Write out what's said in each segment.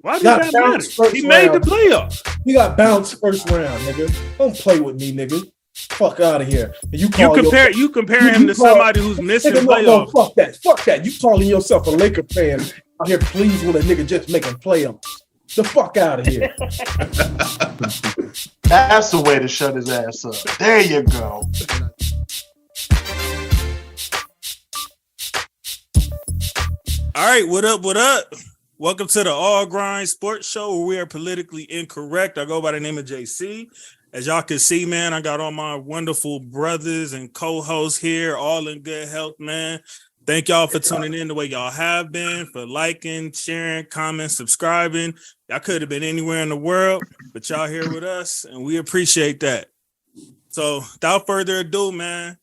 Why does that matter? He made the playoffs. He got bounced first round, nigga. Don't play with me, nigga. Fuck out of here. And you compare him to somebody who's missing playoffs. No, fuck that. You calling yourself a Laker fan out here pleased with a nigga just making playoffs. The fuck out of here. That's the way to shut his ass up. There you go. All right, what up? Welcome to the All Grind Sports Show, where we are politically incorrect. I go by the name of JC. As y'all can see, man, I got all my wonderful brothers and co-hosts here, all in good health, man. Thank y'all for tuning in the way y'all have been, for liking, sharing, commenting, subscribing. Y'all could have been anywhere in the world, but y'all here with us, and we appreciate that. So without further ado, man,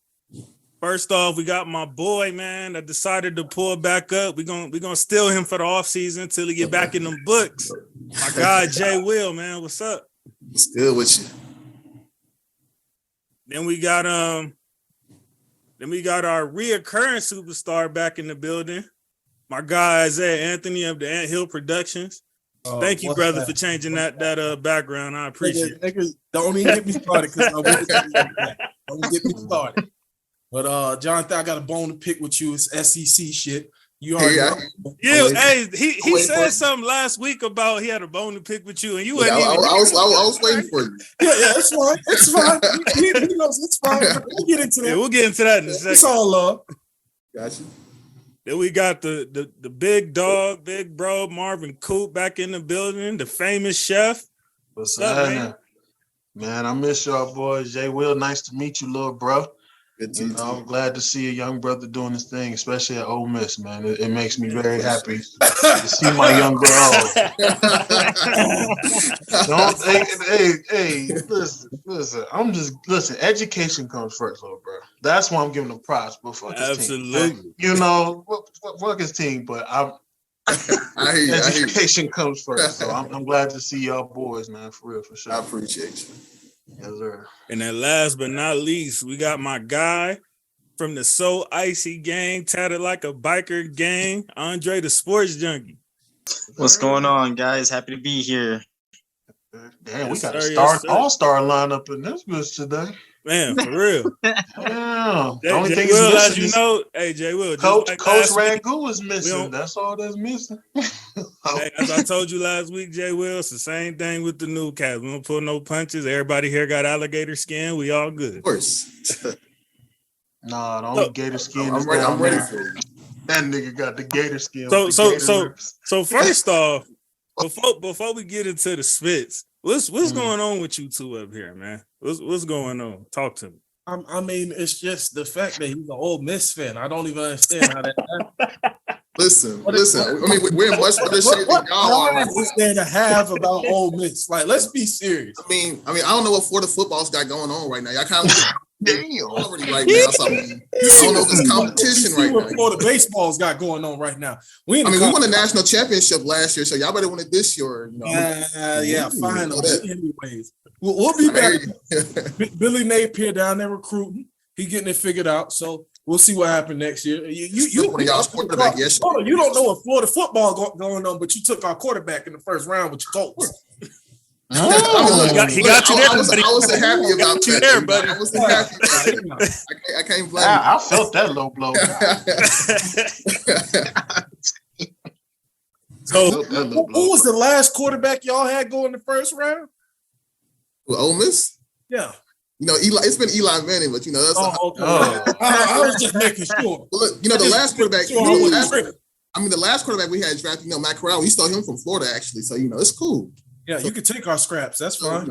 first off, we got my boy, man, that decided to pull back up. We're gonna steal him for the offseason until he get back in them books. My guy, Jwill, man, what's up? What's good with you? Then we got our reoccurring superstar back in the building. My guy Isaiah Anthony of the Ant Hill Productions. Thank you, brother, for changing that background. I appreciate it. Don't even get me started because don't get me started. But Jonathan, I got a bone to pick with you. It's SEC shit. You already know. Yeah, he said something last week about he had a bone to pick with you, and you wasn't even. I was waiting for you. Yeah, it's fine. It's fine. He knows it's fine. We'll get into that. Yeah, we'll get into that in a second. It's all love. Gotcha. Then we got the big dog, big bro, Marvin Coop back in the building, the famous chef. What's up, man? I miss y'all boys. Jwill, nice to meet you, little bro. I'm glad to see a young brother doing this thing, especially at Ole Miss, man. It makes me very happy to see my young bro. Listen. Education comes first, little bro. That's why I'm giving him props. But fuck his team. Absolutely. You know, fuck his team, but education comes first. So I'm glad to see y'all boys, man. For real, for sure. I appreciate you. Yes, sir. And then last but not least, we got my guy from the So Icy gang, tatted like a biker gang, Andre the Sports Junkie. What's going on, guys? Happy to be here. Damn, we got a all-star lineup in this bitch today. Man, for real. Yeah. The only thing is missing, as you know, hey, Jwill, Coach Ragu is missing. That's all that's missing. Hey, as I told you last week, Jwill, it's the same thing with the new cats. We don't pull no punches. Everybody here got alligator skin. We all good. Of course. Nah, the only gator skin is I'm ready for it. That nigga got the gator skin. So first off, before we get into the spits, what's going on with you two up here, man? What's going on? Talk to me. I mean, it's just the fact that he's an Ole Miss fan. I don't even understand how that happened. Listen. I mean, we're in much better shape than y'all are. What is there to have about Ole Miss? Like, let's be serious. I mean, I don't know what Florida football's got going on right now. Y'all kind of already right now. So I don't know if it's competition right now. What Florida baseball's got going on right now. We won a national championship last year, so y'all better win it this year. Finally. Anyways, we'll be back. Billy Napier down there recruiting. He getting it figured out. So we'll see what happens next year. You don't know what Florida football going on, but you took our quarterback in the first round with your Colts. He got you there. I wasn't happy about that, buddy. I wasn't happy about it. I can't blame you. I felt that low blow. So, who was the last quarterback y'all had go in the first round? Well, Ole Miss? Yeah. Eli. It's been Eli Manning, but that's. I was just making sure. Well, look, the last quarterback. The last quarterback we had drafted, Matt Corral. We stole him from Florida, actually. So it's cool. Yeah, you can take our scraps. That's fine.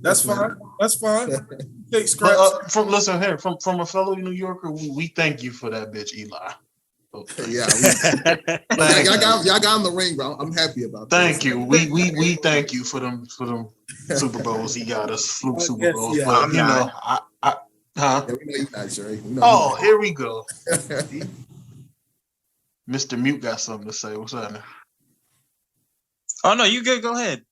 That's fine. That's fine. Take scraps. From a fellow New Yorker, we thank you for that bitch, Eli. Okay. Yeah, y'all got in the ring, bro. I'm happy about that. Thank you. We thank you for them Super Bowls he got us, fluke Super Bowls. Yeah. But, we know you're not, Jerry. Here we go. Mr. Mute got something to say. What's up now? Oh no, you good. Go ahead.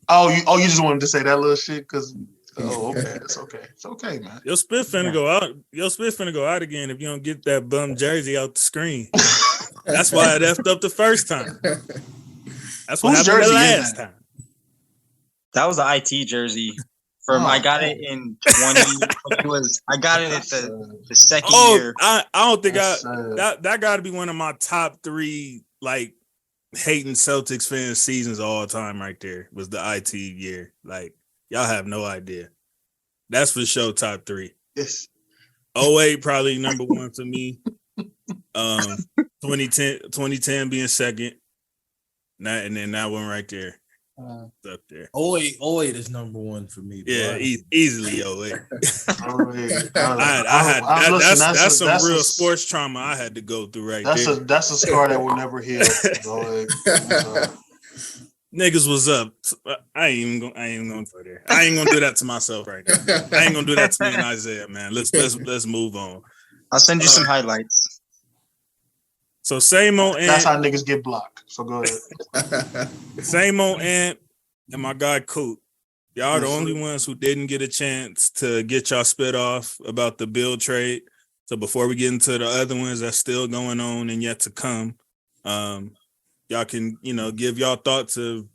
Oh, you just wanted to say that little shit because. Oh, okay. It's okay. It's okay, man. Your spit finna go out. Your spit finna go out again if you don't get that bum jersey out the screen. That's why I effed up the first time. That's what happened the last time. That was the IT jersey. I got it in 20. I got it at the second year. I don't think that got to be one of my top 3 like hating Celtics fan seasons of all time. Right there was the IT year. Like y'all have no idea. That's for sure top 3. Yes. 08 probably number 1 for me. 2010 being second. And then that one right there. Up there. 08 is number 1 for me. Yeah, easily 08. That's some real sports trauma I had to go through there. That's a scar that will never heal. Niggas was up. I ain't even gonna go there. I ain't gonna do that to myself right now. I ain't gonna do that to me and Isaiah, man. Let's move on. I'll send you some highlights. So same old Ant. That's how niggas get blocked. So go ahead. Same old Ant and my guy Coot. Y'all are the only ones who didn't get a chance to get y'all spit off about the Beal trade. So before we get into the other ones that's still going on and yet to come, y'all can, give y'all thoughts of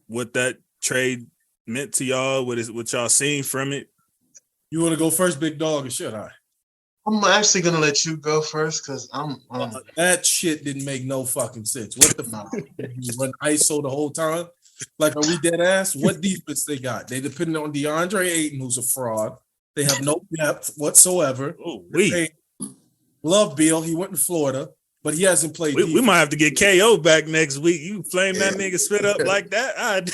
what that trade meant to y'all, what y'all seen from it. You want to go first, big dog, or should I? I'm actually gonna let you go first because that shit didn't make no fucking sense. What the fuck? You run ISO the whole time? Like, are we dead ass? What defense they got? They depended on DeAndre Ayton, who's a fraud. They have no depth whatsoever. Oh, love Beal. He went to Florida, but he hasn't played. We might have to get KO back next week. You flame that nigga spit up like that.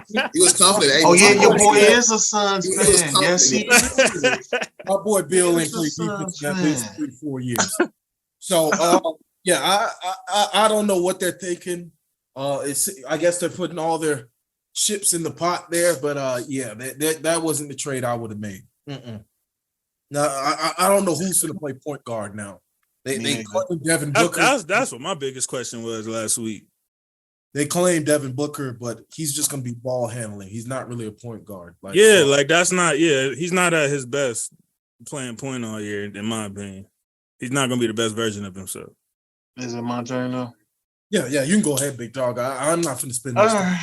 He was confident. Oh yeah, your boy is a Suns fan. Yes, he is. My boy Bill ain't played defense in at least 3-4 years. So I don't know what they're thinking. I guess they're putting all their chips in the pot there, but that wasn't the trade I would have made. Now I don't know who's going to play point guard now. They claimed Devin Booker. That's what my biggest question was last week. They claim Devin Booker, but he's just going to be ball handling. He's not really a point guard. That's not. Yeah, he's not at his best playing point all year, in my opinion. He's not going to be the best version of himself. Is it my turn now? Yeah, you can go ahead, big dog. I'm not going to spend this time.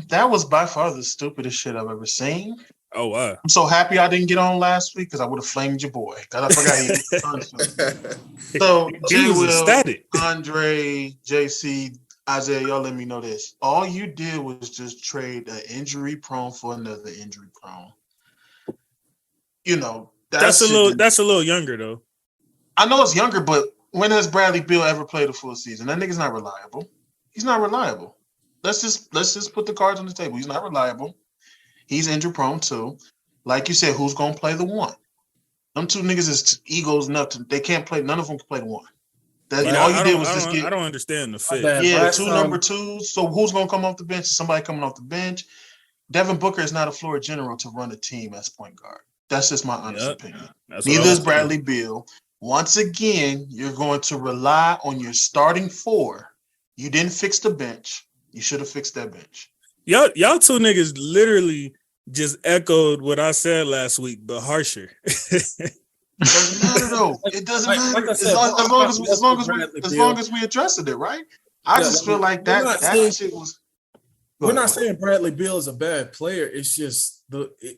That was by far the stupidest shit I've ever seen. Oh, wow. I'm so happy I didn't get on last week because I would have flamed your boy. Because I forgot he So, Jwill, Andre, JC, Isaiah, y'all let me know this. All you did was just trade an injury prone for another injury prone. That's a little younger, though. I know it's younger, but when has Bradley Beal ever played a full season? That nigga's not reliable. He's not reliable. Let's just put the cards on the table. He's not reliable. He's injury prone too. Like you said, who's gonna play the one? Them two niggas is egos enough to they can't play. None of them can play the one. All you did was just get. I don't understand the fit. Yeah, two number twos. So who's gonna come off the bench? Somebody coming off the bench. Devin Booker is not a floor general to run a team as point guard. That's just my honest opinion. Neither is Bradley Beal. Once again, you're going to rely on your starting 4. You didn't fix the bench. You should have fixed that bench. Y'all two niggas literally just echoed what I said last week, but harsher. It doesn't matter though. It doesn't matter. Like said, as long as we addressed it, right? I just feel like that shit was. We're not saying Bradley Beal is a bad player. It's just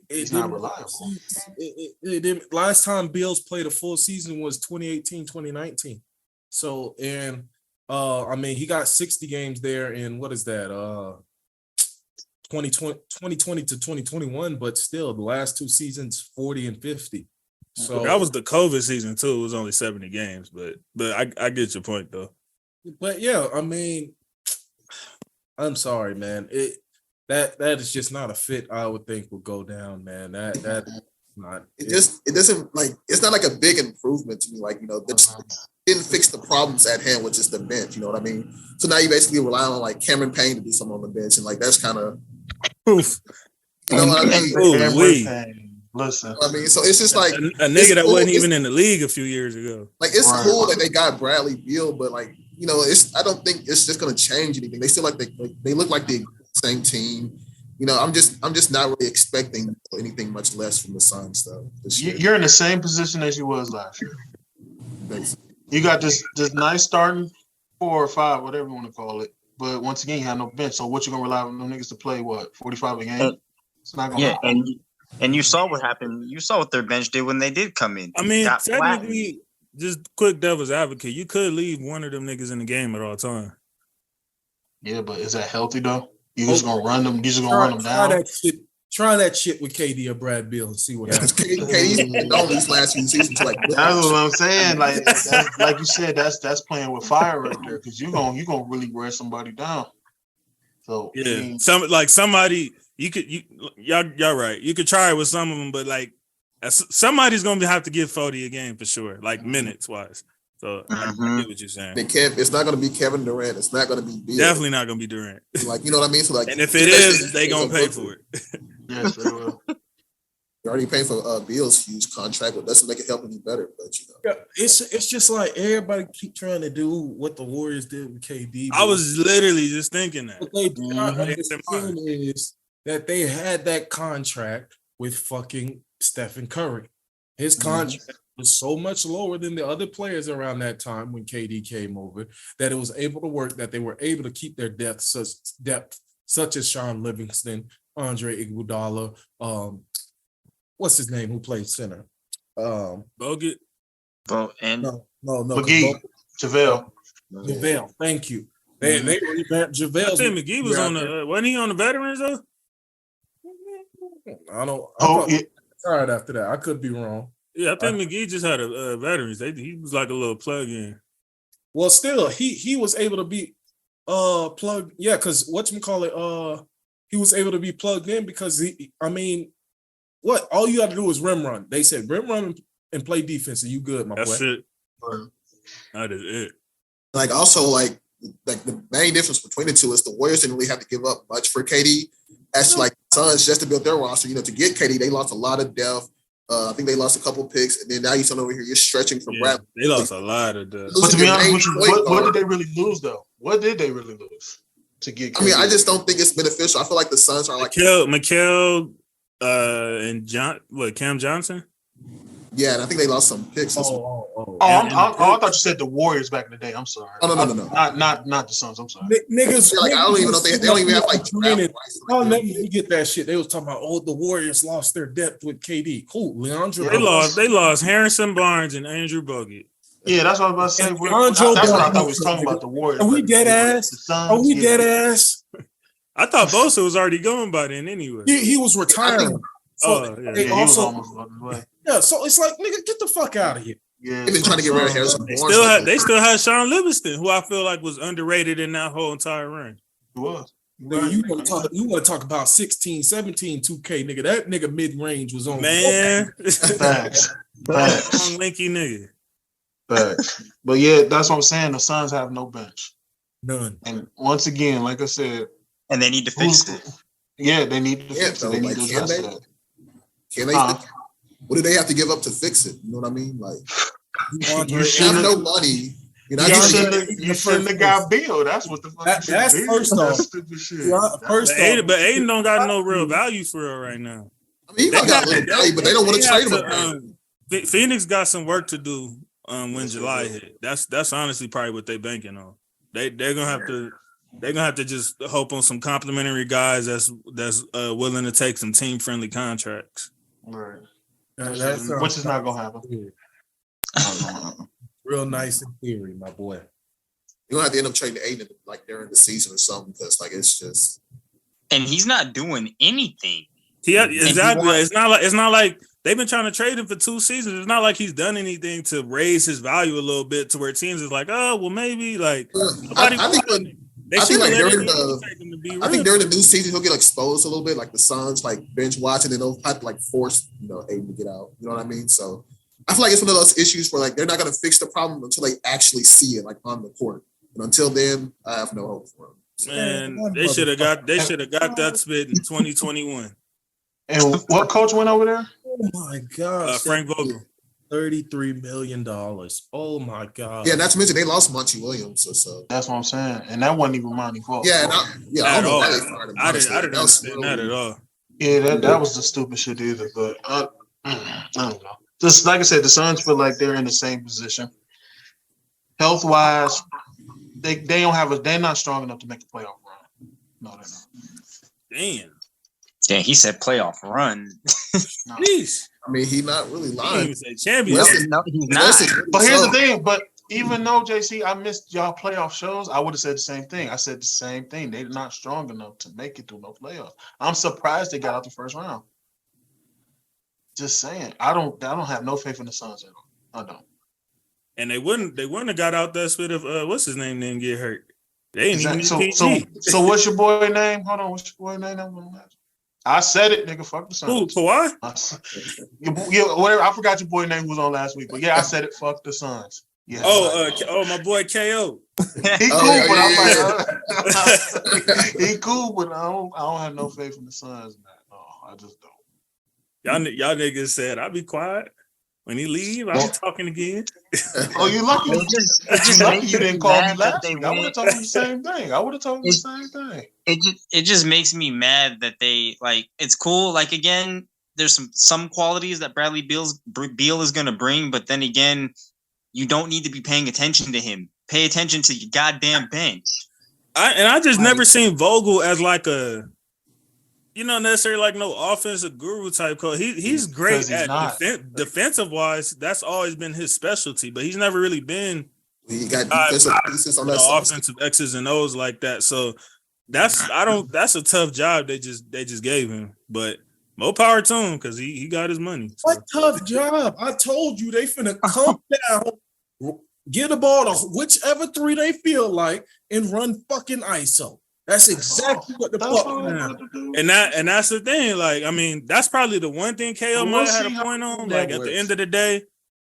it's not reliable. Last time Beals played a full season was 2018, 2019. So, and he got 60 games there in what is that? 2020 to 2021, but still the last 2 seasons 40 and 50. So that was the COVID season too. It was only 70 games, but I get your point though. But yeah, I'm sorry, man. That is just not a fit I would think would go down, man. That's not. It doesn't like it's not like a big improvement to me. Like didn't fix the problems at hand with just the bench. You know what I mean? So now you basically rely on like Cameron Payne to do something on the bench, and like that's kind of. Oof. You know what I mean? Listen. I mean, so it's just like a nigga that wasn't even in the league a few years ago. Like it's cool that they got Bradley Beal, but like I don't think it's just gonna change anything. They still they look like the same team. I'm just not really expecting anything much less from the Suns though. You're in the same position as you was last year. Thanks. You got this nice starting 4 or 5, whatever you want to call it. but once again, you have no bench. So what you gonna rely on them niggas to play? What 45 a game? It's not gonna happen. And you saw what happened. You saw what their bench did when they did come in. I mean, technically, just quick devil's advocate, you could leave one of them niggas in the game at all time. Yeah, but is that healthy though? You just gonna run them? You just gonna run them down? Try that shit with KD or Brad Beal and see what happens. KD's been on these last few seasons. Like that's what I'm saying. Like like you said, that's playing with fire right there because you gonna really wear somebody down. So yeah, somebody y'all right. You could try it with some of them, but like somebody's gonna have to get 40 a game for sure, like minutes wise. So I get what you're saying. It's not going to be Kevin Durant. It's not going to be Beal. Definitely not going to be Durant. Like, you know what I mean? So like, and if it is, they going to pay for it. Yes, they will. You're already paying for Beal's huge contract, but doesn't make it help any better. But you know, yeah, it's just like everybody keep trying to do what the Warriors did with KD. I was literally just thinking that. What they do not understand is that they had that contract with fucking Stephen Curry. His contract was so much lower than the other players around that time when KD came over that it was able to work, that they were able to keep their depth such as Sean Livingston, Andre Iguodala, what's his name who played center? Bogut. No. McGee. JaVale. Thank you. They revamped JaVale. I think McGee was on wasn't he on the veterans though? Tired after that. I could be wrong. Yeah, I think McGee just had a veterans. He was like a little plug-in. Well, still, he was able to be plugged. Yeah, because he was able to be plugged in because what? All you got to do is rim run. They said rim run and play defense, and you good, my boy. That's it. That is it. Like also like the main difference between the two is the Warriors didn't really have to give up much for KD. As to like Suns just to build their roster, to get KD, they lost a lot of depth. I think they lost a couple picks, and then now you're talking over here, you're stretching for Brad. They lost a lot of depth. But to be honest with you, what did they really lose though? What did they really lose to get KD? I just don't think it's beneficial. I feel like the Suns are like Mikal and Cam Johnson. Yeah, and I think they lost some picks. I thought you said the Warriors back in the day. I'm sorry. Oh, no. Not the Suns. I'm sorry. Niggas, I don't even know they don't even have like training. I'll never forget that shit. They was talking about the Warriors lost their depth with KD. Cool, Leandro. They lost Harrison Barnes and Andrew Bogut. Yeah, that's what I was about to say. That's what I thought we was talking about, the Warriors. Are we dead ass? I thought Bosa was already going by then anyway. He was retiring. He was almost on his way. Yeah, so it's like, nigga, get the fuck out of here. Yeah, they've been trying to get rid of Harrison Barnes. They still had Sean Livingston, who I feel like was underrated in that whole entire run. He was. You want to talk about 16, 17, 2K, nigga. That nigga mid-range was on. Man. Facts. Linky nigga. Facts. But yeah, that's what I'm saying. The Suns have no bench. None. And once again, like I said. And they need to fix it. Yeah, they need to fix it. They need to address that. Can they? What do they have to give up to fix it? You know what I mean? Like, you have no money. You shouldn't have got Beal. That's what the fuck. That's first off. Stupid shit. But Aiden don't got no real value for her right now. I mean, he got a little value, but they don't want to trade him. Phoenix got some work to do when July hit. That's honestly probably what they banking on. They're gonna have to just hope on some complimentary guys that's willing to take some team friendly contracts. Right. Which is not gonna happen. Real nice in theory, my boy. You're gonna have to end up trading Aiden like during the season or something because like it's just. And he's not doing anything. Exactly. It's not like they've been trying to trade him for 2 seasons. It's not like he's done anything to raise his value a little bit to where teams is like, oh well, maybe like. I think during the new season he'll get exposed a little bit, like the Suns like bench watching and they'll have to like force Aiden to get out. You know what I mean? So I feel like it's one of those issues where like they're not going to fix the problem until they actually see it like on the court. And until then, I have no hope for them. So, man, they should have got that spit in 2021. And what coach went over there? Oh my God, Frank Vogel. $33 million. Oh my God. Yeah, not to mention they lost Monty Williams. So that's what I'm saying, and that wasn't even Monty fault. Yeah, I don't know why they fired him. I didn't understand that at all. Yeah, that was the stupid shit either. But I don't know. Just like I said, the Suns feel like they're in the same position. Health wise, they don't have they're not strong enough to make a playoff run. No, they're not. Damn, he said playoff run. No. I mean, he's not really lying. He's a champion. No, he's not. But here's the thing. But even though JC, I missed y'all playoff shows, I would have said the same thing. I said the same thing. They're not strong enough to make it through no playoffs. I'm surprised they got out the first round. Just saying. I don't have no faith in the Suns at all. I don't. And they wouldn't have got out that split if what's his name didn't get hurt. They ain't even so what's your boy name? Hold on, what's your boy name? I said it, nigga. Fuck the Suns. Who, Kawhi? Yeah, whatever. I forgot your boy name who was on last week, but yeah, I said it. Fuck the Suns. Yeah. My boy KO. He cool, but I'm like, he cool, but I don't have no faith in the Suns, man. No, I just don't. Y'all niggas said I'll be quiet. When he leave, I'll be talking again. Oh, you lucky. Just lucky you didn't call me last week. I would have told you the same thing. It just makes me mad that they like. It's cool. Like again, there's some qualities that Bradley Beal is going to bring, but then again, you don't need to be paying attention to him. Pay attention to your goddamn bench. I just never seen Vogel as like a. Necessarily like no offensive guru type coach. He's great at defensive wise. That's always been his specialty, but he's never really been. He got defensive pieces on that offensive X's and O's like that. So that's a tough job they just gave him. But more power to him because he got his money. So. What tough job? I told you they finna come down, get the ball to whichever three they feel like, and run fucking ISO. That's exactly what the fuck. And that's the thing. Like, I mean, that's probably the one thing KO might have had a point on. Like, at the end of the day,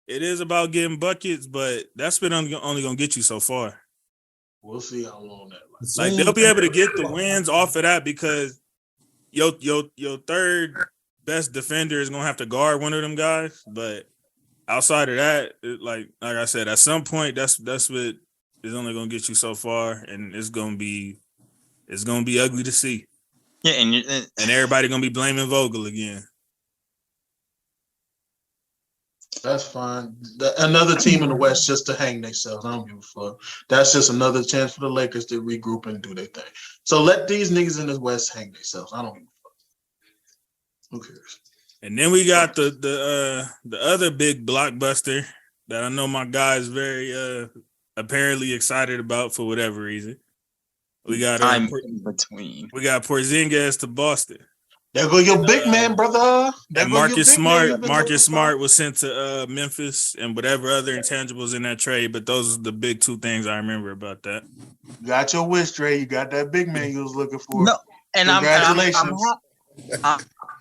it is about getting buckets, but that's been only gonna get you so far. We'll see how long that lasts. Like, they'll be able to get the wins off of that because your third best defender is gonna have to guard one of them guys. But outside of that, like I said, at some point, that's what is only gonna get you so far, and it's gonna be ugly to see. Yeah, and everybody gonna be blaming Vogel again. That's fine. Another team in the West just to hang themselves. I don't give a fuck. That's just another chance for the Lakers to regroup and do their thing. So let these niggas in the West hang themselves. I don't give a fuck. Who cares? And then we got the other big blockbuster that I know my guy is very apparently excited about for whatever reason. We got in between. We got Porzingis to Boston. There go your big man, brother. And Marcus Smart was sent to Memphis and whatever other intangibles in that trade. But those are the big two things I remember about that. You got your wish trade. You got that big man you was looking for. No, and congratulations.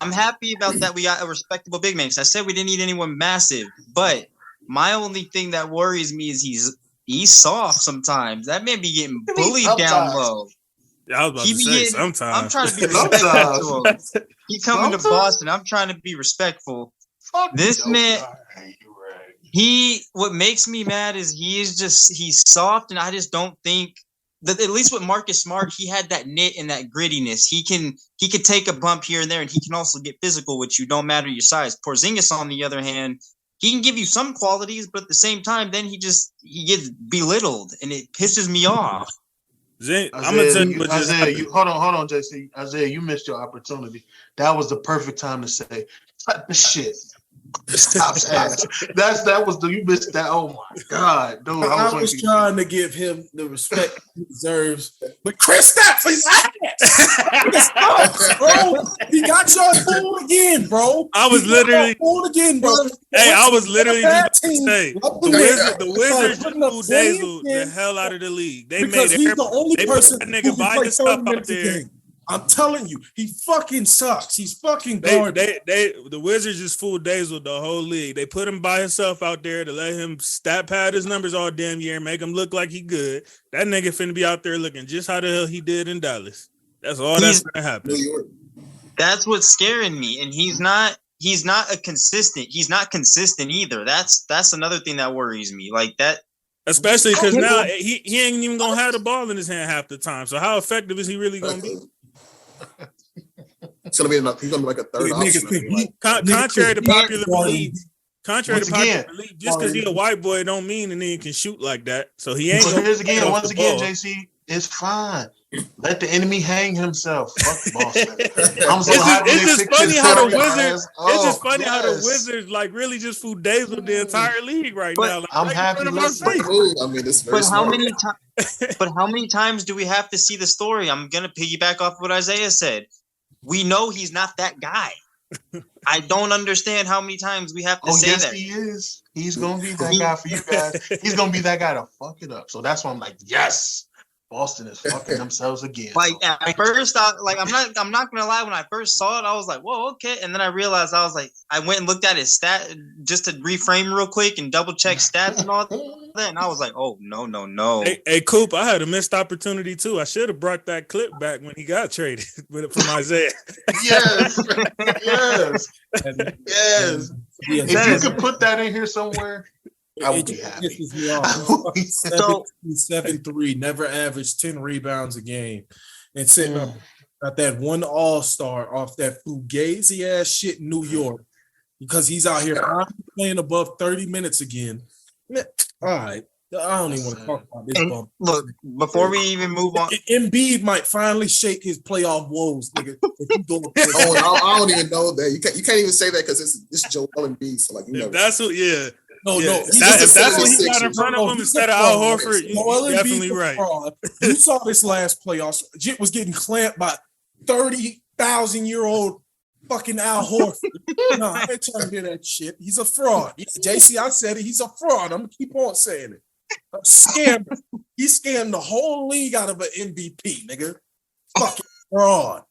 I'm happy about that. We got a respectable big man. I said we didn't need anyone massive, but my only thing that worries me is he's soft sometimes. That man be getting bullied down low. Yeah, I was about to say sometimes. I'm trying to be respectful. He coming to Boston. I'm trying to be respectful. This man, what makes me mad is he's soft, and I just don't think that, at least with Marcus Smart, he had that knit and that grittiness. He could take a bump here and there, and he can also get physical with you, no matter your size. Porzingis, on the other hand, he can give you some qualities, but at the same time, then he gets belittled, and it pisses me off. Isaiah, hold on, JC. Isaiah, you missed your opportunity. That was the perfect time to say, cut the shit. Stop ass. You missed that. Oh my God, dude. I was trying to give him the respect he deserves, but Chris Stapps, his ass, bro. He got your fool again, bro. I was literally fool again, bro. Hey, I was literally just to say the Wizards pulled Dazzle the hell out of the league. They because made he's the only person that nigga buy himself out there. I'm telling you, he fucking sucks. He's fucking garbage. The Wizards just fooled Dazzle the whole league. They put him by himself out there to let him stat pad his numbers all damn year and make him look like he good. That nigga finna be out there looking just how the hell he did in Dallas. That's all that's gonna happen. That's what's scaring me. And he's not consistent either. That's another thing that worries me. Like that. Especially because now he ain't even gonna have the ball in his hand half the time. So how effective is he really gonna be? He's gonna be like a third option. Contrary to popular belief, Contrary to popular belief, just because he's a white boy don't mean that he can shoot like that. So he ain't. But once again, JC, it's fine. Let the enemy hang himself. Fuck Boston. I'm so happy it's just funny how the Wizards. It's just funny how the yes. Wizards like really just fudazzled the entire league right now. Like, I'm happy. I mean, it's very But how smart. many times? But how many times do we have to see the story? I'm gonna piggyback off what Isaiah said. We know he's not that guy. I don't understand how many times we have to say that. He is. He's gonna be that guy for you guys. He's gonna be that guy to fuck it up. So that's why I'm like, yes, Boston is fucking themselves again. Like at first, I'm not gonna lie. When I first saw it, I was like, "Whoa, okay." And then I realized I went and looked at his stat just to reframe real quick and double check stats and all that. And I was like, "Oh no." Hey, Coop, I had a missed opportunity too. I should have brought that clip back when he got traded from Isaiah. Yes. If you could put that in here somewhere, I would be happy. So 7-3, never averaged 10 rebounds a game, and sitting up got that one all-star off that fugazi ass shit in New York because he's out here playing above 30 minutes again. Man, all right. I don't even want to talk about this bump. Look, before we even move on, Embiid might finally shake his playoff woes, nigga. I don't even know that. You can't even say that because it's Joel Embiid. So like, That's what, yeah. No. If that's what he got in front of him instead of Al Horford, you're definitely right. You saw this last playoffs. Jit was getting clamped by 30,000-year-old fucking Al Horford. No, I ain't trying to hear that shit. He's a fraud. JC, I said it. He's a fraud. I'm going to keep on saying it. Scam. He scammed the whole league out of an MVP, nigga. Fucking fraud.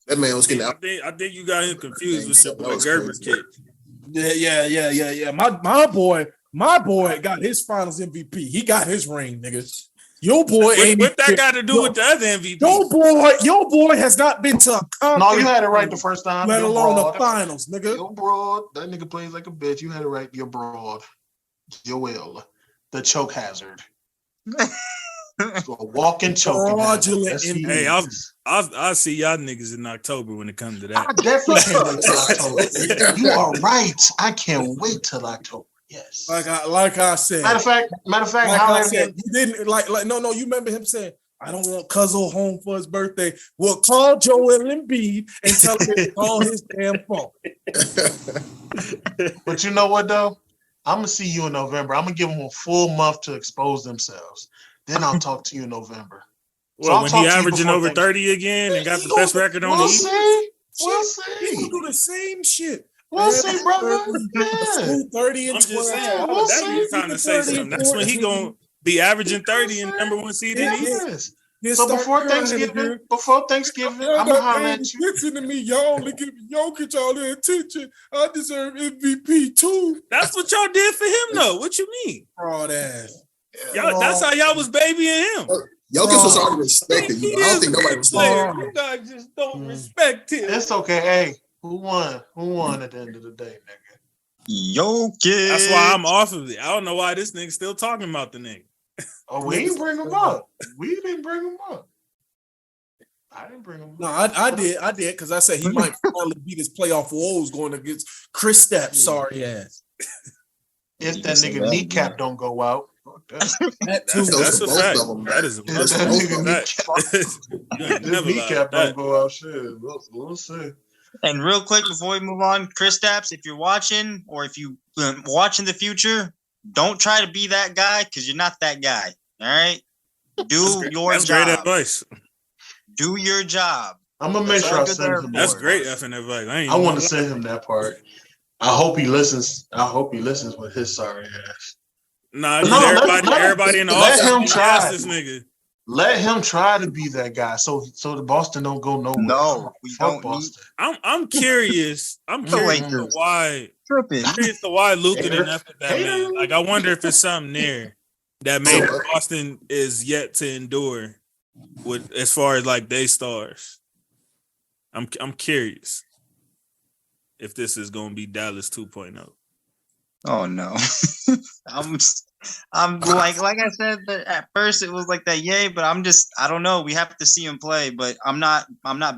That man was getting out. I think you got him confused with your boy Gerber kid. Yeah. My boy got his finals MVP. He got his ring, nigga. Your boy ain't. What that got to do with the other MVP? Your boy has not been to a conference. No, you had it right the first time. Let alone the finals, nigga. You're broad. That nigga plays like a bitch. You had it right. You're broad. Jwill, the choke hazard. A walking choke. Hey, I'll see y'all niggas in October when it comes to that. I definitely can't wait till October. You are right. I can't wait till October. Yes. Like I said. Matter of fact, like I said, you didn't no. You remember him saying, "I don't want Cuzzo home for his birthday." Well, call Joel Embiid and tell him it's all his damn fault. But you know what though? I'm gonna see you in November. I'm gonna give them a full month to expose themselves. Then I'll talk to you in November. Well, when he averaging over 30 again and got the best record on the East? We'll see. He gonna do the same shit. We'll see, brother. 30 and 12. That's what he's trying to say something. That's when he gonna be averaging 30 and number one seed in the East. So before Thanksgiving, I'm gonna holler at you. Listen to me, y'all only give Jokic all the attention. I deserve MVP too. That's what y'all did for him, though. What you mean? Fraud ass. Y'all, that's how y'all was babying him. Jokic was already respected. I don't think nobody was player. You guys just don't respect him. It's okay. Hey, who won? Who won at the end of the day, nigga? Jokic. That's why I'm off of it. I don't know why this nigga still talking about the nigga. Oh, we didn't bring him up. We didn't bring him up. I didn't bring him up. No, I did because I said he might finally beat his playoff woes going against Chris Stapps, sorry ass. If that nigga kneecap don't go out. That's a fact. That is a kneecap don't go out. Shit, we'll see. And real quick before we move on, Chris Stapps, if you're watching or if you watch in the future, don't try to be that guy because you're not that guy. All right, do your job. That's great advice. Do your job. I'm gonna make sure I send him. That's great effing advice. I want to send him that part. I hope he listens. I hope he listens with his sorry ass. Nah, everybody in the office. Let him try. This nigga. Let him try to be that guy, so the Boston don't go nowhere. No, we don't. Boston. I'm curious. I'm curious to why. Curious to why Luka didn't F that man. Like, I wonder if it's something there that maybe Boston is yet to endure with as far as like they stars. I'm curious if this is gonna be Dallas 2.0. Oh no. I'm like I said at first it was like that, yay, but I don't know. We have to see him play, but I'm not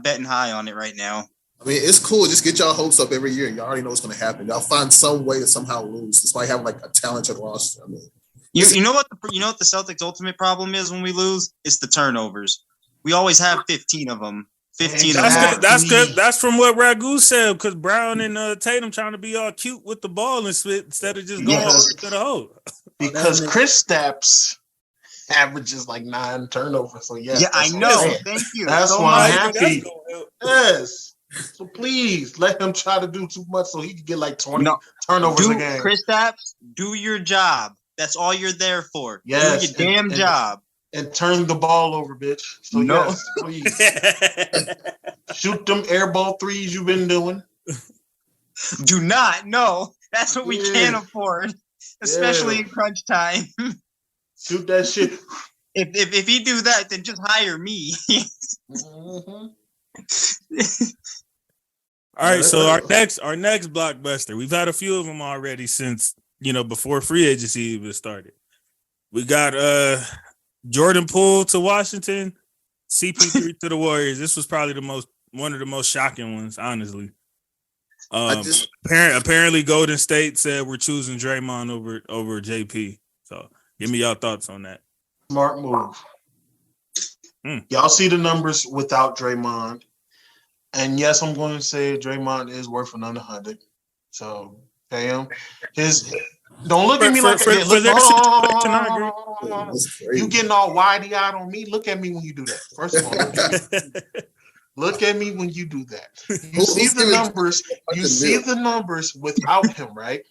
betting high on it right now. I mean, it's cool. Just get y'all hopes up every year. Y'all already know what's going to happen. Y'all find some way to somehow lose, despite having like a talented roster. I mean, you know what the Celtics' ultimate problem is when we lose? It's the turnovers. We always have 15 of them. 15 of them. That's good. That's from what Ragu said, because Brown and Tatum trying to be all cute with the ball instead of just going to the hole. Because Chris Stapps averages like 9 turnovers. So yeah, I know. Thank you. That's why I'm happy. Yes. So please let him try to do too much so he can get like 20 turnovers a game. Chris Stapps, do your job. That's all you're there for. Yes, do your damn job. And turn the ball over, bitch. So yes, please. Shoot them airball threes you've been doing. Do not. No, that's what we can't afford, especially in crunch time. Shoot that shit. If you do that, then just hire me. Mm-hmm. All right, so our next blockbuster. We've had a few of them already since before free agency even started. We got Jordan Poole to Washington, CP3 to the Warriors. This was probably one of the most shocking ones, honestly. Apparently Golden State said we're choosing Draymond over JP. So give me y'all thoughts on that. Smart move. Y'all see the numbers without Draymond. And yes, I'm going to say Draymond is worth another 100. So pay him. Don't look at me like you getting all wide-eyed on me. Look at me when you do that. First of all, look at me when you do that. You see the numbers. You see the numbers without him, right?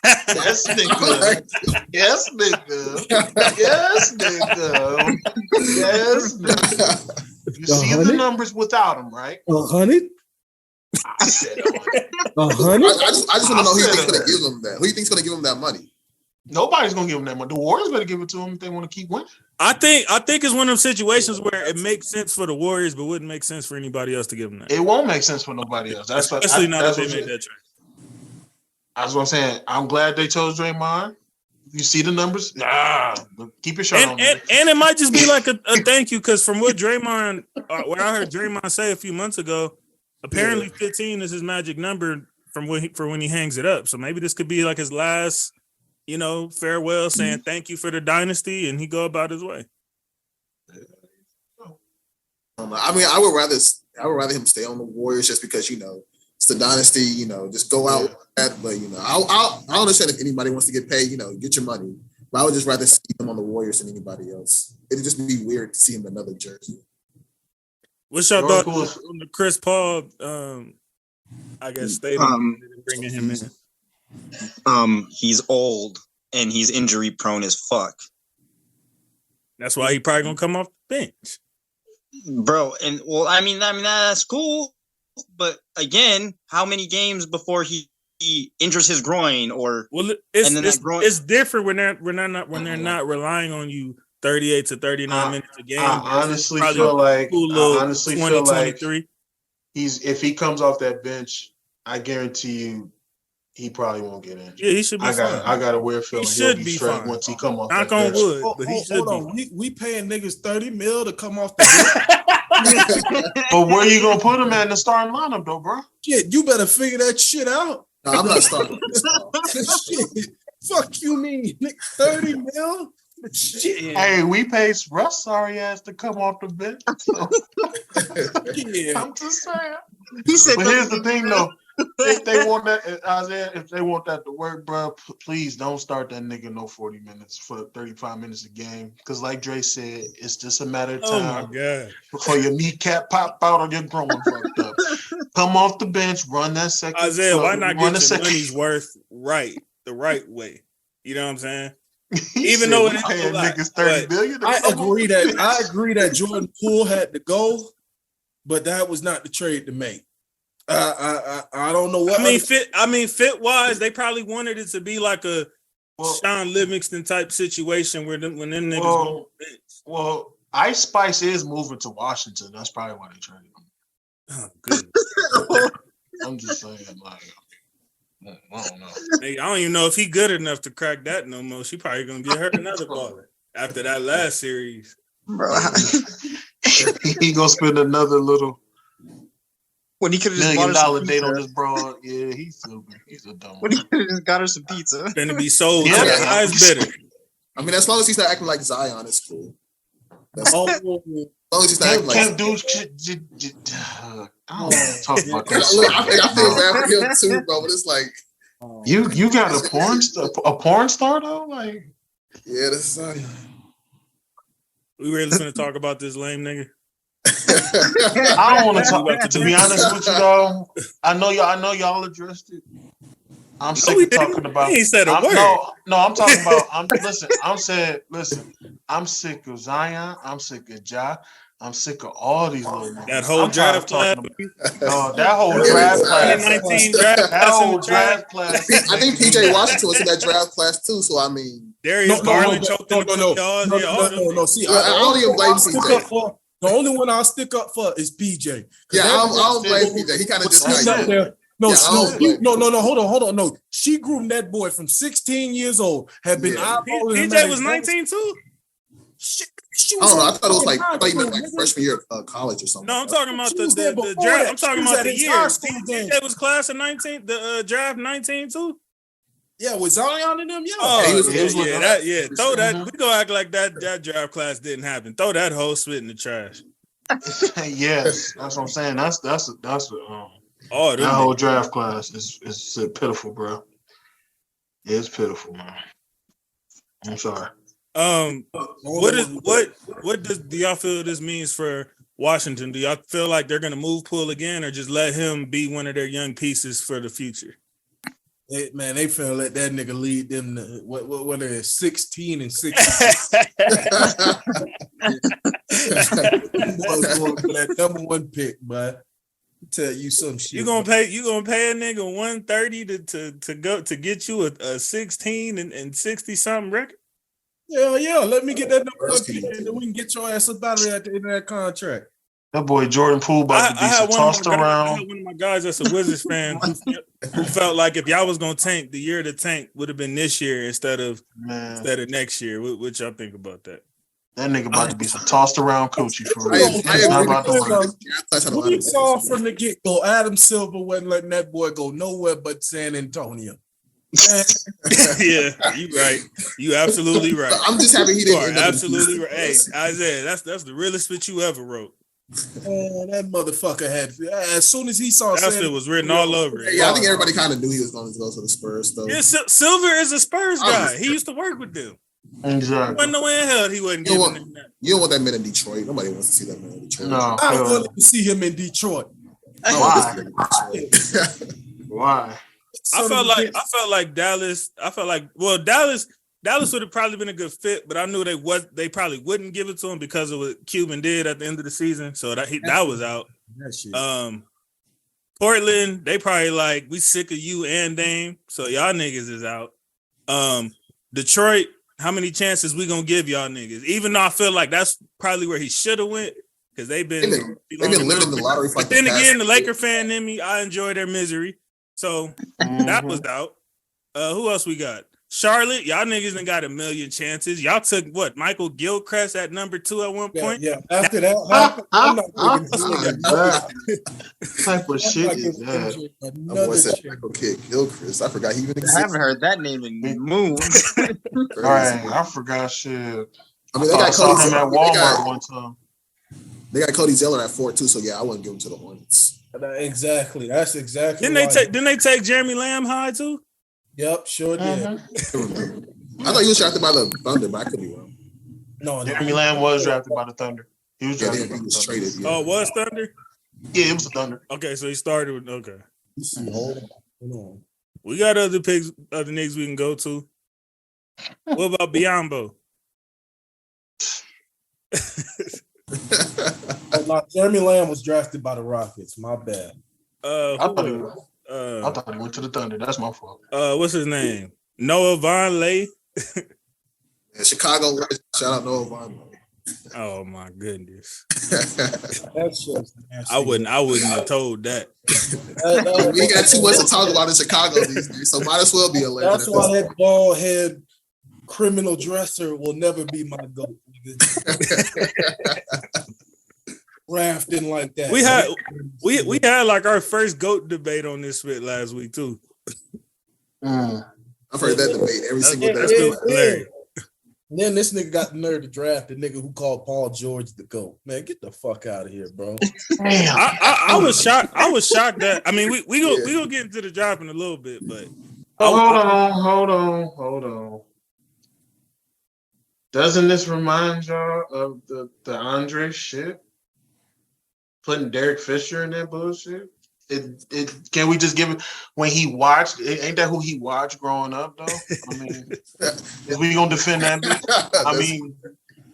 Yes, nigga. Yes, nigga. Yes, nigga. Yes, nigga. You see the numbers without him, right? 100. I said 100. 100. I just want to know who you think's going to give him that. Who you think's going to give him that money? Nobody's going to give him that money. The Warriors better give it to him if they want to keep winning. I think it's one of them situations where it makes sense for the Warriors, but wouldn't make sense for anybody else to give them that. It won't make sense for nobody else. Especially not if they made that trade. That's what I'm saying. I'm glad they chose Draymond. You see the numbers? Keep your shirt on. And it might just be like a thank you, because from what Draymond, what I heard Draymond say a few months ago, apparently 15 is his magic number for when he hangs it up. So maybe this could be like his last, farewell, saying thank you for the dynasty, and he go about his way. I mean, I would rather him stay on the Warriors just because it's the dynasty. Just go out with that. But I understand if anybody wants to get paid, get your money. But I would just rather see him on the Warriors than anybody else. It'd just be weird to see him in another jersey. What's your thought on the Chris Paul? I guess statement bringing him in. He's old and he's injury prone as fuck. That's why he probably gonna come off the bench, bro. And I mean that's cool, but again, how many games before he injures his groin it's different when they're not relying on you 38 to 39 minutes a game. I honestly feel like 23. If he comes off that bench, I guarantee you he probably won't get injured. Yeah, he should be fine. I got a weird feeling he'll be straight fine once he come off that bench. Knock on wood, but he should be. We paying niggas $30 million to come off the bench. But where you gonna put him at in the starting lineup, though, bro? Shit, you better figure that shit out. No, I'm not starting. Shit. Fuck you mean, nigga, $30 million? Shit. Hey, we paid Russ sorry ass to come off the bench. So. Yeah. I'm just saying. He said, but here's the thing, though. If they want that, Isaiah, if they want that to work, bro, please don't start that nigga no 40 minutes for 35 minutes a game. Because like Dre said, it's just a matter of time before your kneecap pop out or your groin fucked up. Come off the bench, run that second. Isaiah, why not get your money's worth the right way? You know what I'm saying? Even though it is paying niggas $30 billion. I agree that Jordan Poole had to go, but that was not the trade to make. I don't know what. Fit wise, they probably wanted it to be like a Sean Livingston type situation when them niggas go bench. Well, Ice Spice is moving to Washington. That's probably why they traded him. Oh, good. I'm just saying, like, I don't know. Hey, I don't even know if he good enough to crack that no more. She probably gonna get hurt another baller after that last series. Bro. He gonna spend another little. When he could have just $1 bought her million some date on pizza. this broad. Yeah, he's stupid. He's a dumb When he could have just got her some pizza. Gonna be sold. Yeah. To the highest bidder. I mean, as long as he's not acting like Zion, it's cool. As long as he's not acting Can't like do. I don't want to talk about that. Look, I feel bad for him too, bro. But it's like You got a porn star though? Like, yeah, that's Zion. We really gonna talk about this lame nigga. I don't want to talk. To be honest with you, though, I know y'all addressed it. I'm sick of talking about. He ain't said a word. No, I'm talking about. Listen. I'm sick of Zion. I'm sick of Ja. I'm sick of all these little niggas. That whole draft class. That whole draft class. 2019 draft That class. whole draft class. I think PJ Washington was in that draft class too. So I mean, Darius Garland choked in the No. See, I don't even blame CJ. The only one I'll stick up for is PJ. Yeah, I don't blame PJ. He kind of just up there. No, Yeah, no, hold on. No, she groomed that boy from 16 years old. Had been eyeballing him. PJ was 19 too. She I was don't know. I thought it was like high he meant school, like nigga. freshman year of college or something. No, I'm talking about She was there the before draft. that. I'm talking She was about at the his year. high school game. PJ was class of 19. The draft 19 too. Yeah, with Zion and them, yeah. Oh, he was Throw that. We gonna act like that draft class didn't happen. Throw that whole spit in the trash. Yes, that's what I'm saying. That's Oh, that whole draft class is pitiful, bro. It's pitiful, man. I'm sorry. What do y'all feel this means for Washington? Do y'all feel like they're gonna move Poole again, or just let him be one of their young pieces for the future? They finna let that nigga lead them. What are they, 16 and 16? Was going for that number one pick, but tell you some shit. You gonna pay a nigga 130 to get you a 16 and 60 something record? Yeah. Let me get that number one pick, and then we can get your ass up out of there at the end of that contract. That boy Jordan Poole about to be tossed around. I had one of my guys that's a Wizards fan who felt like if y'all was gonna tank, the year to tank would have been this year instead of next year. What y'all think about that? That nigga about to be some tossed around coochie for real. It's not about the we saw from the get-go, Adam Silver wasn't letting that boy go nowhere but San Antonio. Yeah, you right. You absolutely right. I'm just happy he didn't. Absolutely right. Hey, Isaiah, that's the realest spit you ever wrote. That motherfucker had, as soon as he saw that shit was written all over it. Yeah, I think everybody kind of knew he was going to go to the Spurs, though. Yeah, Silver is a Spurs guy. He used to work with them. Exactly. Wasn't no way in hell he wasn't giving them that. You don't want that man in Detroit. Nobody wants to see that man in Detroit. No, I wanted to see him in Detroit. Why? I felt like Dallas. Dallas would have probably been a good fit, but I knew they probably wouldn't give it to him because of what Cuban did at the end of the season. So that was out. Portland, they probably like, we sick of you and Dame, so y'all niggas is out. Detroit, how many chances we gonna give y'all niggas? Even though I feel like that's probably where he should have went, because they've been living the lottery. But then again, the Laker fan in me, I enjoy their misery. So that was out. Who else we got? Charlotte, y'all niggas done got a million chances. Y'all took what? Michael Gilchrist at number 2 at one point. Yeah. After that, I'm not taking that type of shit is that. Another Michael Gilchrist. I forgot he even existed. I haven't heard that name in moons. All right, I forgot shit. I mean, I saw him at Walmart one time. They got Cody Zeller at 4 too, so yeah, I wouldn't give him to the Hornets. Exactly. That's exactly. Didn't they take Jeremy Lamb high too? Yep, sure did. I thought he was drafted by the Thunder, but I could be wrong. No, Jeremy Lamb was drafted by the Thunder. He was drafted by the Thunder. Traded. Yeah. Oh, it was Thunder? Yeah, it was the Thunder. Okay, so he started with okay. Hold on. We got other picks, other niggas we can go to. What about Biombo? Jeremy Lamb was drafted by the Rockets. My bad. I thought he went to the Thunder. That's my fault. What's his name? Noah Vonleh. Chicago. Shout out Noah Vonleh. Oh my goodness. That's just nasty. I wouldn't have told that. We got too much to talk about in Chicago these days, so might as well be a legend. That's why that bald head criminal dresser will never be my goat. drafting like that. We had like our first GOAT debate on this shit last week too. I've heard that debate every single day. And then this nigga got the nerve to draft the nigga who called Paul George the GOAT. Man, get the fuck out of here, bro. Damn. I was shocked. I was shocked that we gonna get into the draft in a little bit, but hold on. Doesn't this remind y'all of the Andre shit? Putting Derek Fisher in that bullshit? It can we just give it when he watched? Ain't that who he watched growing up though? I mean, is we gonna defend that bitch? I mean,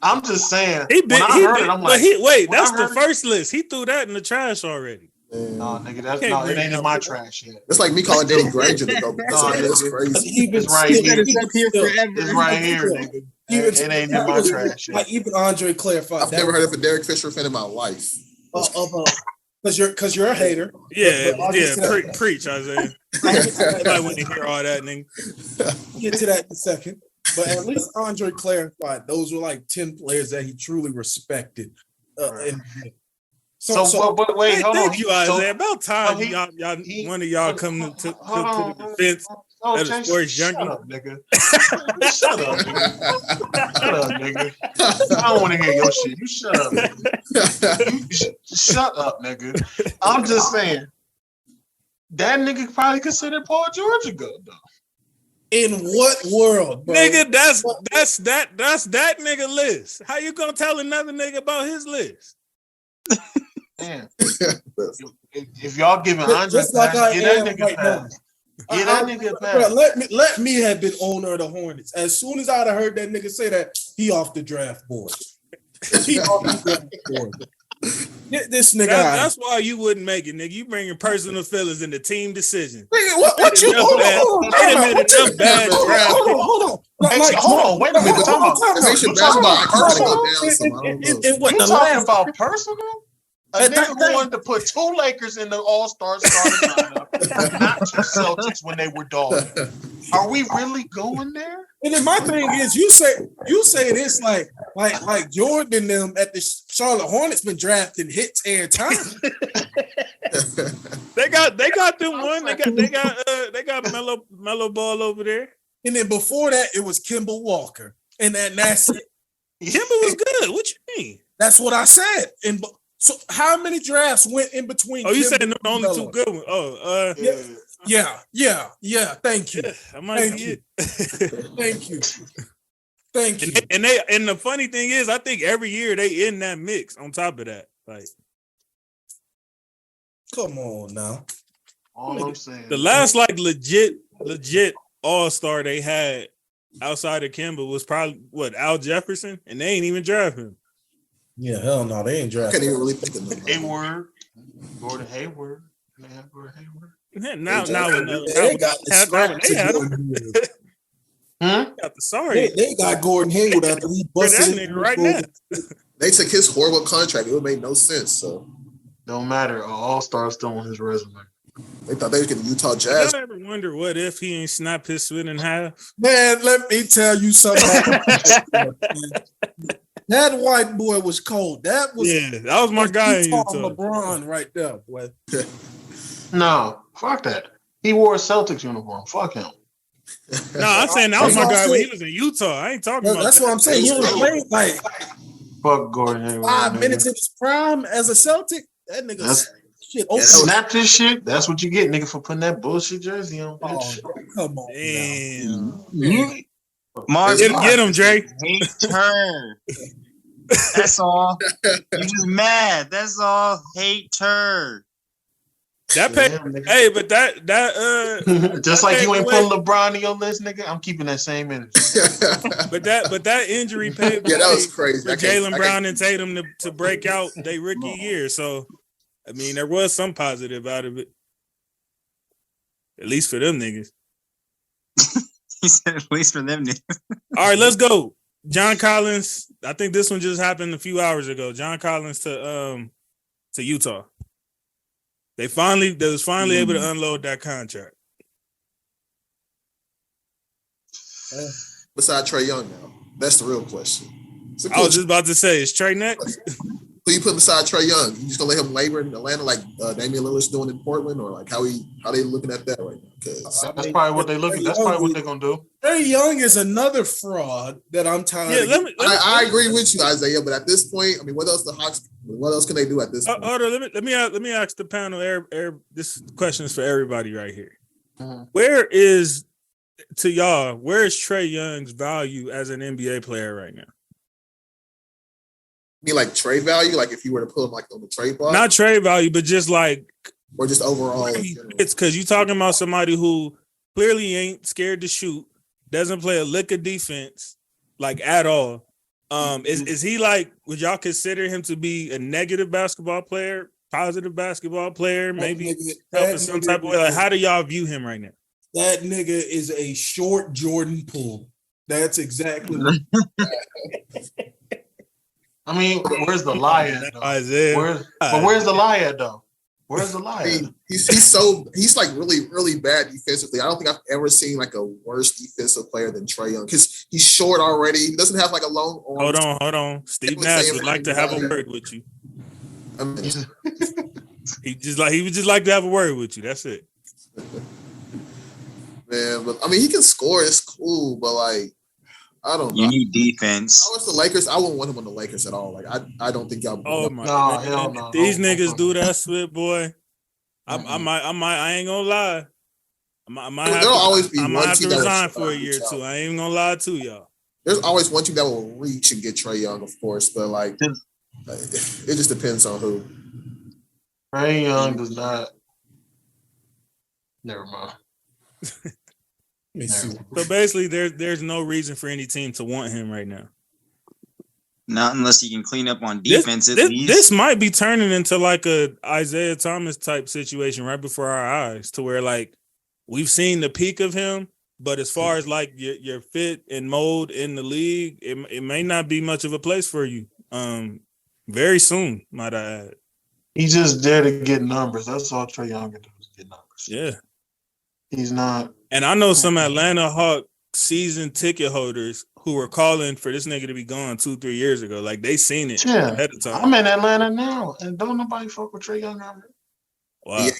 I'm just saying. That's the first list. He threw that in the trash already. No, nigga, it ain't in my trash yet. It's like me calling Danny Granger to go. That's crazy. It's right here. It's right here, nigga. It ain't in my trash yet. Like even Andre clarified. I've never heard of a Derek Fisher fan in my life. Because you're a hater. Yeah, preach, Isaiah. I want to hear all that, nigga. Get to that in a second. But at least Andre clarified those were like 10 players that he truly respected. Wait, hold on. Thank you, Isaiah. About time one of y'all come to the defense. Shut up, nigga. Shut up, nigga. I don't want to hear your shit. You shut up, nigga. Shut up, nigga. I'm just saying that nigga probably considered Paul George a GOAT, though. In what world, bro? Nigga, that's that nigga list. How you gonna tell another nigga about his list? Damn. If y'all giving Andre just like I am right now. Get that nigga back. Let me have been owner of the Hornets. As soon as I'd have heard that nigga say that, he off the draft board. He off the draft board. Get this nigga out. That's why you wouldn't make it, nigga. You bringing personal feelings into team decision. What you? Hold on. Wait a minute. You talking about personal? A nigga who wanted to put 2 Lakers in the All-Star starting lineup, not 2 Celtics when they were dogs. Are we really going there? And then my thing is, you say this like Jordan and them at the Charlotte Hornets been drafting hits every time. they got them one. They got Mellow Ball over there. And then before that, it was Kemba Walker, and that's it. Kemba was good. What you mean? That's what I said. And so, how many drafts went in between? Oh, you said the only 2 good ones. Oh, yeah. Thank you. Yeah, I might be it. Thank you. And the funny thing is, I think every year they in that mix. On top of that, like, come on now. All I'm saying, the last like legit All-Star they had outside of Kemba was probably Al Jefferson, and they ain't even draft him. Yeah, hell no, they ain't drafting. I can't even really think of them. Gordon Hayward. Now they got the sorry. They got Gordon Hayward after he busted that nigga right now. They took his horrible contract. It would make no sense. So don't matter. All-Star still on his resume. They thought they were getting Utah Jazz. I ever wonder what if he ain't snap his spit in half? Man, let me tell you something. That white boy was cold. That was my guy in Utah. LeBron right there, boy. No, fuck that. He wore a Celtics uniform. Fuck him. No, I'm saying that was my guy when he was in Utah. I ain't talking about that's that. what I'm saying. He was playing like fuck Gordon Hayward. 5 minutes in his prime as a Celtic. That nigga shit. Snap this shit. That's what you get, nigga, for putting that bullshit jersey on. Come on. Damn. Mark, get him, Dre. Hate turn. That's all. You just mad. That's all. Hate turn. That pay, but that just like you ain't putting LeBron in your list, nigga. I'm keeping that same energy. but that injury paid. Yeah, that was crazy. For Jaylen Brown and Tatum to break out their rookie year. So, I mean, there was some positive out of it, at least for them niggas. He said, "At least for them niggas." All right, let's go. John Collins. I think this one just happened a few hours ago. John Collins to Utah. They was finally able to unload that contract. Besides Trae Young now, that's the real question. I was just about to say, is Trae next? Who Who you putting beside Trae Young? You just gonna let him labor in Atlanta like Damian Lillard's doing in Portland, or like how they looking at that right now? That's probably what they looking. That's probably what they're gonna do. Trae Young is another fraud that I'm tired of. I agree with you, Isaiah, but at this point, I mean, what else can they do at this point? Hold on, let me ask the panel. This question is for everybody right here. Mm-hmm. Where is Trae Young's value as an NBA player right now? You mean like trade value? Like if you were to put him like on the trade block? Not trade value, but just like, or just overall. It's because you're talking about somebody who clearly ain't scared to shoot, doesn't play a lick of defense, like at all. Is he like? Would y'all consider him to be a negative basketball player, positive basketball player, maybe helping some type of way? Like, how do y'all view him right now? That nigga is a short Jordan Poole. That's exactly what I mean, where's the lie at, though? Isaiah. Where's the lie at, though? Where's the lie? I mean, he's like really, really bad defensively. I don't think I've ever seen like a worse defensive player than Trae Young because he's short already. He doesn't have like a long arm. Hold on. Steve Nash would like to have a word with you. I mean, he would just like to have a word with you. That's it. Man, but I mean, he can score. It's cool, but like, I don't know. You need defense. I was the Lakers. I wouldn't want him on the Lakers at all. Like, I don't think y'all. Oh my God! God. No. These niggas do that shit, boy. I ain't gonna lie. I might have to resign for a year or two. I ain't even gonna lie to y'all. There's always one team that will reach and get Trae Young, of course, but like, it just depends on who. Trae Young does not. Never mind. So basically, there's no reason for any team to want him right now. Not unless he can clean up on defense. This might be turning into like a Isaiah Thomas type situation right before our eyes, to where like we've seen the peak of him, but as far as like your fit and mold in the league, it may not be much of a place for you. Very soon, might I add. He's just there to get numbers. That's all Trae Young can do is get numbers. Yeah, he's not. And I know some Atlanta Hawk season ticket holders who were calling for this nigga to be gone 2-3 years ago. Like they seen it ahead of time. I'm in Atlanta now, and don't nobody fuck with Trae Young. Wow. Yeah,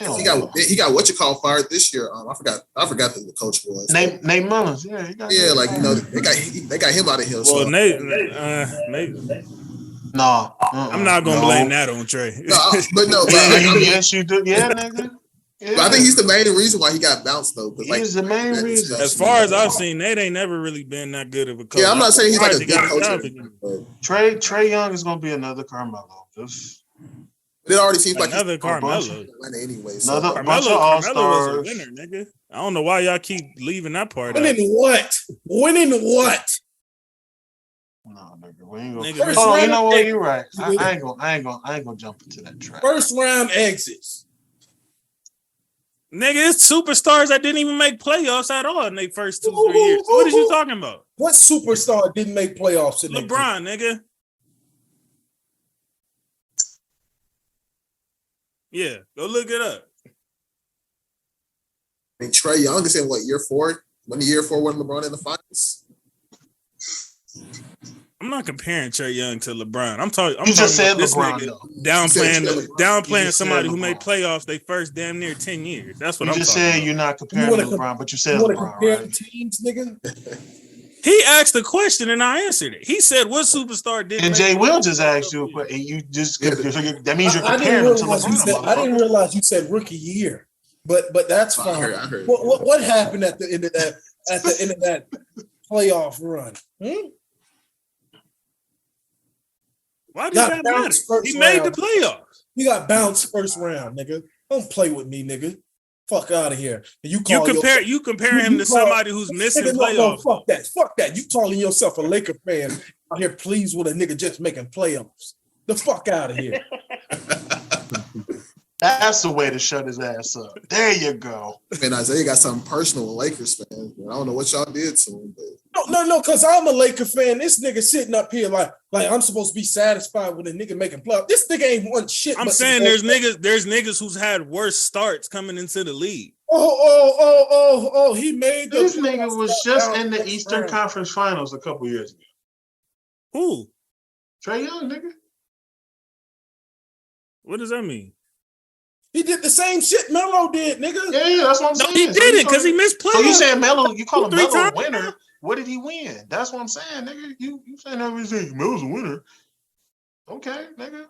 he got what you call fired this year. I forgot who the coach was. Nate Mullins. Yeah, they got him out of here. Well, so. Nate. No, I'm not gonna blame that on Trae. Yes, you do. Yeah, nigga. Yeah. But I think he's the main reason why he got bounced, though. He's the main reason. As far as I've seen, Nate ain't never really been that good of a coach. Yeah, I'm not saying he's like a good coach. Trae Young is going to be another Carmelo. It already seems like another Carmelo. Anyway, another bunch of all-stars. Is a winner, nigga. I don't know why y'all keep leaving that part out. Winning what? No, nigga, we ain't gonna. Hold on, you know what? You're right. I ain't gonna jump into that track. First round exits. Nigga, it's superstars that didn't even make playoffs at all in their first 2-3 years. What are you talking about? What superstar didn't make playoffs in LeBron, nigga. Yeah, go look it up. I mean, Trae Young is in what, year 4? When year 4 when LeBron in the finals? I'm not comparing Trae Young to LeBron. I'm talking. You just said LeBron downplaying somebody who made playoffs they first damn near 10 years. That's what I'm talking about. You just said you're not comparing LeBron, but you said LeBron. Compare the teams, nigga? He asked the question and I answered it. He said, "What superstar did?" And Jwill just asked you, and you just that means you're comparing him to LeBron. I didn't realize you said rookie year, but that's fine. I heard. What happened at the end of that playoff run? Why does that matter? He made the playoffs. You got bounced first round, nigga. Don't play with me, nigga. Fuck out of here. You compare him to somebody who's missing playoffs. No, fuck that. You calling yourself a Laker fan out here pleased with a nigga just making playoffs. The fuck out of here. That's the way to shut his ass up. There you go. Man, Isaiah got something personal with Lakers fans. I don't know what y'all did to him. But... No, because I'm a Laker fan. This nigga sitting up here like I'm supposed to be satisfied with a nigga making playoffs. This nigga ain't won shit. I'm saying there's niggas who's had worse starts coming into the league. Oh, he made this nigga was just in the Eastern Conference Finals a couple years ago. Who? Trae Young, nigga. What does that mean? He did the same shit Melo did, nigga. Yeah, that's what I'm saying. No, he didn't because he missed playoffs. So you saying Melo? You call him Melo a times? winner? What did he win? That's what I'm saying, nigga. You saying everything? Melo's a winner? Okay, nigga.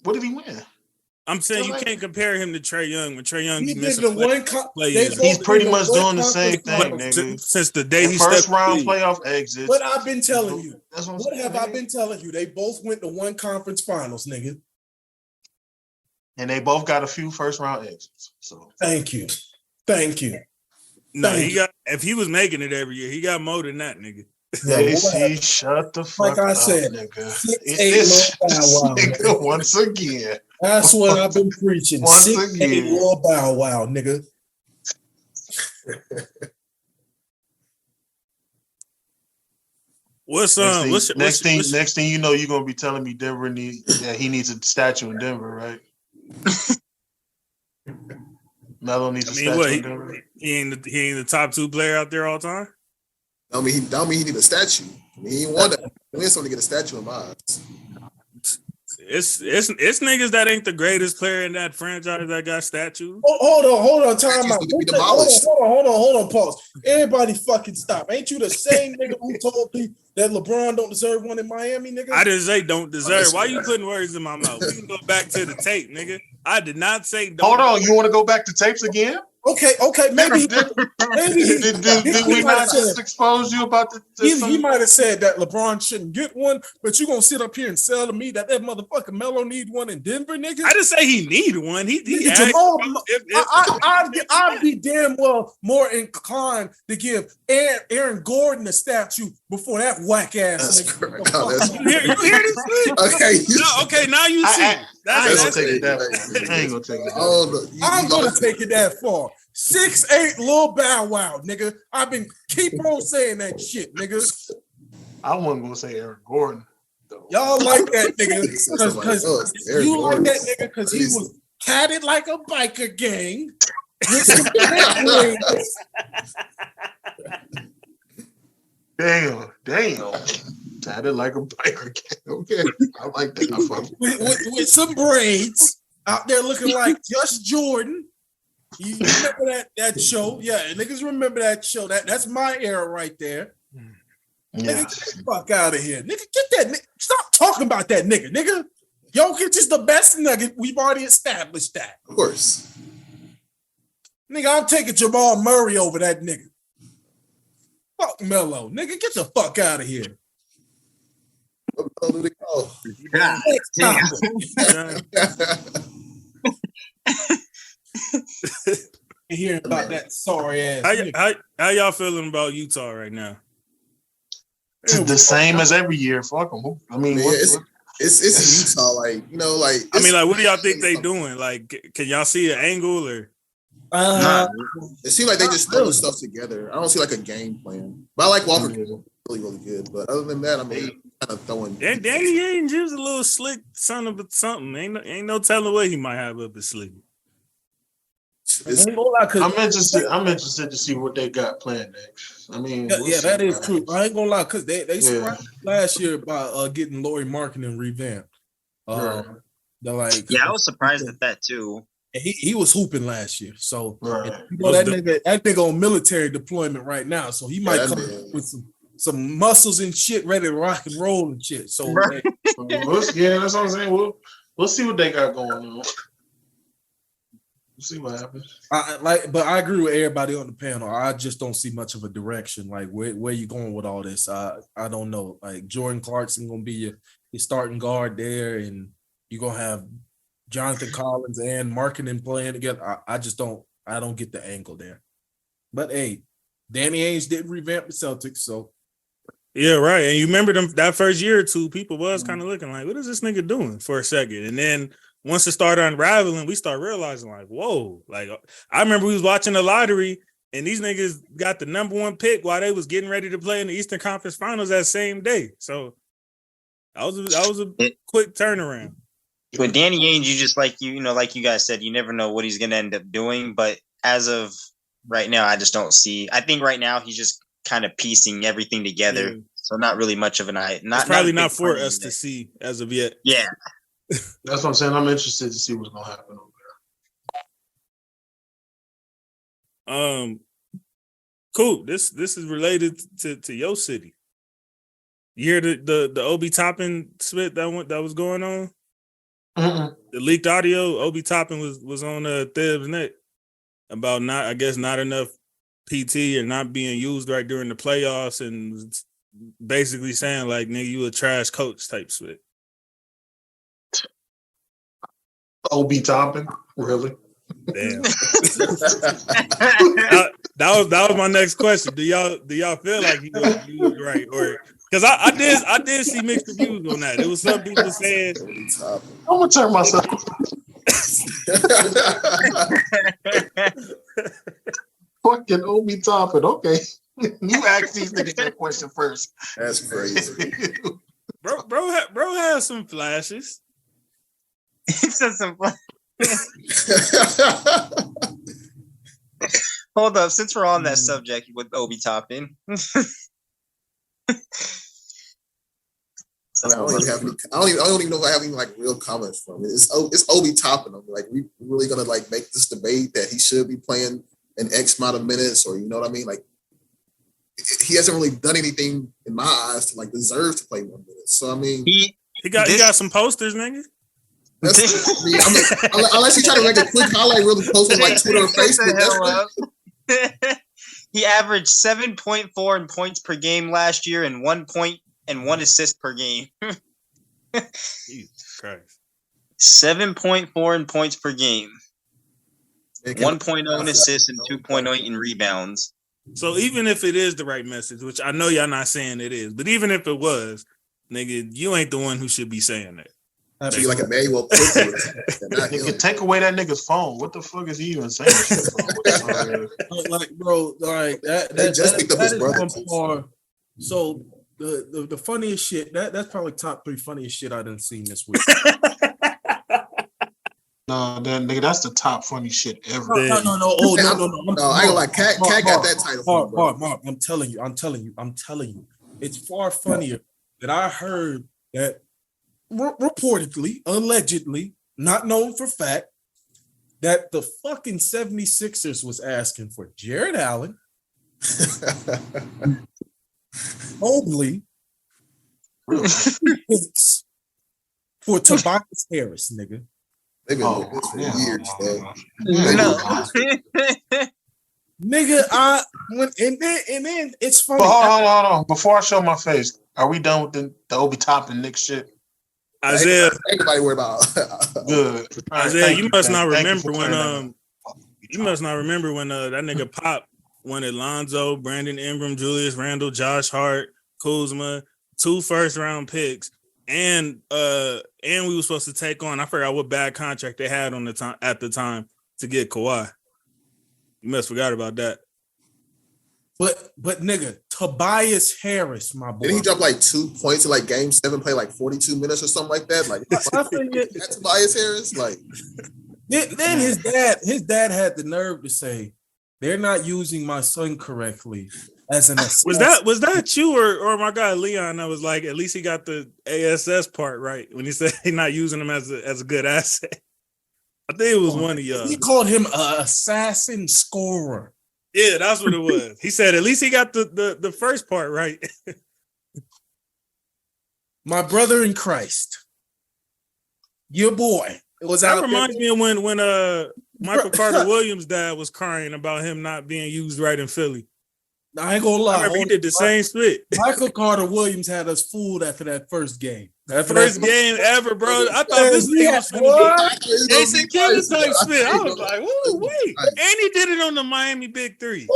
What did he win? I'm saying you can't compare him to Trae Young when Trae Young be missing He's pretty much doing the same thing, nigga. Since the day he first round playoff exits. What I've been telling you. What have I been telling you? They both went to one conference finals, nigga. And they both got a few first round exits. So thank you. No, if he was making it every year, he got more than that, nigga. JC, shut the fuck up, like I said, nigga. 6'8" nigga once again. That's what I've been preaching. Once 6'8" again. Lil Bow Wow, nigga. Next thing you know, you're gonna be telling me Denver he needs a statue in Denver, right? Melo needs a statue in Denver. He ain't the top 2 player out there all the time. I mean, he need a statue. I mean, he won that. We need someone to get a statue in my eyes. It's niggas that ain't the greatest player in that franchise that got statues. Hold on, time out. Hold on, pause. Everybody fucking stop. Ain't you the same nigga who told me that LeBron don't deserve one in Miami, nigga? I didn't say don't deserve. Why you putting words in my mouth? We can go back to the tape, nigga. I did not say don't. Hold on, you want to go back to tapes again? Okay. Maybe did we not just expose you about the he might have said that LeBron shouldn't get one, but you gonna sit up here and sell to me that motherfucking Melo need one in Denver, nigga? I didn't say he needed one. He Jamal, I'd be damn well more inclined to give Aaron Gordon a statue before that whack ass. You hear this? Okay, now you see. I ain't gonna take it that far. I ain't gonna take it that far. I'm gonna take it that far. 6'8" Lil Bow Wow, nigga. I've been keep on saying that shit, nigga. I wasn't gonna say Aaron Gordon, though. Y'all like that nigga because you like that nigga because he was tatted like a biker gang. Damn. Tatted like a biker gang. Okay, I like that. With some braids out there looking like just Jordan. You remember that show? Yeah, niggas remember that show. That's my era right there. Yeah. Nigga, get the fuck out of here. Nigga, get that nigga. Stop talking about that nigga. Nigga, Jokic is the best nugget. We've already established that. Of course. Nigga, I'm taking Jamal Murray over that nigga. Fuck Melo. Nigga, get the fuck out of here. Hearing about that sorry ass. How y'all feeling about Utah right now? It's the same as every year. Fuck them. I mean, it's Utah. Like, you know, like I mean, like, what do y'all think they doing? Like, can y'all see an angle or? It seems like they just throw stuff together. I don't see like a game plan. But I like Walker really good. But other than that, I mean, kind of throwing. Danny Ainge is a little slick son of something. Ain't no telling what he might have up his sleeve. I'm interested to see what they got planned next. I mean, that is true. I ain't gonna lie, because they surprised last year by getting Lauri Markkanen revamped. I was surprised at that too. He was hooping last year, so that nigga on military deployment right now, so he might come with some muscles and shit, ready to rock and roll and shit. So that's what I'm saying. We'll see what they got going on. We'll see what happens. But I agree with everybody on the panel. I just don't see much of a direction. Like where you going with all this? I don't know. Like Jordan Clarkson gonna be your starting guard there, and you're gonna have Jonathan Collins and Markkanen playing together. I don't get the angle there. But hey, Danny Ainge did revamp the Celtics, so yeah, right. And you remember them that first year or two, people was kind of looking like, what is this nigga doing for a second? And then once it started unraveling, we start realizing like, whoa, like I remember we was watching the lottery and these niggas got the number 1 pick while they was getting ready to play in the Eastern Conference Finals that same day. So that was a quick turnaround. With Danny Ainge, you just like you guys said, you never know what he's gonna end up doing. But as of right now, I just don't see. I think right now he's just kind of piecing everything together. Yeah. So not really much of an eye. Not for us to see as of yet. Yeah. That's what I'm saying. I'm interested to see what's gonna happen over there. Cool. This is related to your city. You hear the Obi Toppin spit that was going on? Mm-mm. The leaked audio. Obi Toppin was on Thibs neck about not enough PT or not being used right during the playoffs, and basically saying like, nigga, you a trash coach type spit. Obi Toppin, really? Damn. that was my next question. Do y'all feel like he was right, or because I did see mixed reviews on that. There was some people saying I'm gonna turn myself. Fucking Obi Toppin. Okay, you ask these niggas that question first. That's crazy. Bro has some flashes. He said some. Hold up, since we're on that subject with Obi Toppin. I don't even know if I have any like real comments from it. It's Obi Toppin. I'm like, we really gonna like make this debate that he should be playing an X amount of minutes, or you know what I mean? Like, he hasn't really done anything in my eyes to like deserve to play 1 minute. So I mean, he got some posters, nigga. Unless he try to make a quick highlight reel and post on like Twitter or Facebook. He averaged 7.4 in points per game last year and 1 point and 1 assist per game. Jesus Christ. 7.4 in points per game. 1.0 in assists and 2.0 in rebounds. So even if it is the right message, which I know y'all not saying it is, but even if it was, nigga, you ain't the one who should be saying that. So you like a Manuel. Nigga, take away that nigga's phone. What the fuck is he even saying? Like, bro, like that is one part. So the funniest shit, that's probably top 3 funniest shit I done seen this week. No, nigga, that's the top funny shit ever. No. Oh, no. I ain't like Cat got that title. Mark, I'm telling you. It's far funnier that I heard that reportedly, allegedly, not known for fact, that the fucking 76ers was asking for Jared Allen, Mobley, for Tobias Harris, nigga. They've been doing this for years, though. Nigga, and then it's funny. But hold on. Before I show my face, are we done with the Obi Toppin Nick shit? Isaiah, anybody worry about? Good. Isaiah, you must not remember when that nigga Pop wanted Lonzo, Brandon Ingram, Julius Randle, Josh Hart, Kuzma, 2 first-round picks, and we were supposed to take on, I forgot what bad contract they had at the time to get Kawhi. You must forgot about that. But nigga, Tobias Harris, my boy. Didn't he drop like 2 points in like game 7, play like 42 minutes or something like that? Like that's Tobias Harris. Like then his dad had the nerve to say they're not using my son correctly as an assistant. Was that you or my guy Leon that was like, at least he got the ASS part right when he said he's not using him as a good asset? I think it was one of y'all. He called him an assassin scorer. Yeah, that's what it was. He said at least he got the first part right. My brother in Christ, your boy. It was that reminds me of when Michael Carter Williams' dad was crying about him not being used right in Philly. I ain't gonna lie. I remember he did the same split. Michael Carter Williams had us fooled after that first game. First game ever, bro. I thought this was going to be Jason Kidd type split. I was like, "Woo, wait!" And he did it on the Miami Big Three.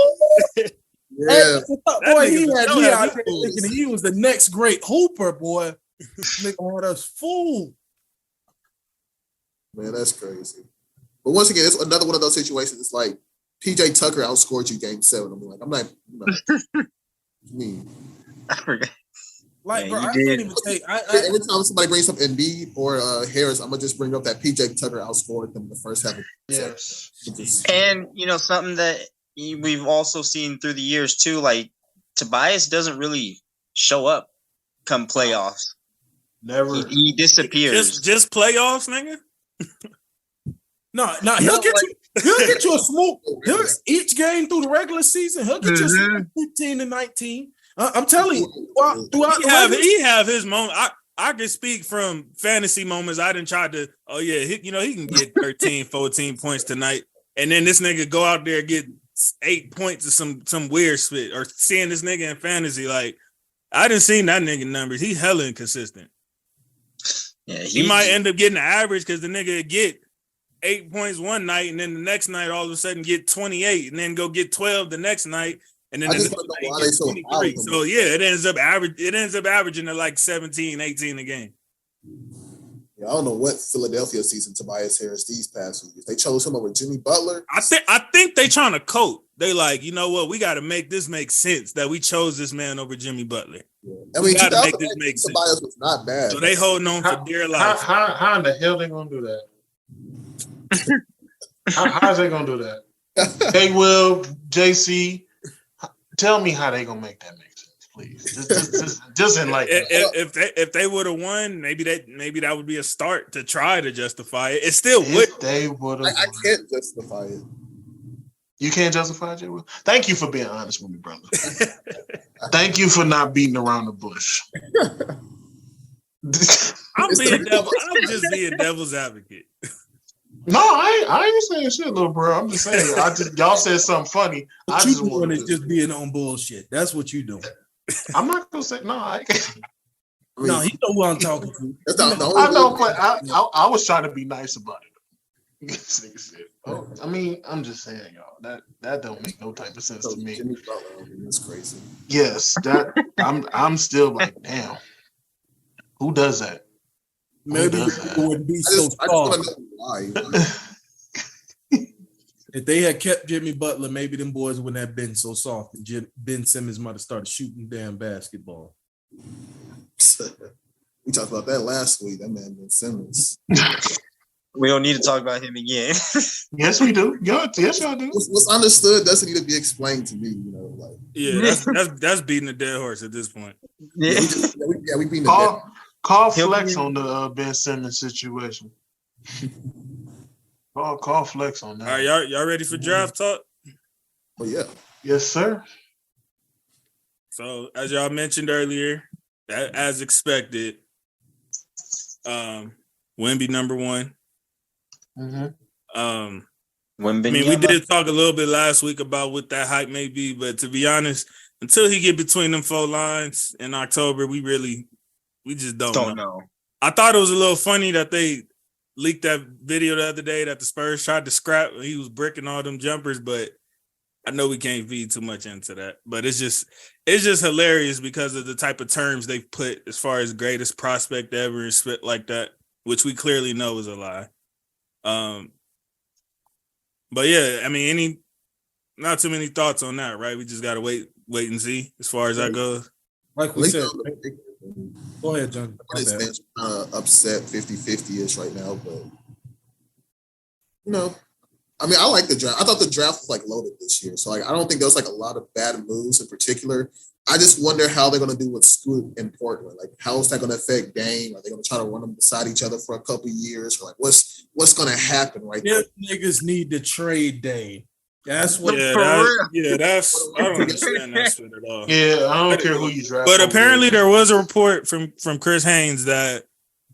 Yeah, boy, he had me out there thinking he was the next great hooper, boy. Nigga had us fooled. Man, that's crazy. But once again, it's another one of those situations. It's like PJ Tucker outscored you game 7. I'm not. I forgot. Like, bro, I can't even take. Every time somebody brings up Embiid or Harris, I'm gonna just bring up that PJ Tucker outscored them in the first half. Yes. And something that we've also seen through the years too, like Tobias doesn't really show up come playoffs. Never. He disappears. Just playoffs, nigga. No, he'll get you a smooth. Each game through the regular season, he'll get you a smooth 15 and 19. I'm telling you, throughout he have his moment. I can speak from fantasy moments. I didn't try to. Oh yeah, he can get 13, 14 points tonight, and then this nigga go out there and get 8 points or some weird spit. Or seeing this nigga in fantasy, like I didn't see that nigga numbers. He hella inconsistent. Yeah, he might end up getting the average because the nigga get 8 points one night, and then the next night all of a sudden get 28, and then go get 12 the next night. And then the next night get 23. So yeah, it ends up averaging at like 17, 18 a game. Yeah, I don't know what Philadelphia season Tobias Harris these past weeks. They chose him over Jimmy Butler. I think they trying to coat. They like, you know what? We got to make this make sense that we chose this man over Jimmy Butler. Yeah. I mean, got to make this make sense. Tobias was not bad. So they holding on for dear life. How in the hell they gonna do that? How's they gonna do that? Jwill, JC, tell me how they gonna make that make sense, please. Just in like if they would have won, maybe that would be a start to try to justify it. It still would. They would have. I can't justify it. You can't justify it, Jwill? Thank you for being honest with me, brother. Thank you for not beating around the bush. I'm just being devil's advocate. No, I ain't saying shit, little bro. I'm just saying. Y'all said something funny. What you doing is just being on bullshit. That's what you doing. I'm not gonna say no. I no, he know who I'm talking to. I know, but I was trying to be nice about it. I mean, I'm just saying, y'all. That don't make no type of sense to me. Jimmy Butler, that's crazy. Yes, that I'm still like, damn. Who does that? Maybe it wouldn't be so soft. If they had kept Jimmy Butler, maybe them boys wouldn't have been so soft. And Ben Simmons might have started shooting damn basketball. We talked about that last week. That man Ben Simmons. We don't need to talk about him again. Yes, we do. Yes, y'all do. What's understood doesn't need to be explained to me. You know, like that's beating a dead horse at this point. Yeah, we beating Call flex on the Ben Simmons situation. Call flex on that. All right, y'all ready for draft talk? Oh yeah. Yes, sir. So as y'all mentioned earlier, as expected, Wemby number one. Mm-hmm. I mean, we did talk a little bit last week about what that hype may be, but to be honest, until he get between them 4 lines in October, we just don't know. I thought it was a little funny that they leaked that video the other day that the Spurs tried to scrap when he was bricking all them jumpers, but I know we can't feed too much into that. But it's just hilarious because of the type of terms they've put as far as greatest prospect ever and spit like that, which we clearly know is a lie. But yeah, I mean, not too many thoughts on that, right? We just gotta wait and see as far as that goes. Like we said, go ahead, John. Upset 50-50-ish right now, but you know, I mean, I like the draft. I thought the draft was like loaded this year, so like I don't think there was like a lot of bad moves in particular. I just wonder how they're going to do with Scoot in Portland. Like, how is that going to affect Dame? Are they going to try to run them beside each other for a couple of years? Or like, what's going to happen right now? Niggas need to trade Dame. That's what. That's. I don't understand that shit at all. Yeah, I don't care who you draft. But apparently, there was a report from Chris Haynes that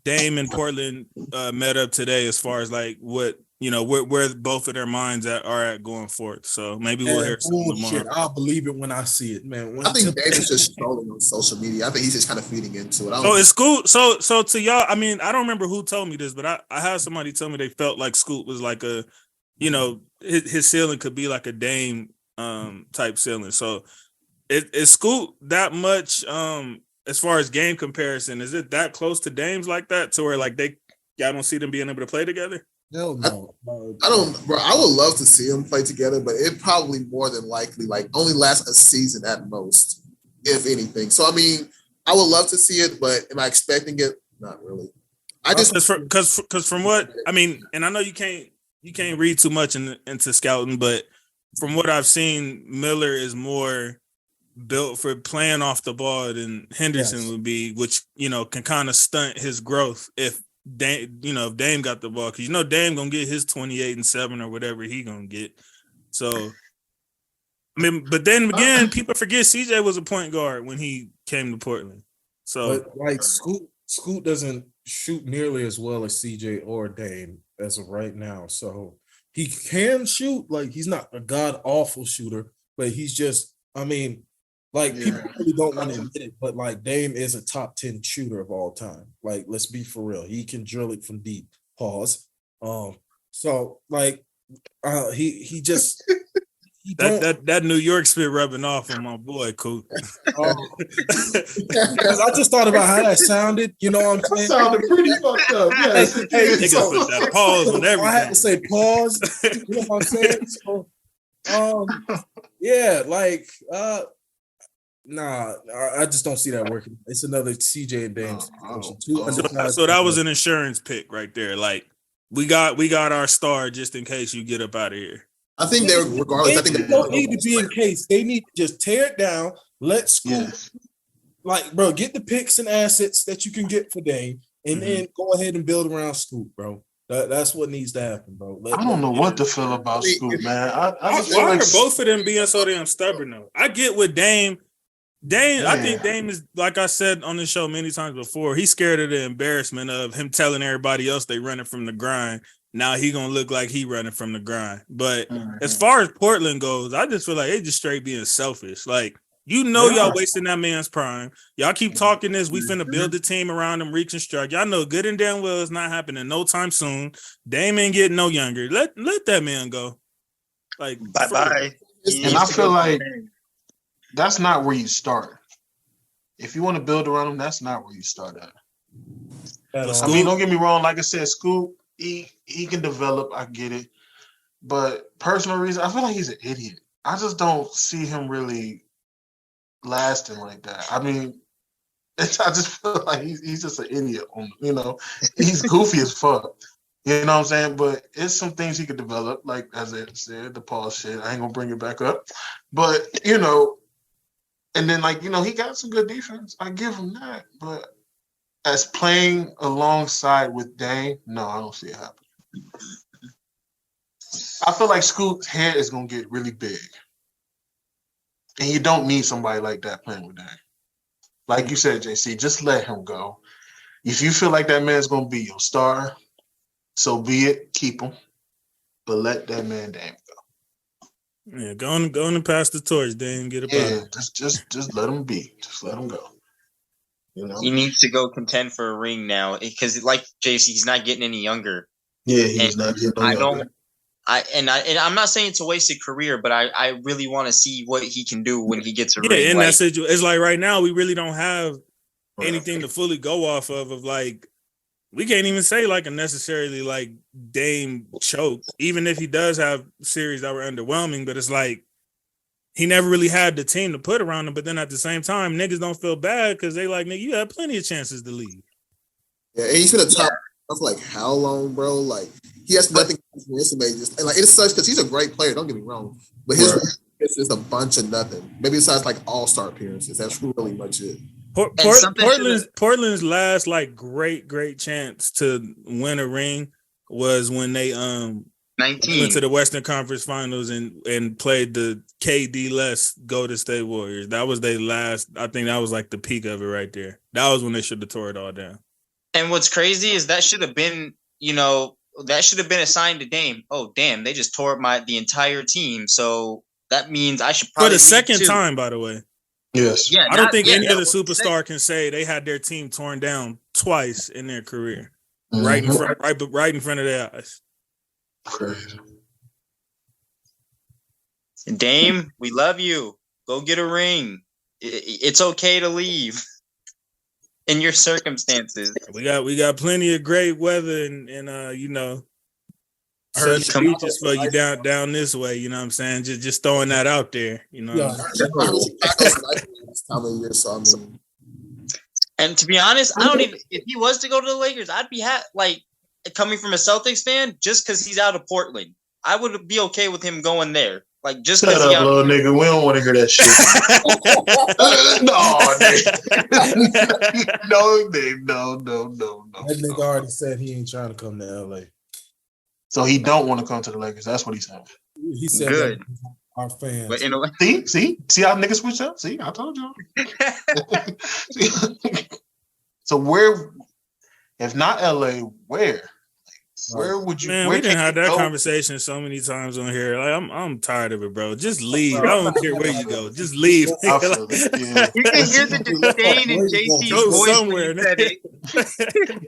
Dame and Portland met up today, as far as like what. You know, where both of their minds are at going forward. So maybe we'll hear something tomorrow. I'll believe it when I see it, man. I think David's just trolling on social media. I think he's just kind of feeding into it. So it's Scoot. So to y'all, I mean, I don't remember who told me this, but I had somebody tell me they felt like Scoot was like a, you know, his ceiling could be like a Dame type ceiling. So is Scoot that much as far as game comparison? Is it that close to Dame's like that to where like y'all don't see them being able to play together? No. I don't, bro. I would love to see them play together, but it probably more than likely like only lasts a season at most, if anything. So I mean, I would love to see it, but am I expecting it? Not really. I just because from what I mean, and I know you can't read too much into scouting, but from what I've seen, Miller is more built for playing off the ball than Henderson would be, which, you know, can kind of stunt his growth if Dame, you know, if Dame got the ball, because you know Dame gonna get his 28 and 7 or whatever he gonna get. So I mean, but then again, people forget CJ was a point guard when he came to Portland. So but like Scoot doesn't shoot nearly as well as CJ or Dame as of right now. So he can shoot, like he's not a god awful shooter, but he's just, I mean, like people really don't want to admit it, but like Dame is a top 10 shooter of all time. Like, let's be for real. He can drill it from deep. Pause. So like he just that New York spit rubbing off on my boy, Coop. Because I just thought about how that sounded. You know what I'm saying? Sounded pretty fucked up. Yeah. Niggas put that pause on everything. I had to say pause. You know what I'm saying? So, yeah, like, nah, I just don't see that working. It's another CJ and Dame situation. So that was an insurance pick right there. Like, we got our star just in case you get up out of here. I think they're regardless. I think they don't need to be in case. They need to just tear it down. Let Scoot, like, bro, get the picks and assets that you can get for Dame, and then go ahead and build around Scoot, bro. That's what needs to happen, bro. I don't know what to feel about Scoot, man. I Why are both of them being so damn stubborn though? I get with Dame. I think Dame is, like I said on the show many times before, he's scared of the embarrassment of him telling everybody else they running from the grind. Now he gonna look like he running from the grind. But as far as Portland goes, I just feel like they just straight being selfish. Like, you know, y'all wasting that man's prime. Y'all keep talking this. We finna build the team around him, reconstruct. Y'all know good and damn well it's not happening no time soon. Dame ain't getting no younger. Let that man go. Like, bye. And I feel like that's not where you start. If you want to build around him, that's not where you start at. I mean, don't get me wrong. Like I said, Scoop, he can develop. I get it. But personal reason, I feel like he's an idiot. I just don't see him really lasting like that. I mean, I just feel like he's just an idiot. You know, he's goofy as fuck. You know what I'm saying? But it's some things he could develop, like as I said, the Paul shit. I ain't gonna bring it back up. But, you know, and then, like, you know, he got some good defense. I give him that. But as playing alongside with Dame, no, I don't see it happening. I feel like Scoot's head is going to get really big. And you don't need somebody like that playing with Dame. Like you said, JC, just let him go. If you feel like that man's going to be your star, so be it. Keep him. But let that man Dame go. Yeah, go on and pass the torch, Dame. Get it back. Just let him be. Just let him go. You know? He needs to go contend for a ring now because, like JC, he's not getting any younger. Yeah, he's not getting any younger. I'm not saying it's a wasted career, but I really want to see what he can do when he gets a ring. Yeah, and that's it. It's like right now we really don't have anything to fully go off of like, we can't even say like a necessarily like Dame choke, even if he does have series that were underwhelming, but it's like he never really had the team to put around him. But then at the same time, niggas don't feel bad because they like, nigga, you had plenty of chances to leave. Yeah, and he's been a top for like how long, bro? Like, he has nothing to just, and like, it sucks because he's a great player, don't get me wrong. But his it's just a bunch of nothing. Maybe besides like all-star appearances. That's really much it. Portland's last like great chance to win a ring was when they 19 went to the Western Conference Finals and played the KD less Golden State Warriors. That was their last. I think that was like the peak of it right there. That was when they should have tore it all down. And what's crazy is that should have been, a sign to Dame. Oh, damn, they just tore up the entire team. So that means I should probably for the second time, by the way. Yes. Yeah, I don't think any other superstar can say they had their team torn down twice in their career, right in front of their eyes. Crazy. Dame, we love you. Go get a ring. It's okay to leave in your circumstances. We got plenty of great weather and sunny beaches for you down this way. You know what I'm saying? Just throwing that out there. You know. And to be honest, I don't even. If he was to go to the Lakers, I'd be coming from a Celtics fan, just because he's out of Portland. I would be okay with him going there. Like just Shut because up, little nigga. We don't want to hear that shit. No, nigga. No. That nigga already said he ain't trying to come to LA. So he don't want to come to the Lakers. That's what he said. He said good. Our fans. But in a way, See how niggas switch up. See, I told y'all. So where, if not LA, where? Where would you? Man, where we didn't have that go? conversation so many times on here. Like I'm tired of it, bro. Just leave. I don't care where you go. Just leave. I feel it, yeah. you can hear the disdain in JC's Go voice somewhere, when he said it.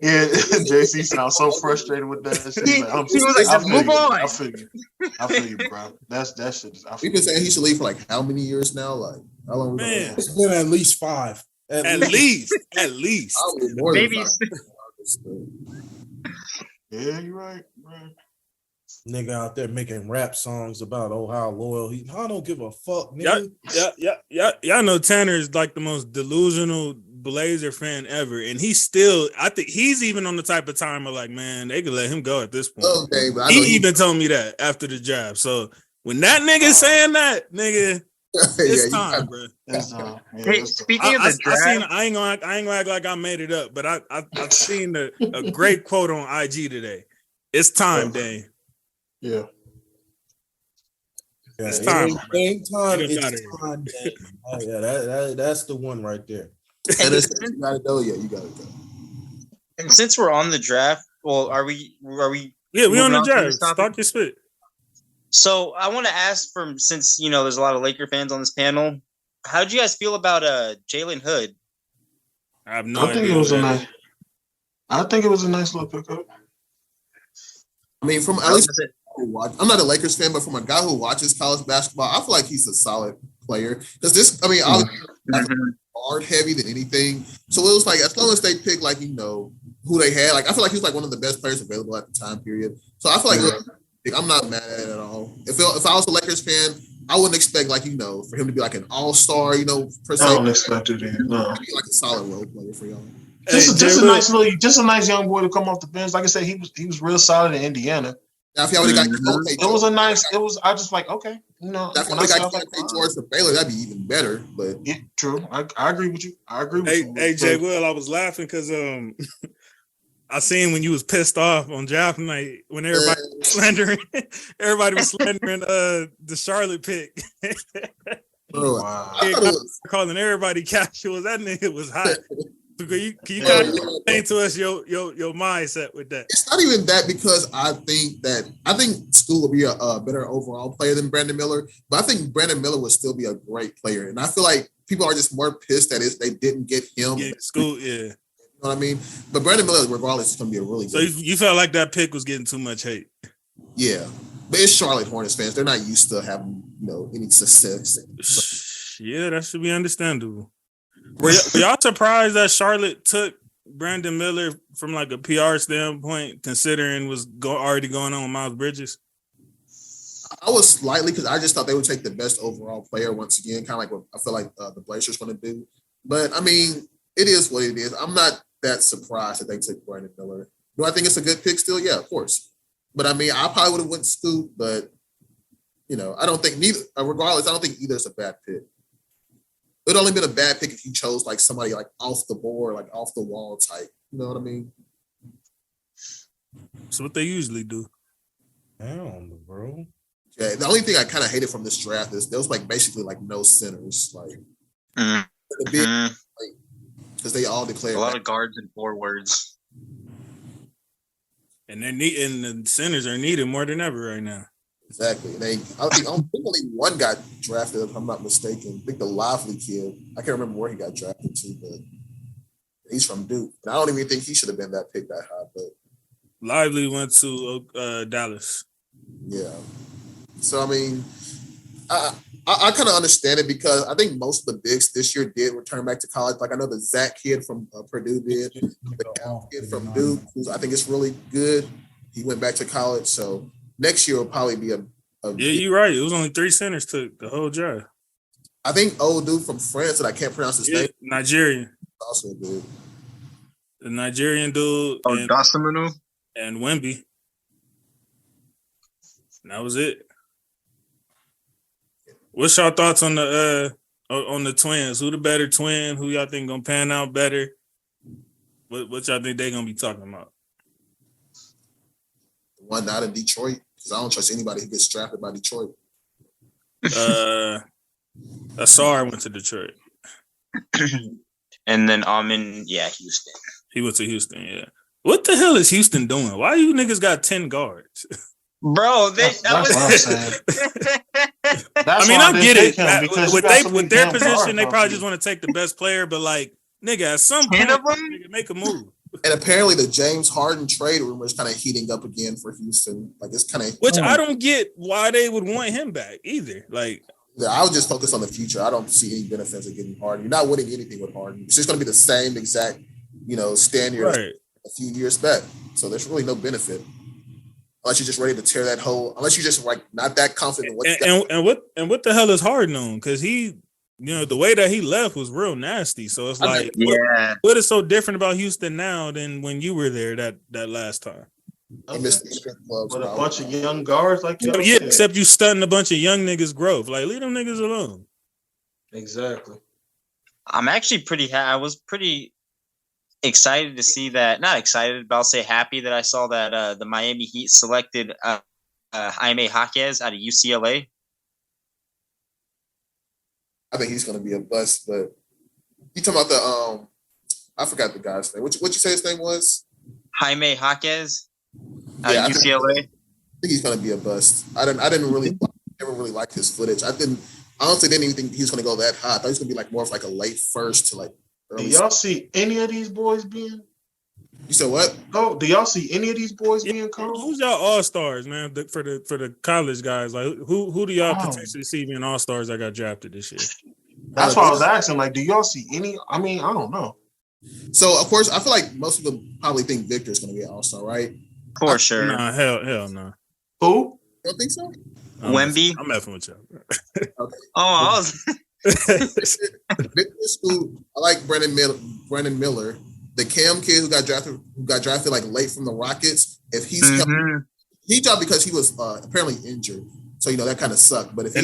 Yeah, JC sounds so frustrated with that shit. He was like, I just feel move you. on. I feel you, bro. That shit is. We've been saying he should leave for like how many years now? Like how long? Man, It's been at least 5. at least. Probably more Maybe than 5. Yeah, you're right. Nigga out there making rap songs about how loyal he. I don't give a fuck, nigga. Y'all know Tanner is like the most delusional Blazer fan ever, and he's still. I think he's even on the type of time of like, man, they could let him go at this point. Okay, but I know he even told me that after the draft. So when that nigga saying that, nigga, it's time, bro. Hey, speaking of the draft, I ain't gonna act like I made it up, but I've seen a great quote on IG today. It's time, Dane. Yeah. It's time. It's time. Yeah, that's the one right there. And you gotta go. Yeah, you gotta go. and since we're on the draft, well, are we? Yeah, we on the moving to this draft. topic? Start your spit. So I want to ask since there's a lot of Laker fans on this panel, how do you guys feel about Jalen Hood? I have no I think idea. I think it was a nice little pickup. I mean, from at least I'm not a Lakers fan, but from a guy who watches college basketball, I feel like he's a solid player. Because this, I mean, hard heavy than anything. So it was like as long as they pick like who they had, like I feel like he's like one of the best players available at the time period. So I feel like I'm not mad at it at all. If I was a Lakers fan, I wouldn't expect like for him to be like an all-star, per se. I don't expect it. No. Be like a solid role player for y'all. Just a nice young boy to come off the bench. Like I said, he was real solid in Indiana. Now, if y'all would have got I just like, okay. If y'all got George for Baylor, that'd be even better. But yeah, true. I agree with you. Hey, Jwill, I was laughing because I seen when you was pissed off on draft night when everybody was slandering the Charlotte pick. Bro, wow. Calling everybody casual. That nigga was hot. Can you kind of explain to us your mindset with that? It's not even that because I think School will be a better overall player than Brandon Miller, but I think Brandon Miller would still be a great player. And I feel like people are just more pissed that they didn't get him. Yeah, School, yeah. You know what I mean? But Brandon Miller, regardless, is going to be a really good. So you felt like that pick was getting too much hate? Yeah. But it's Charlotte Hornets fans. They're not used to having, any success. Yeah, that should be understandable. Were y'all surprised that Charlotte took Brandon Miller from like a PR standpoint, considering was already going on with Miles Bridges? I was slightly because I just thought they would take the best overall player once again, kind of like what I feel like the Blazers want to do. But I mean, it is what it is. I'm not that surprised that they took Brandon Miller. Do I think it's a good pick still? Yeah, of course. But I mean, I probably would have went Scoot, but I don't think neither. Regardless, I don't think either is a bad pick. It would only been a bad pick if you chose like somebody like off the board, like off the wall type. You know what I mean? That's what they usually do. Damn, bro. Yeah, the only thing I kind of hated from this draft is there was like basically like no centers, like because they all declared a lot of guards and forwards, and the centers are needed more than ever right now. Exactly. I think only one got drafted, if I'm not mistaken. I think the Lively kid. I can't remember where he got drafted to, but he's from Duke. And I don't even think he should have been that pick that high. But Lively went to Dallas. Yeah. So I mean, I kind of understand it because I think most of the bigs this year did return back to college. Like I know the Zach kid from Purdue did. The Cal kid from Duke, who I think is really good. He went back to college, so. Next year will probably be a you're right. It was only 3 centers took the whole draft. I think old dude from France that I can't pronounce his name. Nigerian. Also good. The Nigerian dude. Dasamunu. And Wemby. And that was it. What's your thoughts on the twins? Who the better twin? Who y'all think gonna pan out better? What y'all think they gonna be talking about? The one out of Detroit, because I don't trust anybody who gets drafted by Detroit. Asar went to Detroit. And then Houston. He went to Houston, yeah. What the hell is Houston doing? Why you niggas got 10 guards? Bro, that's what I'm saying. I get it. With their position, they probably just want to take the best player, but like, nigga, at some point, nigga, make a move. And apparently the James Harden trade rumor is kind of heating up again for Houston. Like it's kind of which I don't get why they would want him back either. Like I would just focus on the future. I don't see any benefits of getting Harden. You're not winning anything with Harden. It's just going to be the same exact, standard right. a few years back. So there's really no benefit unless you're just ready to tear that whole. Unless you're just like not that confident. And what the hell is Harden on? Because he, the way that he left was real nasty. So it's like, what is so different about Houston now than when you were there that last time? With a bunch of young guards like you. Yeah, except you stunting a bunch of young niggas' growth. Like, leave them niggas alone. Exactly. I'm actually I was pretty excited to see that. Not excited, but I'll say happy that I saw that the Miami Heat selected Jaime Jaquez out of UCLA. I think he's going to be a bust, but you talking about I forgot the guy's name. What you say his name was? Jaime Jaquez out of UCLA. I think he's going to be a bust. I never really liked his footage. I honestly didn't even think he was going to go that high. I thought he was going to be like more of like a late first to like early. Do y'all see any of these boys being? You said what? Oh, do y'all see any of these boys being called? Who's y'all all-stars, man, for the college guys? Like, who do y'all potentially see being all-stars that got drafted this year? That's why I was asking. Like, do y'all see any? I mean, I don't know. So, of course, I feel like most of them probably think Victor's going to be an all-star, right? For sure. Nah, hell no. Who? You don't think so? Wemby? I'm effing with y'all. Okay. I was... Victor's cool. I like Brandon Miller. The Cam kid who got drafted like late from the Rockets. If he's he dropped because he was apparently injured, so that kind of sucked. But if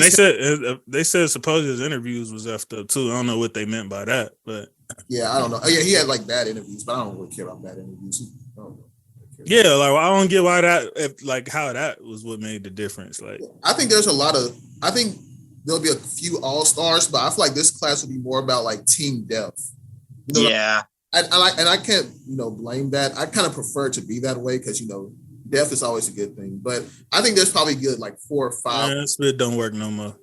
they said supposedly his interviews was effed up too. I don't know what they meant by that, but yeah, I don't know. Yeah, he had like bad interviews, but I don't really care about bad interviews. I don't know. Yeah, like I don't get why how that was what made the difference. Like I think I think there'll be a few all-stars, but I feel like this class will be more about like team depth. Yeah. I can't, blame that. I kind of prefer it to be that way because, depth is always a good thing. But I think there's probably good like 4 or 5. That split don't work no more.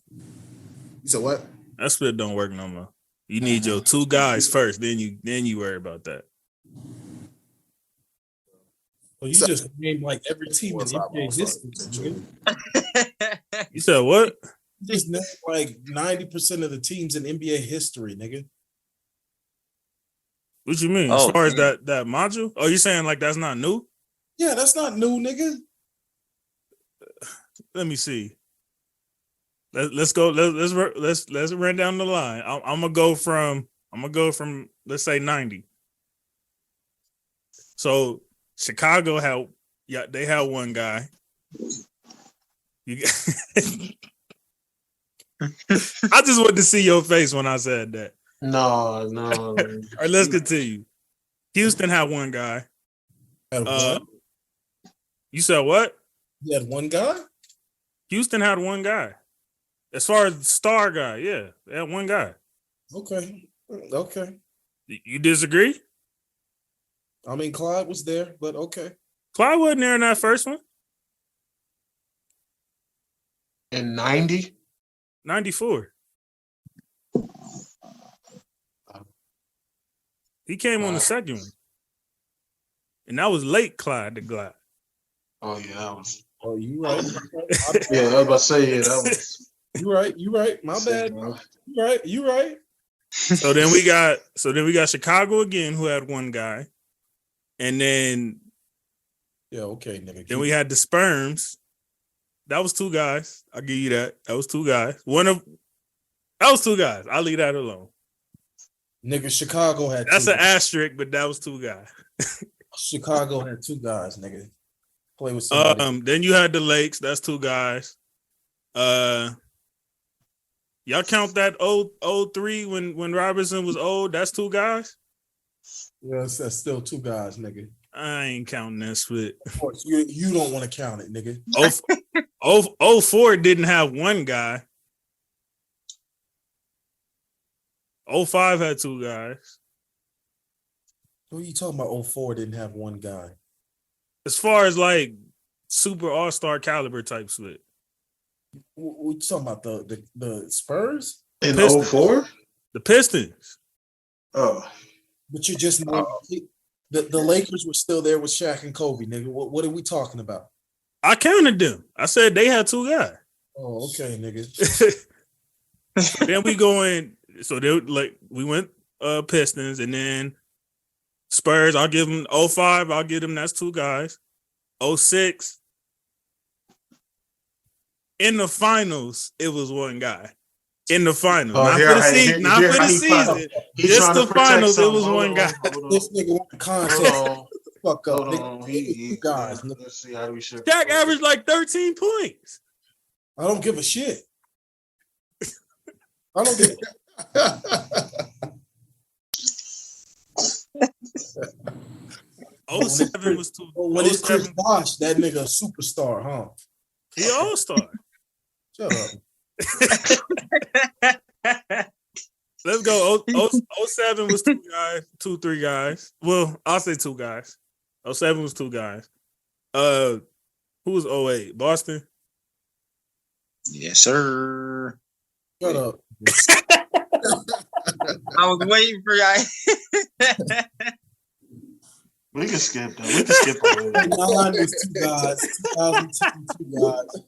You said what? That split don't work no more. You need your 2 guys first, then you worry about that. Well, you just named like every team in NBA existence. You said what? You just named like 90% of the teams in NBA history, nigga. What you mean? As far as that module? Oh, you saying like that's not new? Yeah, that's not new, nigga. Let me see. Let's go. Let's run down the line. I'm gonna go from let's say 90. So Chicago they had one guy. I just wanted to see your face when I said that. No. All right, let's continue. Houston had one guy. You said what? You had one guy? Houston had one guy. As far as the star guy, yeah, they had one guy. Okay. You disagree? I mean, Clyde was there, but okay. Clyde wasn't there in that first one. In 90? 94. He came on the second one. And that was late Clyde the Glide. Oh, yeah, that was. Oh, you right. Yeah, I was about to say, that was. You right. My bad. You right. So then we got Chicago again, who had one guy. And then nigga. Then we had the Sperms. That was 2 guys. I'll give you that. That was 2 guys. That was 2 guys. I'll leave that alone. Nigga, Chicago had That's an asterisk, but that was 2 guys. Chicago had 2 guys, nigga. Play with somebody. Then you had the Lakes. That's 2 guys. Y'all count that 03 when Robinson was old? That's 2 guys? Yes, that's still 2 guys, nigga. I ain't counting that split. Of course, you don't want to count it, nigga. 04 didn't have 1 guy. 05 had 2 guys. What are you talking about? 04 didn't have 1 guy. As far as like super all-star caliber type split. What you talking about? The Spurs? In 04? The Pistons. Oh. But you just know the Lakers were still there with Shaq and Kobe, nigga. What are we talking about? I counted them. I said they had 2 guys. Oh, okay, nigga. Then we going. So they like we went Pistons and then Spurs. I'll give them 05. I'll give them that's 2 guys. 06. In the finals, it was 1 guy. In the finals, not for the season. Not for the season. Just the finals, it was 1 guy. This nigga want the contact. Fuck up. Guys, let's see how we should. Shaq averaged like 13 points. I don't give a shit. I don't give a 07 was 2. When it's Chris Bosh, that nigga a superstar, huh? He all-star. Shut up. Let's go. 07 was 2 guys, 3 guys. Well, I'll say 2 guys. 07 was 2 guys. Who was 08? Boston? Yes, sir. Shut up. I was waiting for y'all. We can skip that. We can skip over that. 2009 was 2 guys. 2010, 2 guys.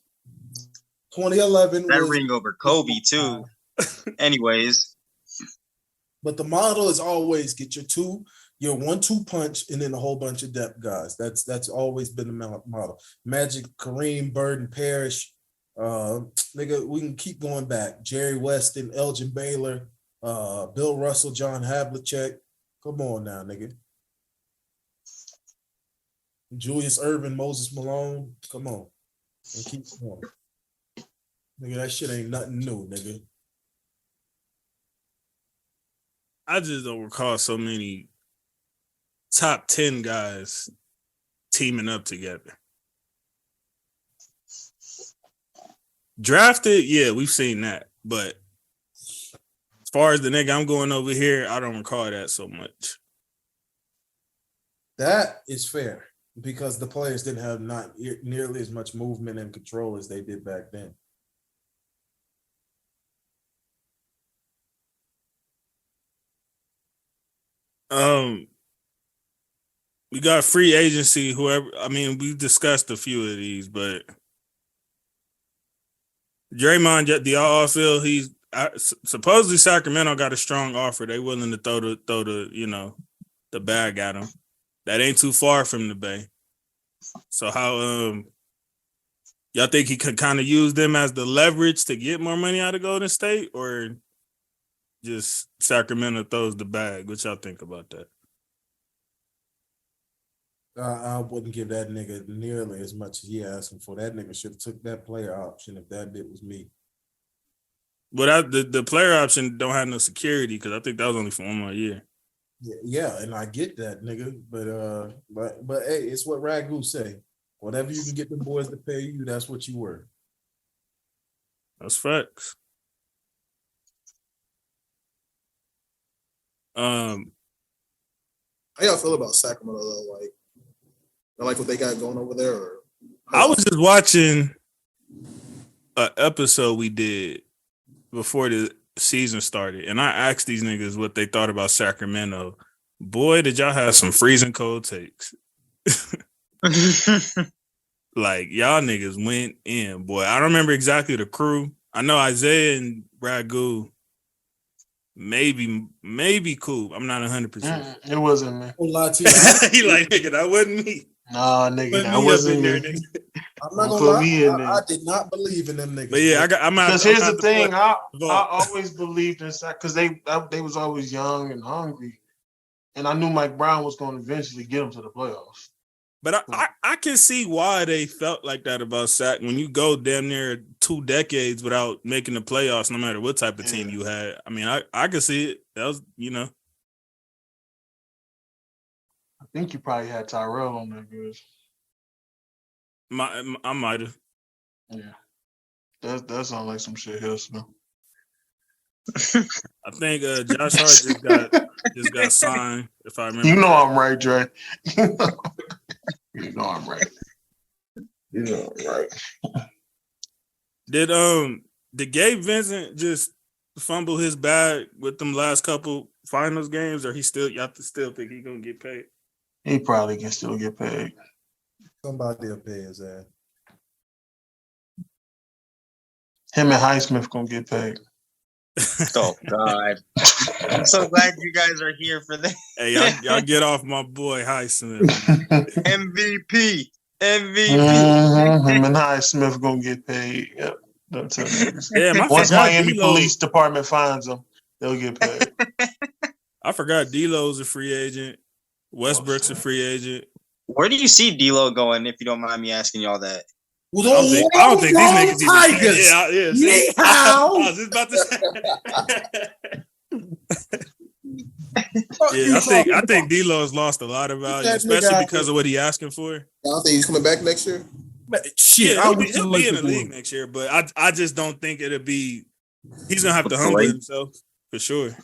2011 That was ring over Kobe too. Anyways, but the model is always get your 1-2 punch and then a whole bunch of depth guys. That's always been the model. Magic, Kareem, Bird, and Parrish. Nigga, we can keep going back. Jerry Weston, Elgin Baylor, Bill Russell, John Havlicek. Come on now, nigga. Julius Erving, Moses Malone. Come on. And keep going. Nigga, that shit ain't nothing new, nigga. I just don't recall so many top 10 guys teaming up together. Drafted, yeah, we've seen that. But as far as the nigga I'm going over here, I don't recall that so much. That is fair because the players didn't have not nearly as much movement and control as they did back then. We got free agency, we discussed a few of these, but Draymond, do y'all all feel supposedly Sacramento got a strong offer. They willing to throw the bag at him. That ain't too far from the Bay. So how y'all think he could kind of use them as the leverage to get more money out of Golden State, or just Sacramento throws the bag? What y'all think about that? I wouldn't give that nigga nearly as much as he asking for. That nigga should have took that player option if that bit was me. But the player option don't have no security because I think that was only for 1 more year. Yeah, and I get that, nigga. But hey, it's what Ragu say. Whatever you can get them boys to pay you, that's what you worth. That's facts. How y'all feel about Sacramento though? Like what they got going over there? Or I was just watching an episode we did before the season started, and I asked these niggas what they thought about Sacramento. Boy, did y'all have some freezing cold takes. Like, y'all niggas went in, boy. I don't remember exactly the crew. I know Isaiah and Ragu, maybe Cool. I'm not 100%. It wasn't me. He like, nigga, that wasn't me. Nah, nigga, that wasn't me. I'm not gonna lie. I did not believe in them niggas. But yeah, because here's the thing. I always believed in Sac because they was always young and hungry, and I knew Mike Brown was going to eventually get them to the playoffs. But I can see why they felt like that about Sac. When you go damn near 2 decades without making the playoffs, no matter what type of team you had. I mean, I could see it. That was, I think you probably had Tyrell on that good. I might have. Yeah. That sounds like some shit here, so. I think Josh Hart just got signed, if I remember. You know I'm right, Dre. You know I'm right. You know I'm right. Did Gabe Vincent just fumble his bag with them last couple finals games, or y'all still think he gonna get paid? He probably can still get paid. Somebody will pay his ass. Him and Highsmith gonna get paid. Oh God! I'm so glad you guys are here for that. Hey, y'all get off my boy Highsmith. MVP. Mm-hmm. Him and Highsmith gonna get paid. Yep. Once Miami Police Department finds them, they'll get paid. I forgot D-Lo's a free agent. Westbrook's a free agent. Where do you see D-Lo going, if you don't mind me asking y'all that? I don't think these niggas Tigers. Yeah. I was just about to say. I think D-Lo's lost a lot of value, especially because of what he asking for. I don't think he's coming back next year. Shit, he'll be in the league next year, but I just don't think it'll be. He's gonna have to humble himself for sure,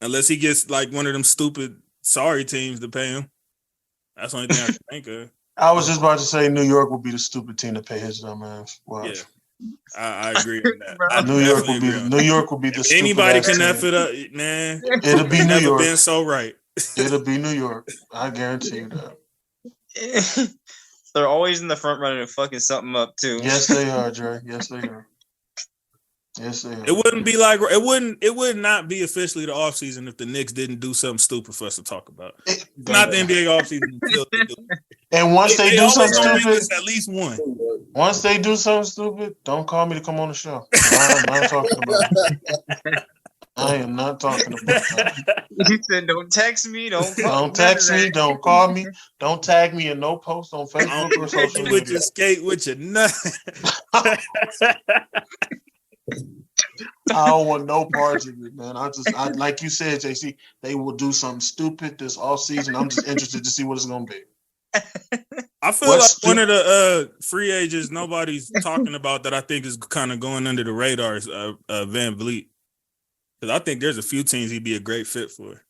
unless he gets like one of them stupid sorry teams to pay him. That's the only thing I can think of. I was just about to say New York would be the stupid team to pay his dumb ass. Watch. Yeah, I agree with that. New York would be the stupid. Anybody can F it up, man. It'll be New York. Been so right. It'll be New York. I guarantee you that. They're always in the front running and fucking something up too. Yes, they are, Dre. Yes, they are. Yes, they are. It wouldn't be like it would not be officially the offseason if the Knicks didn't do something stupid for us to talk about. Not the NBA offseason until they do. And once they do something stupid, at least one. Once they do something stupid, don't call me to come on the show. I'm not talking about it. I am not talking about that. He said, "Don't text me. Don't text me. Don't call me. Don't tag me in no post on Facebook or social media. With your skate, with your nut." I don't want no parts of it, man. I like you said, JC, they will do something stupid this off season. I'm just interested to see what it's gonna be. I feel one of the free agents nobody's talking about that I think is kind of going under the radar is Van Vliet. Because I think there's a few teams he'd be a great fit for.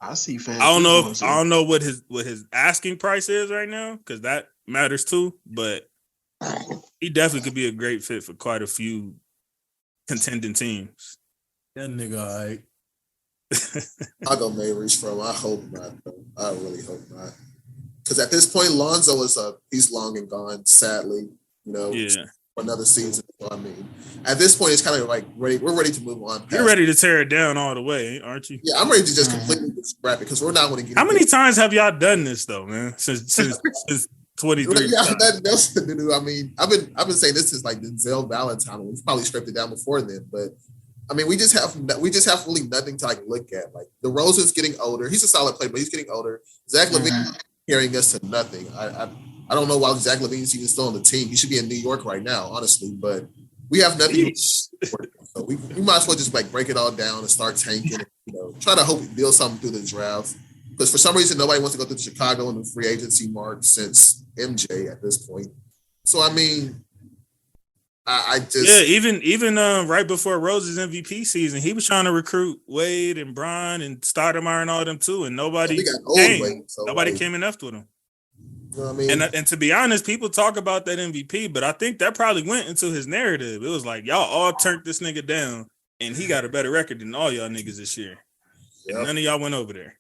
I see fans. I don't know what his asking price is right now, because that matters too. But he definitely could be a great fit for quite a few contending teams. That nigga, all right. I'll go Mavericks from. I hope not, though. I really hope not. Because at this point, Lonzo is he's long and gone, sadly. Yeah. For another season. So, I mean, at this point, it's kind of like ready. We're ready to move on. You're ready to tear it down all the way, aren't you? Yeah, I'm ready to just completely scrap it because we're not going to get. How many times have y'all done this though, man? Since 23. Yeah, that's the new. I mean, I've been saying this is like Denzel Valentine. We've probably stripped it down before then, but I mean, we just have really nothing to like look at. Like DeRozan's getting older. He's a solid player, but he's getting older. Zach LaVine carrying us to nothing. I don't know why Zach LaVine's even still on the team. He should be in New York right now, honestly. But we have nothing. So we might as well just like break it all down and start tanking. And, try to hope we build something through the draft. Because for some reason nobody wants to go to Chicago in the free agency mark since MJ at this point. So I mean, I just even right before Rose's MVP season, he was trying to recruit Wade and Bron and Stoudemire and all them too, and nobody came. Nobody came and left with him. You know what I mean? And to be honest, people talk about that MVP, but I think that probably went into his narrative. It was like, y'all all turned this nigga down, and he got a better record than all y'all niggas this year. Yep. And none of y'all went over there.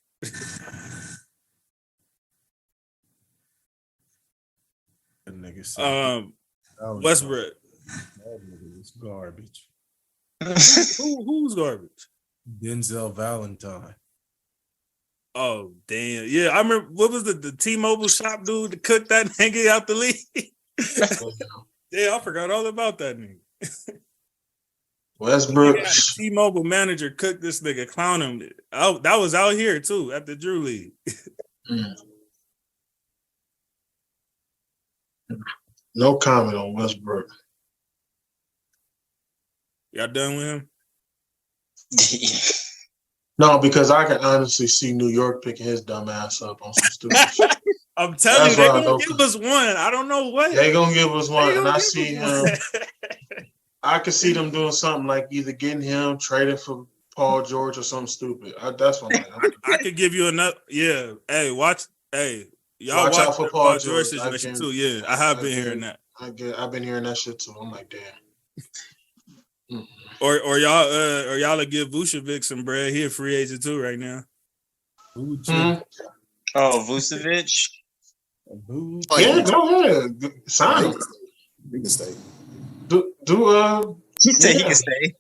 That nigga said, Westbrook. That nigga is garbage. Who's garbage? Denzel Valentine. Oh damn! Yeah, I remember. What was the T-Mobile shop dude to cook that nigga out the league? Yeah, I forgot all about that nigga. Westbrook. T-Mobile manager cooked this nigga, clown him. Oh, that was out here too at the Drew League. No comment on Westbrook. Y'all done with him? No, because I can honestly see New York picking his dumb ass up on some stupid shit. I'm telling you, they're going to give us one. I don't know what. They're going to give us one, and I see him. I could see them doing something like either getting him, trading for Paul George or something stupid. That's what I could give you another. Yeah. Hey, watch. Hey, y'all watch out for Paul George situation too. Yeah, I have been hearing that. I've been hearing that shit too. I'm like, damn. Or y'all will give Vucevic some bread. He a free agent too right now. Oh, Vucevic. Yeah, go ahead. Sign him. He can stay. He said he can stay.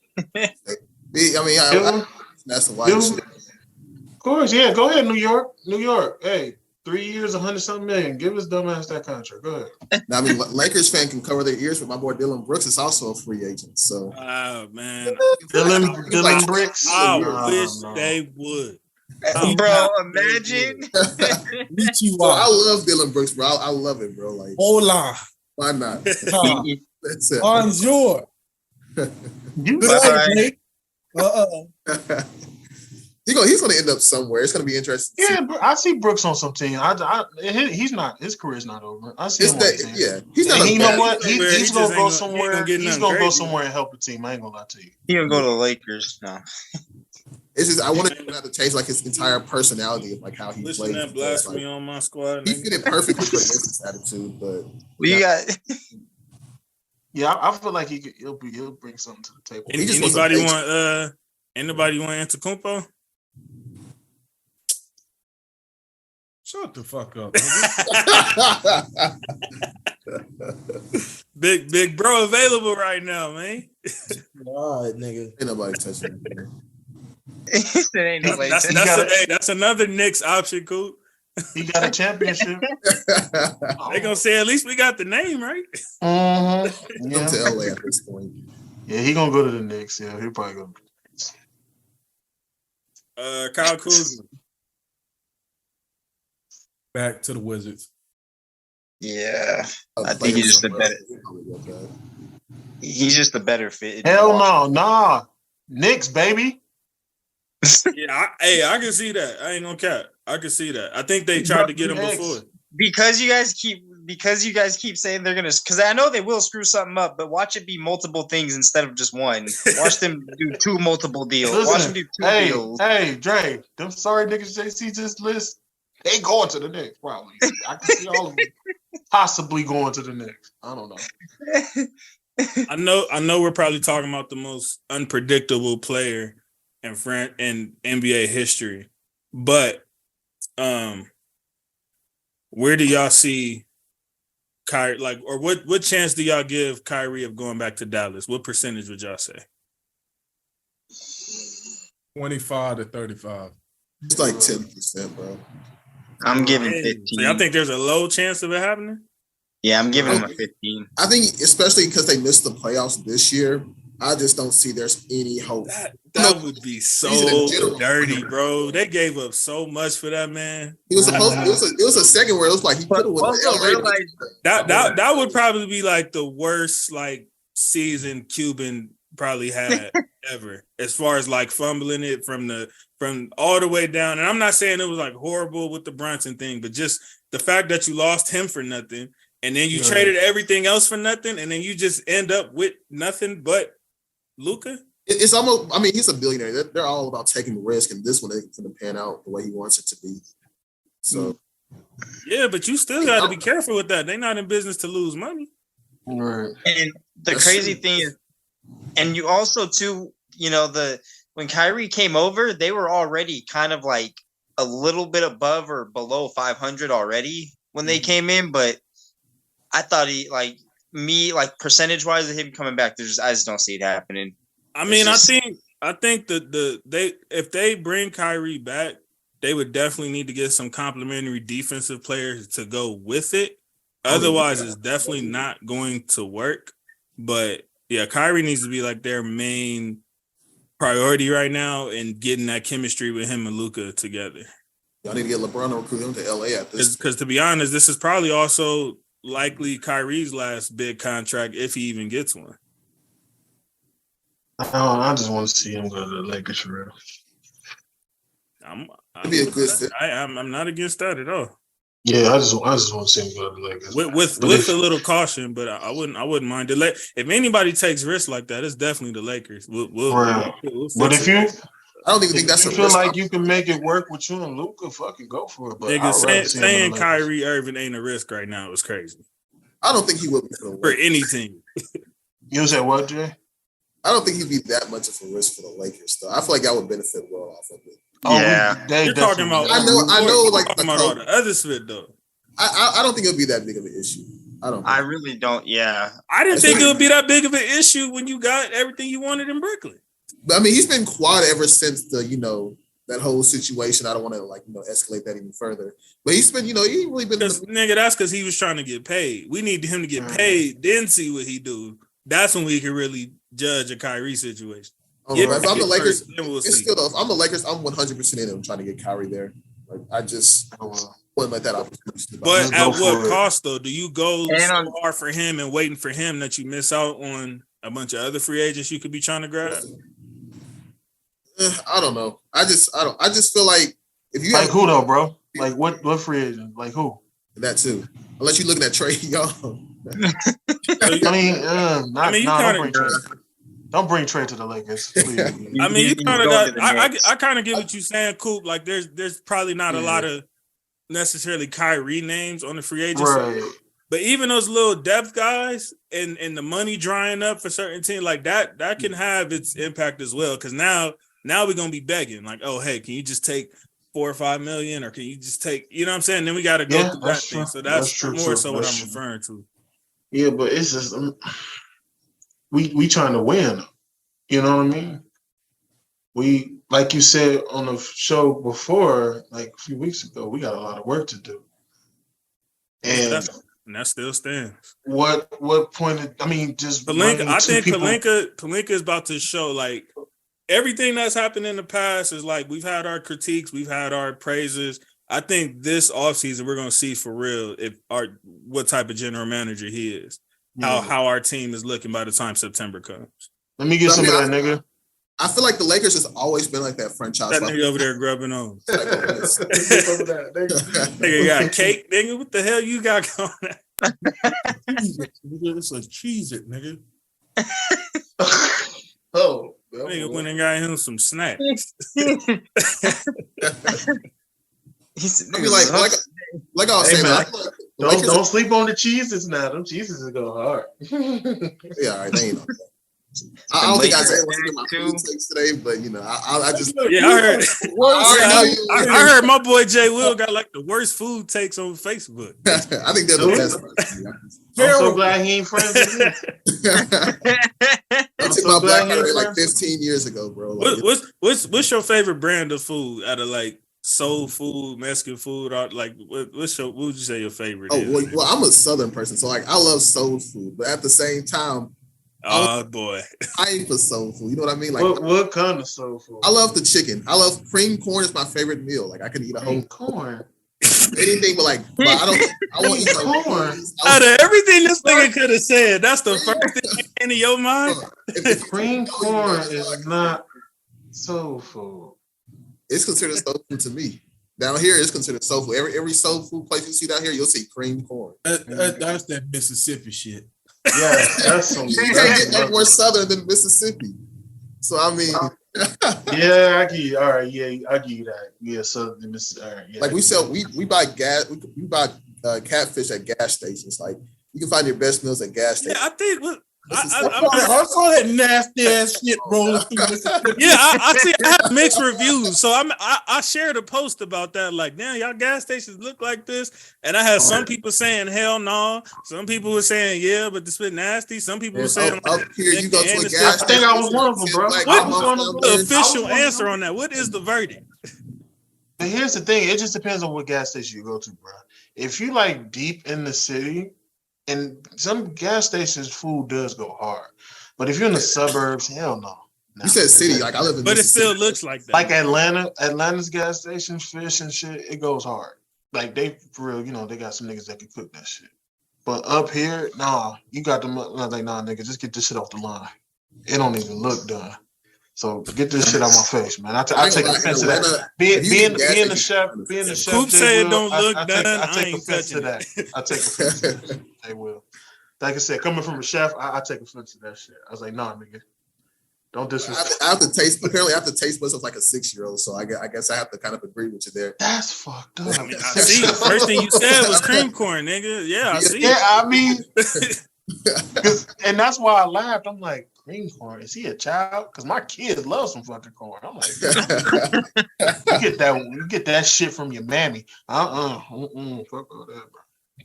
That's the white shit. Of course, yeah. Go ahead, New York. New York. Hey, 3 years, 100-something million. Give his dumbass that contract. Go ahead. Now, Lakers fan can cover their ears, but my boy Dylan Brooks is also a free agent. So, oh man, Dylan Brooks. I wish they would. Bro, imagine. So I love Dylan Brooks, bro. I love it, bro. Like, hola. Why not? That's it. Bonjour. Good night, He's gonna end up somewhere. It's gonna be interesting. Yeah, I see Brooks on some team. He's not. His career's not over. I see him on the team. Yeah, he's not. You know what? He's gonna go somewhere. He's gonna go somewhere and help the team. I ain't gonna lie to you. He gonna go to the Lakers now. It's just I want him to have to change like his entire personality of like how he plays. That blasphemy on my squad. He fit it perfectly for this attitude, but we got. Yeah, I feel like he'll bring something to the table. Anybody want Antetokounmpo? Shut the fuck up. Big bro available right now, man. All right, nigga. Ain't nobody touching it. That's another Knicks option, Coop. He got a championship. They gonna say at least we got the name right. Mm-hmm. Come to LA at this point. Yeah, he gonna go to the Knicks. Yeah, he'll probably go. Kyle Kuzma. Back to the Wizards. Yeah, I think he's just a better. He's just a better fit. Hell no, nah. Knicks, baby. Yeah, I can see that. I ain't gonna cap. I can see that. I think they tried to get him before. Because you guys keep saying they're gonna, because I know they will screw something up, but watch it be multiple things instead of just one. Watch them do two multiple deals. Listen, watch them do two deals. Hey, Dre, them sorry niggas JC just list. They going to the Knicks, probably. I can see all of them possibly going to the Knicks. I don't know. I know we're probably talking about the most unpredictable player in NBA history. But where do y'all see Kyrie, or what chance do y'all give Kyrie of going back to Dallas? What percentage would y'all say? 25 to 35. It's like 10%, bro. I'm giving 15. So y'all think there's a low chance of it happening? Yeah, I'm giving him a 15. I think, especially because they missed the playoffs this year, I just don't see there's any hope. That would be so dirty, bro. They gave up so much for that man. It was supposed. It was a second where it was like he could have won the LA. That would probably be like the worst season Cuban probably had ever, as far as fumbling it from all the way down. And I'm not saying it was horrible with the Brunson thing, but just the fact that you lost him for nothing, and then you traded everything else for nothing, and then you just end up with nothing but Luka. It's almost. I mean, he's a billionaire. They're all about taking the risk, and this one ain't going to pan out the way he wants it to be. So, yeah, but you still got to be careful with that. They're not in business to lose money. Right. And the crazy thing is, and you also too, when Kyrie came over, they were already kind of a little bit above or below 500 already when they came in, but I thought percentage wise of him coming back, I just don't see it happening. I mean, I think that if they bring Kyrie back, they would definitely need to get some complimentary defensive players to go with it. Otherwise, it's definitely not going to work. But yeah, Kyrie needs to be their main priority right now and getting that chemistry with him and Luka together. Y'all need to get LeBron to recruit him to LA at this. Because to be honest, this is probably also likely Kyrie's last big contract if he even gets one. I just want to see him go to the Lakers for real. I'm not against that at all. Yeah, I just want to see him go to the Lakers. With a little caution, but I wouldn't mind it. If anybody takes risks like that, it's definitely the Lakers. We'll but if you, I don't even think that's. You feel like you can make it work with you and Luka? Fucking go for it. But nigga, saying Kyrie Irving ain't a risk right now is crazy. I don't think he would be for any team. You said what, Jay? I don't think he'd be that much of a risk for the Lakers, though. I feel like I would benefit well off of it. Yeah, you're talking about. I know. Like talking about all the other shit though. I don't think it'll be that big of an issue. I really don't. Yeah, I didn't think it would be that big of an issue when you got everything you wanted in Brooklyn. But I mean, he's been quiet ever since the that whole situation. I don't want to escalate that even further. But he's been he really been. Nigga, that's because he was trying to get paid. We need him to get paid, then see what he do. That's when we can really judge a Kyrie situation. If I'm the Lakers, if I'm the Lakers, I'm 100% in on trying to get Kyrie there. Like I just wouldn't let that opportunity. But at what cost though? Do you go so hard for him and waiting for him that you miss out on a bunch of other free agents you could be trying to grab? I don't know. I just feel like if you who though, bro? Like what free agent? Like who? That too. Unless you're looking at Trey Young. Don't bring Trey to the Lakers, please. I mean, you kind of got. I kind of get what you're saying, Coop. Like, there's probably not a lot of necessarily Kyrie names on the free agency, right? But even those little depth guys and the money drying up for certain teams like that can have its impact as well. Because now we're gonna be begging, like, oh hey, can you just take $4 or $5 million, or can you just take, you know what I'm saying? Then we got to go through that thing. So that's more so what I'm referring to. Yeah, but it's just we trying to win. You know what I mean? We, like you said on the show before, like a few weeks ago, we got a lot of work to do. And that still stands. What point? Just Pelinka. I think Pelinka is about to show like everything that's happened in the past is like we've had our critiques, we've had our praises. I think this offseason we're gonna see for real what type of general manager he is. How our team is looking by the time September comes. Let me get some of that, nigga. I feel like the Lakers has always been like that franchise. That nigga over there grubbing on. Nigga got cake, nigga. What the hell you got going on? It's a cheese it, nigga. Oh, nigga went and got him some snacks. Like I was saying, man, don't sleep on the cheeses now. Them cheeses are going hard. Yeah, all right, they ain't on that. I don't think Isaiah wants to get my food takes today, but I just I heard my boy Jwill got like the worst food takes on Facebook. I think they're the best. I'm so glad he ain't friends with me. I took my BlackBerry like 15 years ago, bro. Like, what's your favorite brand of food out of like soul food, Mexican food? Or like what would you say your favorite is? Well, I'm a Southern person, so like I love soul food, but at the same time, oh boy, I ain't for soul food. You know what I mean? Like what kind of soul food? I love the chicken. I love cream corn is my favorite meal. Like I can eat a whole corn. Anything but I won't eat corn. Out of everything this nigga could have said, that's the first thing into your mind. Cream corn is not soul food. It's considered soul food to me. Down here, it's considered soul food. Every soul food place you see down here, you'll see cream corn. That's that Mississippi shit. Yeah, that's some. You can't get that more Southern than Mississippi. So I mean, yeah, I give you. All right, yeah, I give you that. Yeah, Southern Mississippi. All right, yeah. Like we buy gas. We buy catfish at gas stations. Like you can find your best meals at gas stations. Yeah, I think. I saw that nasty ass shit rolling through Mississippi. Yeah, I see. I have mixed reviews, so I shared a post about that. Like, damn, y'all gas stations look like this, and I had some people saying hell no. Some people were saying yeah, but this bit nasty. Some people were saying up here you go to a gas station. I think I was one of them, bro. What's the official answer on that? What is the verdict? But here's the thing: it just depends on what gas station you go to, bro. If you like deep in the city. And some gas stations food does go hard. But if you're in the suburbs, hell no. You said city, like I live in but it still looks like that. Like Atlanta's gas stations, fish and shit, it goes hard. Like they for real, they got some niggas that can cook that shit. But up here, nah, you got them. I was like, nah, nigga, just get this shit off the line. It don't even look done. So get this shit out my face, man. I take offense to that. Being the chef, Coop said don't look done. I take offense to that. I take offense to that. They will. Like I said, coming from a chef, I take offense to that shit. I was like, nah, nigga. Don't disrespect. I have to taste. Apparently, I have to taste myself like a 6-year-old. So I guess I have to kind of agree with you there. That's fucked up. I mean, I see. The first thing you said was cream corn, nigga. Yeah, I see. Yeah, I mean, and that's why I laughed. I'm like, cream corn? Is he a child? Because my kids love some fucking corn. I'm like, you get that shit from your mammy. Fuck all that, bro.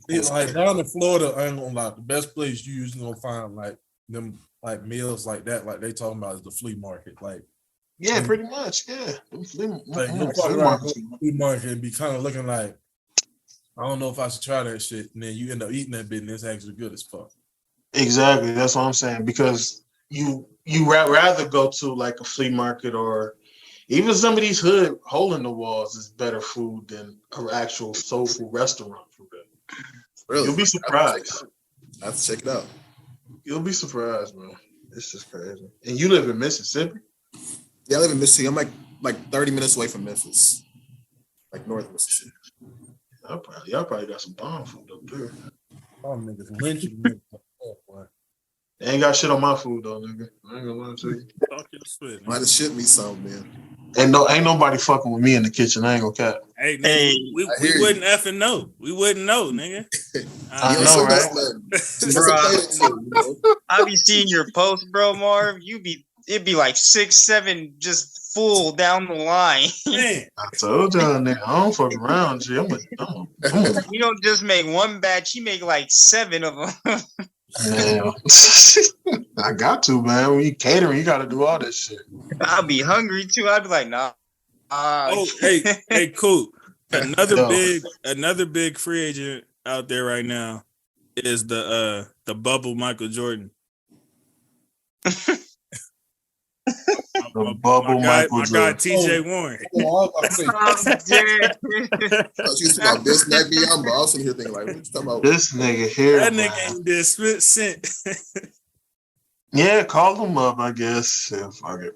It's like down in Florida, I ain't gonna lie, the best place you usually gonna find like them like meals like that, like they talking about is the flea market. Like, yeah, pretty much, yeah. Flea market and be kind of looking like, I don't know if I should try that shit, and then you end up eating that bit and it's actually good as fuck. Exactly, that's what I'm saying, because you rather go to like a flea market or even some of these hood hole in the walls is better food than an actual soul food restaurant food. Really? You'll be surprised. I have to check it out. You'll be surprised, man. It's just crazy. And you live in Mississippi? Yeah, I live in Mississippi. I'm like 30 minutes away from Memphis, like North Mississippi. Y'all probably got some bomb food up there. Oh, niggas lynching me. They ain't got shit on my food though, nigga. I ain't gonna lie to you. Talk your shit, Might have shit me some, man. Ain't nobody fucking with me in the kitchen. I ain't gonna cap. Hey, nigga, we wouldn't effing know. We wouldn't know, nigga. I know, right? I be seeing your post, bro, Marv. It'd be like 6, 7 just full down the line. Man. I told y'all, nigga, I don't fuck around, G. You don't just make one batch, you make like 7 of them. Yeah. I got to, man. When you catering, you got to do all this shit. I'll be hungry too. I'd be like, nah. Hey, cool. Another big free agent out there right now is the bubble Michael Jordan. The bubble Michael Jordan. My guy TJ Warren. You talking about this night beyond, but I was sitting here thinking like, what you talking about? This nigga here. That nigga ain't did split cent. Yeah, call him up, I guess. Yeah, fuck it.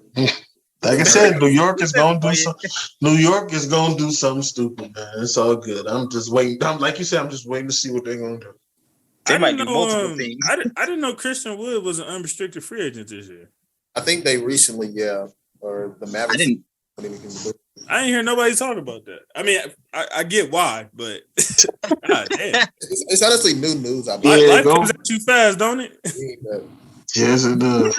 Like I said, New York is gonna do something stupid, man. It's all good. I'm just waiting. Like you said, I'm just waiting to see what they're gonna do. They might do multiple things. I didn't know Christian Wood was an unrestricted free agent this year. I think they recently, or the Mavericks. I didn't hear nobody talk about that. I mean, I get why, but God damn. It's honestly new news. Life comes at you fast, don't it? Yes, it does.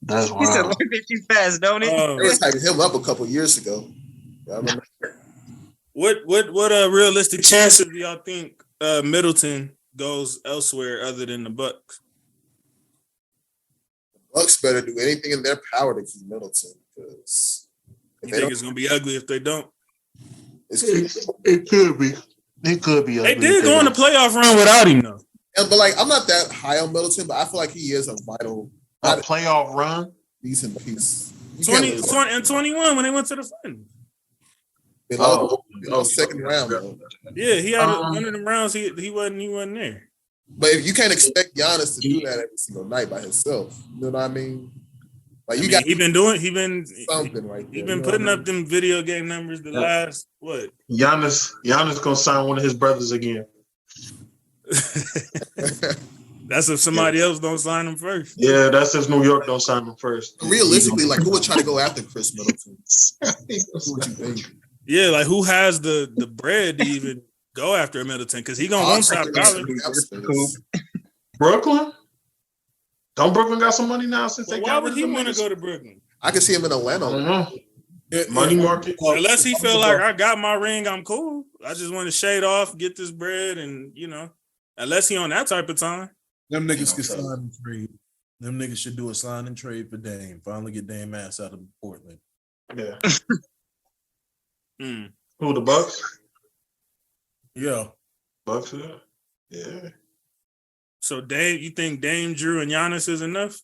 That's wild. He said life at you fast, don't it? They was hyping him up a couple years ago. What realistic chances do y'all think Middleton goes elsewhere other than the Bucks? Bucks better do anything in their power to keep Middleton, because you think it's gonna be ugly if they don't? It could be. It could be ugly. They did go on a playoff run without him though. Yeah, but like, I'm not that high on Middleton, but I feel like he is a vital playoff run. Decent piece. 20 and 21 when they went to the finals. Second round. Though. Yeah, he had one of them rounds. He wasn't there. But if you can't expect Giannis to do that every single night by himself, you know what I mean? Like he been something right there. He been putting up them video game numbers the last what? Giannis gonna sign one of his brothers again. That's if somebody else don't sign him first. Yeah, that's if New York don't sign him first. Realistically, like who would try to go after Chris Middleton? Who would you think? Yeah, like who has the bread to even go after Middleton? Because he gonna want top dollar. Brooklyn? Don't Brooklyn got some money now since they got? Why would he want to go to Brooklyn? I can see him in Atlanta. Money market. Unless he feel like I got my ring, I'm cool. I just want to shade off, get this bread, and unless he on that type of time. Them niggas can sign and trade. Them niggas should do a sign and trade for Dame. Finally get Dame ass out of Portland. Yeah. Who, the Bucks? Yeah. Bucks, yeah. So Dame, you think Dame, Drew, and Giannis is enough?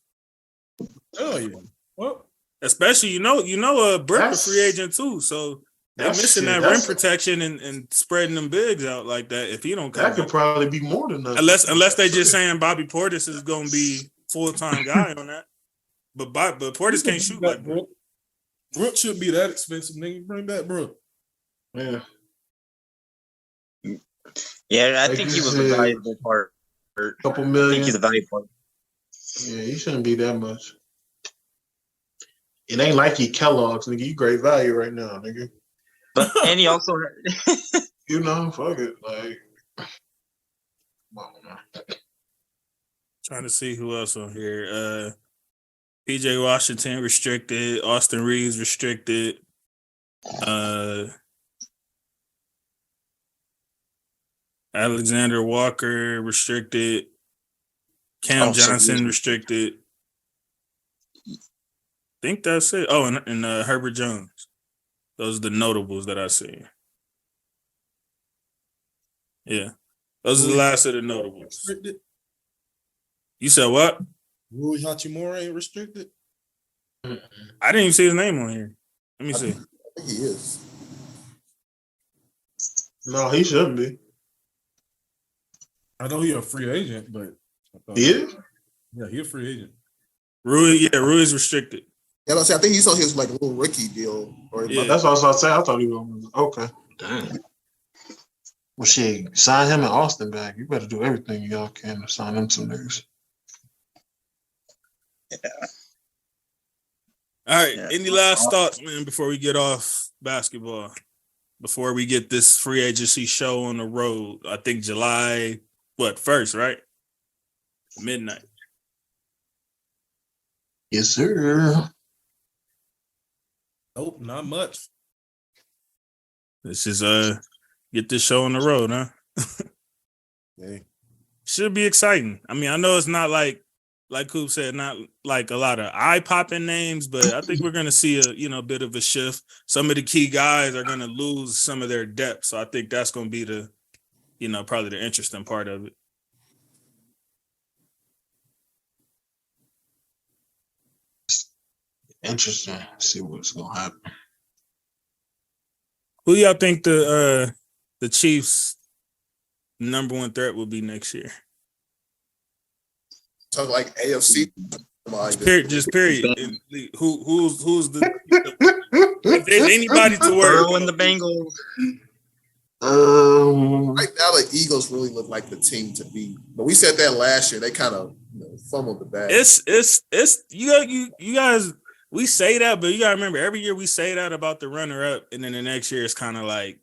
Oh yeah. Well, especially Brick a free agent too. So They're missing that rim protection and spreading them bigs out like that. If he don't come, that could probably be more than that. Unless they just saying Bobby Portis is going to be full-time guy on that. But Portis can't shoot like Brook. Brook shouldn't be that expensive, nigga. Bring back Brook. Yeah. Yeah, I think he was a valuable part. Couple million. I think he's a valuable part. Yeah, he shouldn't be that much. It ain't like he Kellogg's, nigga. You great value right now, nigga. But and he also, you know, fuck it, like. Trying to see who else on here. PJ Washington restricted. Austin Reeves restricted. Alexander Walker restricted. Cam Johnson restricted. Think that's it. Oh, and Herbert Jones. Those are the notables that I see. Yeah. Those are the last of the notables. Restricted? You said what? Rui Hachimura ain't restricted? I didn't even see his name on here. Let me see. I think he is. No, he shouldn't be. I know he's a free agent, but he is? Yeah, he's a free agent. Rui's restricted. Yeah, I think he's on his like little rookie deal. That's what I was about to say. I thought he was okay. Damn. Well, shit, sign him and Austin back. You better do everything y'all can to sign them some niggas. Yeah. All right. Yeah. Any last thoughts, man, before we get off basketball? Before we get this free agency show on the road? I think July 1st, right? Midnight. Yes, sir. Nope, not much. This is get this show on the road, huh? Hey. Should be exciting. I mean, I know it's not like Coop said, not like a lot of eye-popping names, but I think we're going to see a bit of a shift. Some of the key guys are going to lose some of their depth, so I think that's going to be the, probably the interesting part of it. Interesting. See what's going to happen. Who y'all think the Chiefs' number one threat will be next year? Talk like AFC. Period. Who's the if there's anybody to worry about? In the Bengals. Right now, the Eagles really look like the team to beat. But we said that last year. They kind of fumbled the bag. It's you guys. We say that, but you gotta remember every year we say that about the runner-up, and then the next year it's kind of like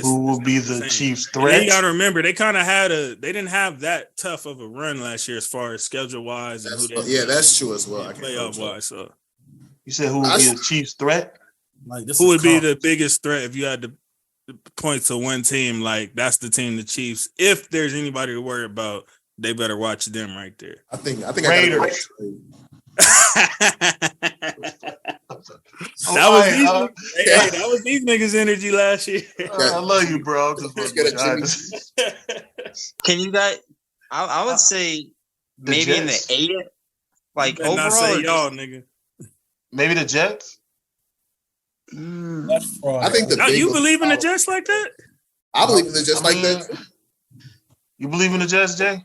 who will be the Chiefs' threat? You gotta remember they kind of they didn't have that tough of a run last year as far as schedule-wise and that's true as well. Playoff-wise, so you said who would be the Chiefs' threat? Who would be the biggest threat if you had to point to one team? Like that's the team, the Chiefs. If there's anybody to worry about, they better watch them right there. I think Raiders. That was these niggas' energy last year. I love you, bro. Can you guys? I would say maybe in the 8th, like overall. Not say y'all, nigga. Maybe the Jets. That's fraud. I think you believe in the Jets like that? I believe in the Jets like that. You believe in the Jets, Jay?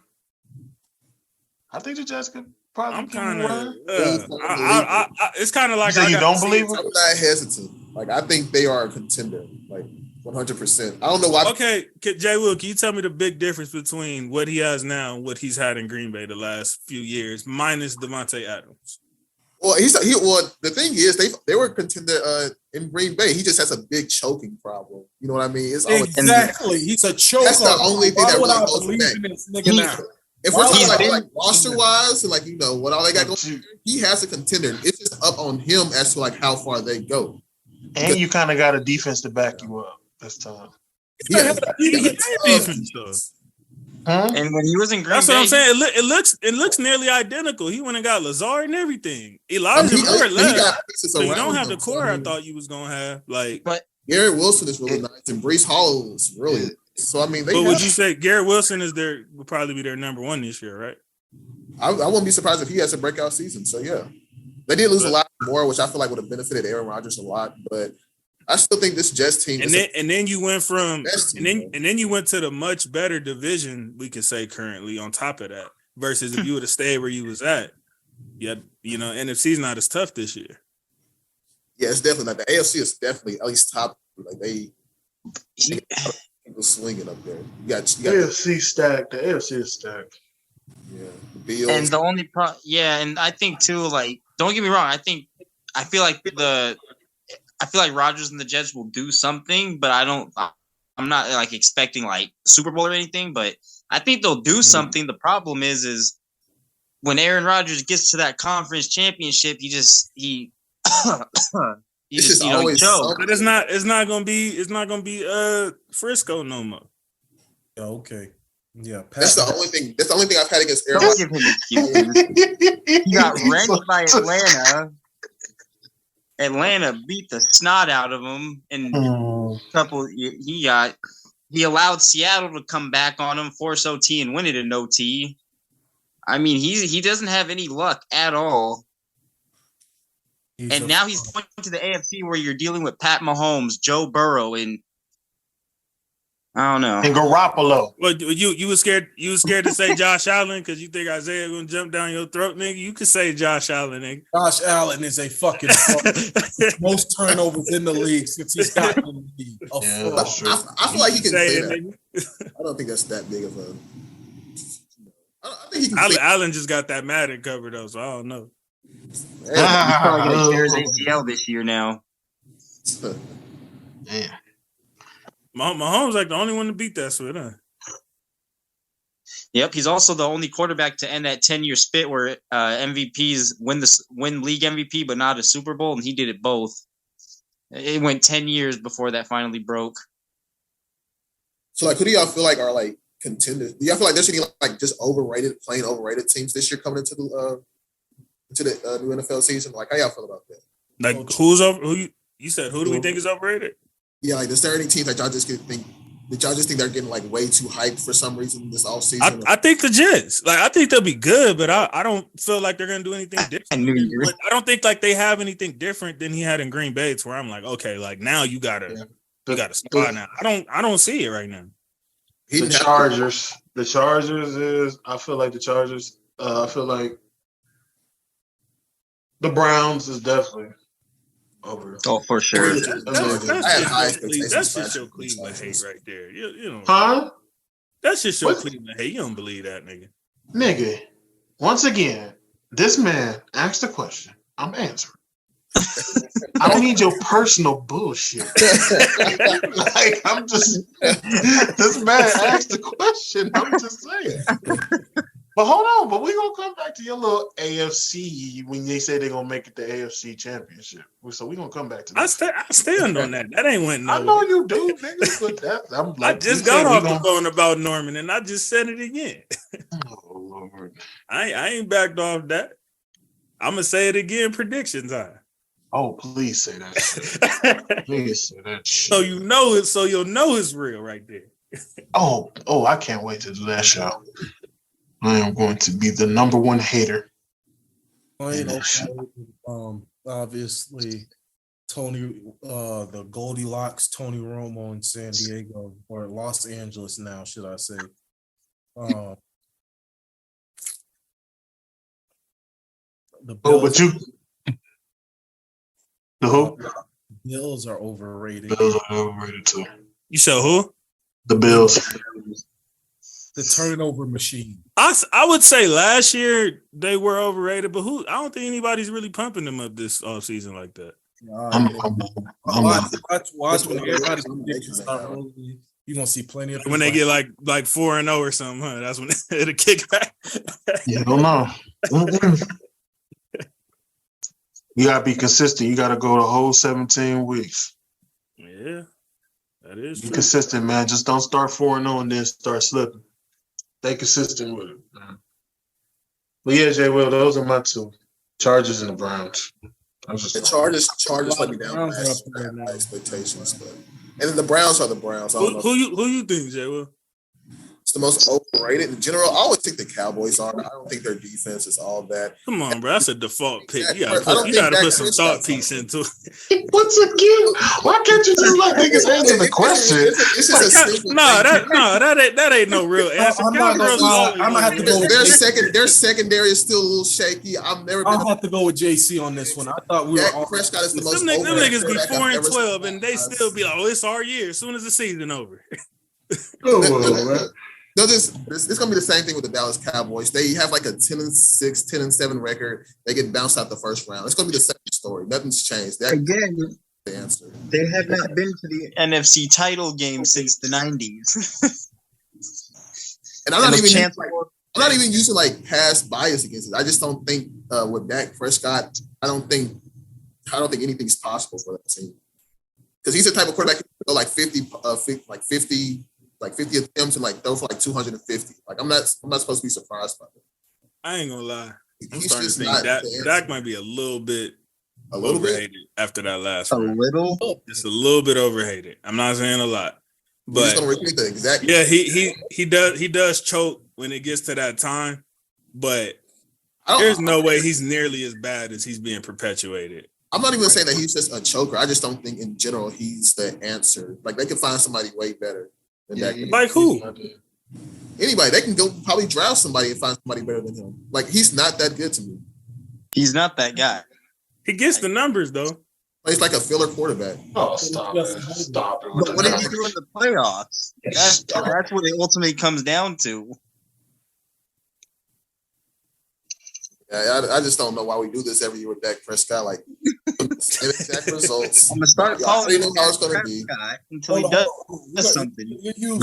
I think the Jets could. I'm kind of. It's kind of like you don't believe it. I'm not hesitant. Like I think they are a contender, like 100%. I don't know why. Okay, Jwill, can you tell me the big difference between what he has now and what he's had in Green Bay the last few years, minus Devontae Adams? Well, the thing is, they were a contender in Green Bay. He just has a big choking problem. You know what I mean? It's exactly. He's a choker. That's the only thing that really holds him back. This nigga now. If we're talking like roster wise and what all they got going, he has a contender. It's just up on him as to how far they go. And you kind of got a defense to back you up this time. He had defense though. Huh? And when he was in Green Bay, that's what I'm saying. It looks nearly identical. He went and got Lazard and everything. Elijah Moore left, so you don't have the core I thought you was gonna have. But Garrett Wilson is really nice, and Breece Hall is really. So I mean, would you say Garrett Wilson would probably be their number one this year, right? I wouldn't be surprised if he has a breakout season. So yeah, they did lose a lot more, which I feel like would have benefited Aaron Rodgers a lot. But I still think this Jets team. And then you went from and then you went to the much better division we could say currently. On top of that, versus if you would have stayed where you was at, NFC's not as tough this year. Yeah, it's definitely not. The AFC is definitely at least top. Like they people swinging up there. You got AFC stacked. The AFC is stacked. Yeah, the Beal. And the only and I think too, like, don't get me wrong. I feel like Rodgers and the Jets will do something, but I'm not like expecting like Super Bowl or anything, but I think they'll do something. The problem is when Aaron Rodgers gets to that conference championship, he just always choke. But it's not gonna be Frisco no more. Okay. Yeah, that's the only thing. That's the only thing I've had against Aaron. Don't give him excuses. He got wrecked by Atlanta. Atlanta beat the snot out of him in a couple. He allowed Seattle to come back on him, force OT, and win it in OT. I mean, he doesn't have any luck at all. Now he's going to the AFC where you're dealing with Pat Mahomes, Joe Burrow, and I don't know. And Garoppolo. Well, you were scared. You were scared to say Josh Allen because you think Isaiah gonna jump down your throat, nigga. You could say Josh Allen, nigga. Josh Allen is a fucking most turnovers in the league since he's gotten in the league. I feel like he can say that. I don't think that's that big of a. I think he can. Allen just got that Madden cover though, so I don't know. He's probably gonna tear his ACL this year now. Yeah. Mahomes like the only one to beat that switch, huh? Yep, he's also the only quarterback to end that 10-year spit where MVPs win league MVP, but not a Super Bowl, and he did it both. It went 10 years before that finally broke. So, like, who do y'all feel like are like contenders? Do y'all feel like there's any like just plain overrated teams this year coming into the new NFL season? Like, how y'all feel about that? Like, who's over? You said who do we think is overrated? Yeah, like, is there any teams that y'all just think they're getting like way too hyped for some reason this off season? I think the Jets. Like, I think they'll be good, but I don't feel like they're gonna do anything different. I don't think like they have anything different than he had in Green Bay, to where I'm like, okay, like now you got a spot now. I don't see it right now. The Chargers. The Chargers is. I feel like the Chargers. I feel like the Browns is definitely over. Oh, for sure. That's just your Cleveland hate right there. You know. Huh? That's just your Cleveland hate. You don't believe that, nigga. Nigga, once again, this man asked a question. I'm answering. I don't need your personal bullshit. Like, I'm just, this man asked the question. I'm just saying. But hold on, but we're going to come back to your little AFC when they say they're going to make it the AFC championship. So we're going to come back to that. I stand on that. That ain't went nowhere. I know you do, nigga, but I'm like, I just got off the phone about Norman, and I just said it again. Oh, Lord. I ain't backed off that. I'm going to say it again, prediction time. Oh, please say that shit. Please say that shit. So you know it, so you'll know it's real right there. Oh, I can't wait to do that show. I am going to be the number one hater. Obviously, Tony, the Goldilocks, Tony Romo in San Diego, or Los Angeles now, should I say. The Bills, the who? Bills are overrated. Bills are overrated too. You said who? The Bills. The turnover machine. I would say last year they were overrated, but I don't think anybody's really pumping them up this offseason like that. Watch when everybody's predictions start rolling. You're gonna see plenty of when they get like 4-0 or something, huh? That's when it'll kick back. Yeah, I don't know. You gotta be consistent. You gotta go the whole 17 weeks. Yeah, that is be true. consistent, man. Just don't start 4-0 and then start slipping. Stay consistent with it, man. But yeah, Jwill, those are my two. Chargers and the Browns. The Chargers let me down my expectations, but and then the Browns are the Browns. Who you think, Jwill? the most overrated in general. I always think the Cowboys are. I don't think their defense is all that. Come on, bro. That's a default pick. You gotta put some thought piece into it. Once again, why can't you just let niggas answer the question? It's just a simple that ain't no real answer. I'm gonna have to go with their secondary is still a little shaky. I'll have to go with JC on this one. I thought we were all Prescott is the most. Them niggas be 4-12 and they still be like, oh, it's our year as soon as the season over. It's gonna be the same thing with the Dallas Cowboys. They have like a 10-6, 10-7 record. They get bounced out the first round. It's gonna be the same story. Nothing's changed. Again, the answer. They have not been to the NFC title game since the 90s. And I'm not even using like past bias against it. I just don't think with Dak Prescott, I don't think anything's possible for that team. Because he's the type of quarterback who can go like 50 attempts and like throw for like 250. Like I'm not supposed to be surprised by that. I ain't gonna lie. I'm starting to think Dak might be a little bit overhated after that last round. Just a little bit overhated. I'm not saying a lot. But just gonna repeat the exact. Yeah, he does choke when it gets to that time, but there's no way he's nearly as bad as he's being perpetuated. I'm not even saying that he's just a choker. I just don't think in general he's the answer. Like they could find somebody way better than that. Like who? Anybody. They can go probably draft somebody and find somebody better than him. Like he's not that good to me. He's not that guy. He gets the numbers though. He's like a filler quarterback. Oh, stop it. But what did he do in the playoffs? That's what it ultimately comes down to. Yeah, I just don't know why we do this every year with Dak Prescott. Like, exact results. I'm gonna start calling know how it's gonna be until he does something.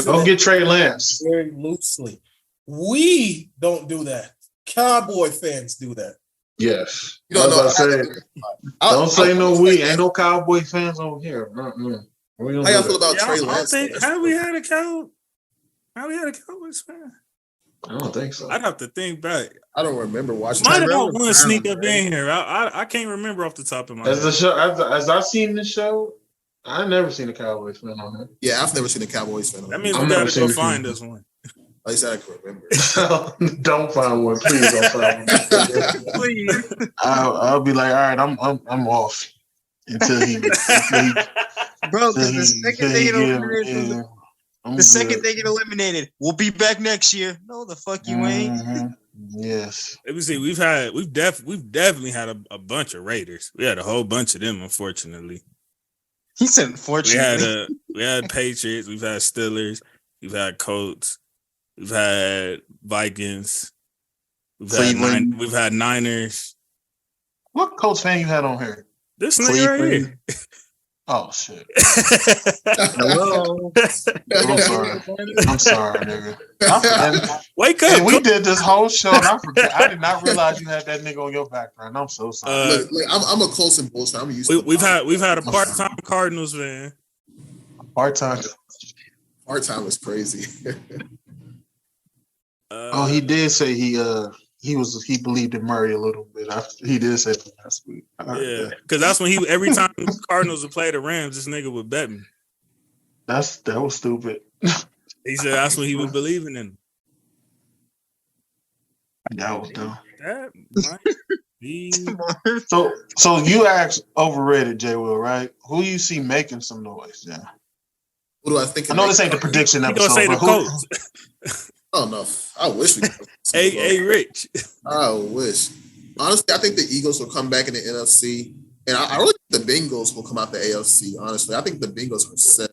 Don't get Trey Lance very loosely. We don't do that. Cowboy fans do that. Yes. You don't know. Don't say no. We ain't no Cowboy fans over here. How y'all feel about Trey Lance? Have we had a Cowboys fan? I don't think so. I'd have to think back. I don't remember watching. Might have got one sneak up in here. I can't remember off the top of my head. As I've seen the show, I've never seen a Cowboys fan on there. Yeah, I've never seen a Cowboys fan on there. That means we gotta go find this one. At least I can remember. Don't find one, please. Don't find one. Please. I'll be like, all right, I'm off until he. Bro, the second they get eliminated, we'll be back next year. No, the fuck you ain't. Yes. Let me see. We've definitely had a bunch of Raiders. We had a whole bunch of them, unfortunately. He said unfortunately. We had Patriots. We've had Steelers. We've had Colts. We've had Vikings. We've had Niners. What Colts fan you had on here? This nigga right here. Oh shit! Hello. I'm sorry, nigga. Wake up! And we did this whole show, and I forgot. I did not realize you had that nigga on your background. I'm so sorry. Look, I'm a Colts and Bulls fan. I'm used to. We've had a part-time Cardinals fan. Part-time is crazy. He did say he believed in Murray a little bit. He did say that last week. Yeah, because that's when every time the Cardinals would play the Rams, this nigga would bet me. That was stupid. He said that's when he was believing in. That was dumb. That might be. So you asked overrated, Jwill, right? Who you see making some noise? Yeah. Who do I think? I know this ain't the prediction episode. Gonna say the Colts. I don't know. I wish we could. Hey, Rich. I wish. Honestly, I think the Eagles will come back in the NFC. And I really think the Bengals will come out the AFC, honestly. I think the Bengals are set.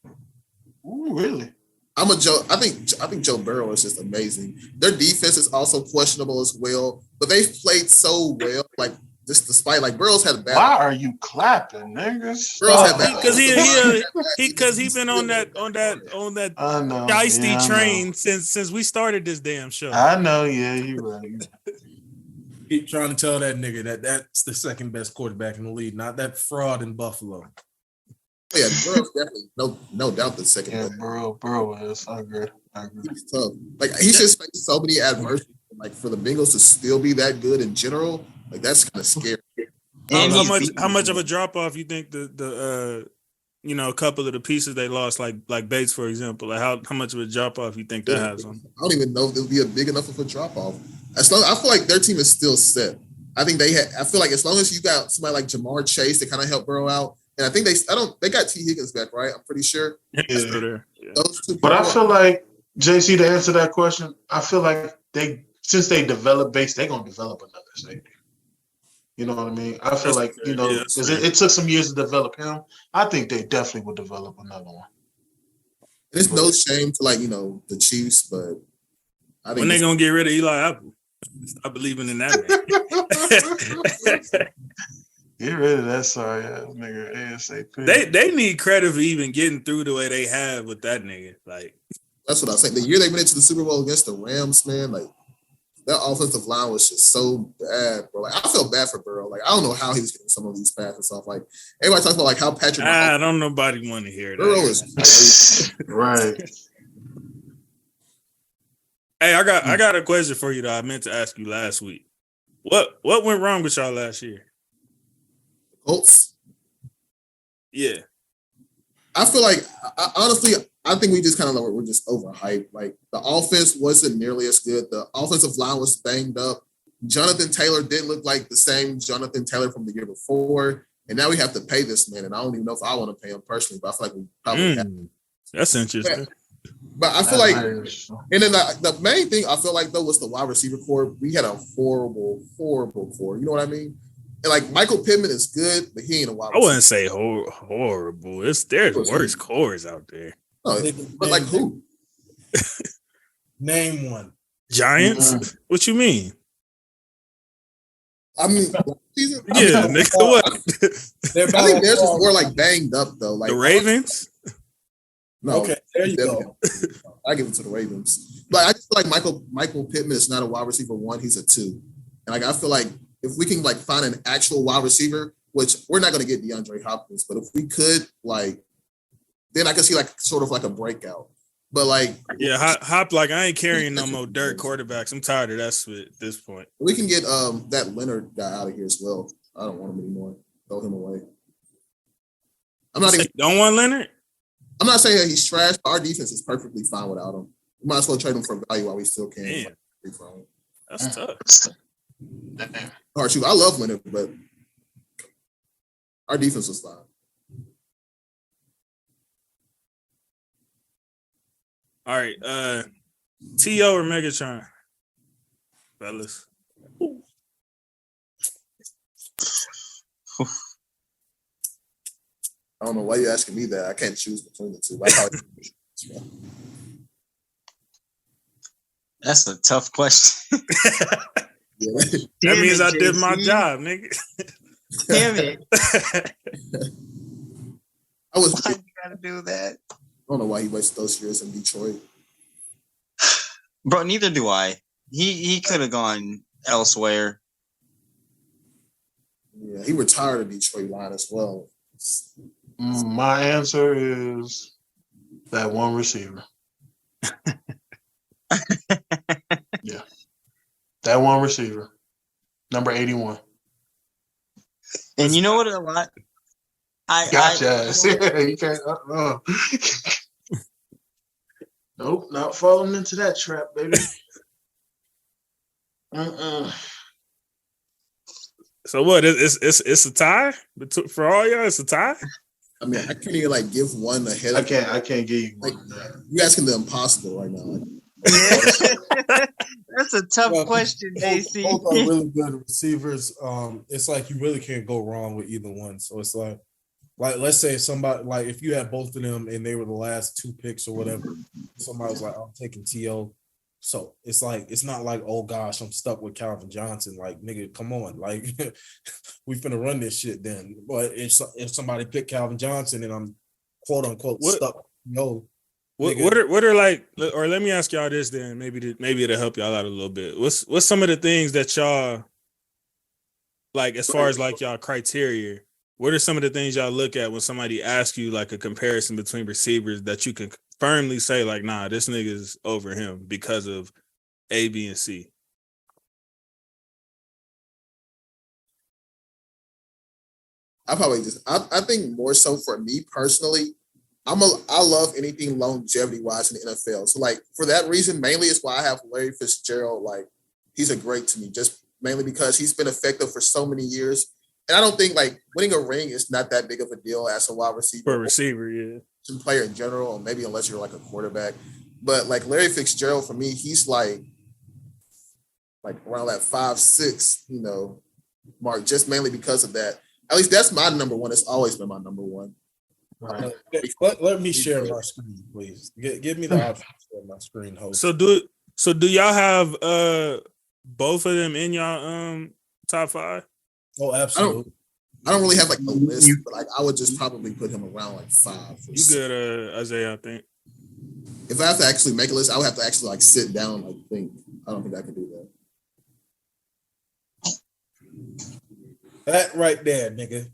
Ooh, really? I think Joe Burrow is just amazing. Their defense is also questionable as well, but they've played so well. Like just despite Burrow's had a bad. Why are you clapping, niggas? Burrow's had bad because he's been on that dicey train since we started this damn show. I know, yeah, you're right. Keep trying to tell that nigga that's the second best quarterback in the league, not that fraud in Buffalo. Yeah, Burrow's definitely no doubt the second. Yeah, Burrow is. I agree. He's tough. He's just faced so many adversity. For the Bengals to still be that good in general, that's kind of scary. How much of a drop off you think the a couple of the pieces they lost, like Bates, for example? Like how much of a drop off you think that has on? I don't even know if it'll be a big enough of a drop off. I feel like their team is still set. I feel like as long as you got somebody like Jamar Chase to kind of help Burrow out, and I think they got T. Higgins back, right? I'm pretty sure. Yeah. Those two. But I feel like JC, to answer that question, I feel like since they developed Bates, they're gonna develop another safety. You know what I mean? I feel like, because it took some years to develop him. I think they definitely would develop another one. It's no shame to the Chiefs, but I think when they gonna get rid of Eli Apple, stop believing in that man. Get rid of that sorry ass nigga ASAP. They need credit for even getting through the way they have with that nigga. Like that's what I was saying. The year they went into the Super Bowl against the Rams, man, like that offensive line was just so bad, bro. Like I felt bad for Burrow. Like I don't know how he was getting some of these passes off. Like everybody talks about like how Patrick. I don't nobody want to hear that. Burrow is right. Hey, I got a question for you that I meant to ask you last week. What went wrong with y'all last year? Colts. Yeah. I feel like honestly, I think we just kind of we're just overhyped. Like the offense wasn't nearly as good. The offensive line was banged up. Jonathan Taylor didn't look like the same Jonathan Taylor from the year before. And now we have to pay this man. And I don't even know if I want to pay him personally, but I feel like we probably have. That's interesting. But I feel like, and then the main thing I feel like though was the wide receiver core. We had a horrible core. You know what I mean? And like Michael Pittman is good, but he ain't a wide receiver. I wouldn't say horrible. There's worse cores out there. Oh, but like who? Name one. Giants? What you mean? I mean, nigga, what? I think theirs was more like banged up though. Like the Ravens? No, okay, there you go. I give it to the Ravens. But I just feel like Michael Pittman is not a wide receiver one; he's a two. And like I feel like if we can like find an actual wide receiver, which we're not going to get DeAndre Hopkins, but if we could, like, then I could see like sort of like a breakout. But like, Hop like I ain't carrying no more dirt quarterbacks. I'm tired of that at this point. We can get that Leonard guy out of here as well. I don't want him anymore. Throw him away. Don't want Leonard. I'm not saying that he's trash, but our defense is perfectly fine without him. We might as well trade him for value while we still can. Damn. That's tough. Damn. All right, shoot, I love Leonard, but our defense was fine. All right, T.O. or Megatron, fellas. I don't know why you're asking me that. I can't choose between the two. That's a tough question. That means I did my job, nigga. Damn it. Why you gotta do that? I don't know why he wasted those years in Detroit. Bro, neither do I. He could have gone elsewhere. Yeah, he retired in Detroit line as well. My answer is that one receiver. Yeah. That one receiver. Number 81. And you know what a lot? Gotcha. You can't. Nope, not falling into that trap, baby. So what? It's a tie for all y'all. It's a tie. I mean, I can't even like give one ahead. I can't give you one. Like, you asking the impossible right now. Like, that's a tough question, JC. Both are really good receivers. It's like you really can't go wrong with either one. So it's like let's say somebody like if you had both of them and they were the last two picks or whatever, somebody was like, I'm taking T.O. So it's like it's not like, oh gosh, I'm stuck with Calvin Johnson. Like, nigga, come on. Like we finna run this shit then. But if somebody picked Calvin Johnson and I'm quote unquote stuck, what are like, or let me ask y'all this then, maybe it'll help y'all out a little bit. What's some of the things that y'all like as far as like y'all criteria? What are some of the things y'all look at when somebody asks you like a comparison between receivers that you can firmly say like, nah, this nigga's over him because of A, B, and C? I think more so for me personally, I love anything longevity wise in the NFL. So like for that reason, mainly is why I have Larry Fitzgerald. Like he's a great to me, just mainly because he's been effective for so many years. And I don't think like winning a ring is not that big of a deal as a wide receiver. For a receiver, yeah. Player in general, or maybe unless you're like a quarterback. But like Larry Fitzgerald for me, he's like around that 5'6", mark, just mainly because of that. At least that's my number one. It's always been my number one. Right. Let me share my screen, please. Give me the option to share my screen, host. So do y'all have both of them in y'all top 5? Oh, absolutely. I don't really have like a list, but like I would just probably put him around like 5. You good, Isaiah? I think. If I have to actually make a list, I would have to actually like sit down and think. I don't think I can do that. That right there, nigga.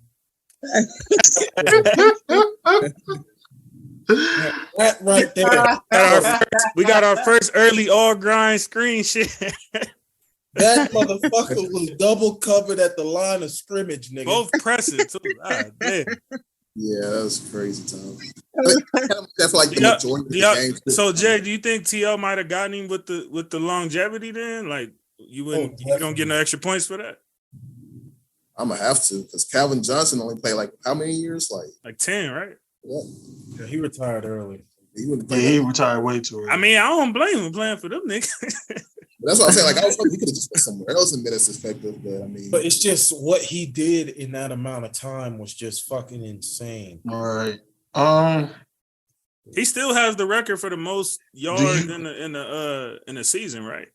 That right there. We got our first early all grind screen shit. That motherfucker was double covered at the line of scrimmage, nigga. Both pressing too. God damn. Yeah, that was crazy time. That's like the majority of the games. So Jay, do you think TL might have gotten him with the longevity then? Like you don't get no extra points for that? I'm gonna have to, because Calvin Johnson only played like how many years? Like 10, right? Yeah, he retired early. He retired way too early. I mean, I don't blame him playing for them niggas. That's what I'm saying. Like I was hoping he could have just been somewhere else and been as effective, but I mean, but it's just what he did in that amount of time was just fucking insane. All right. He still has the record for the most yards in the season, right?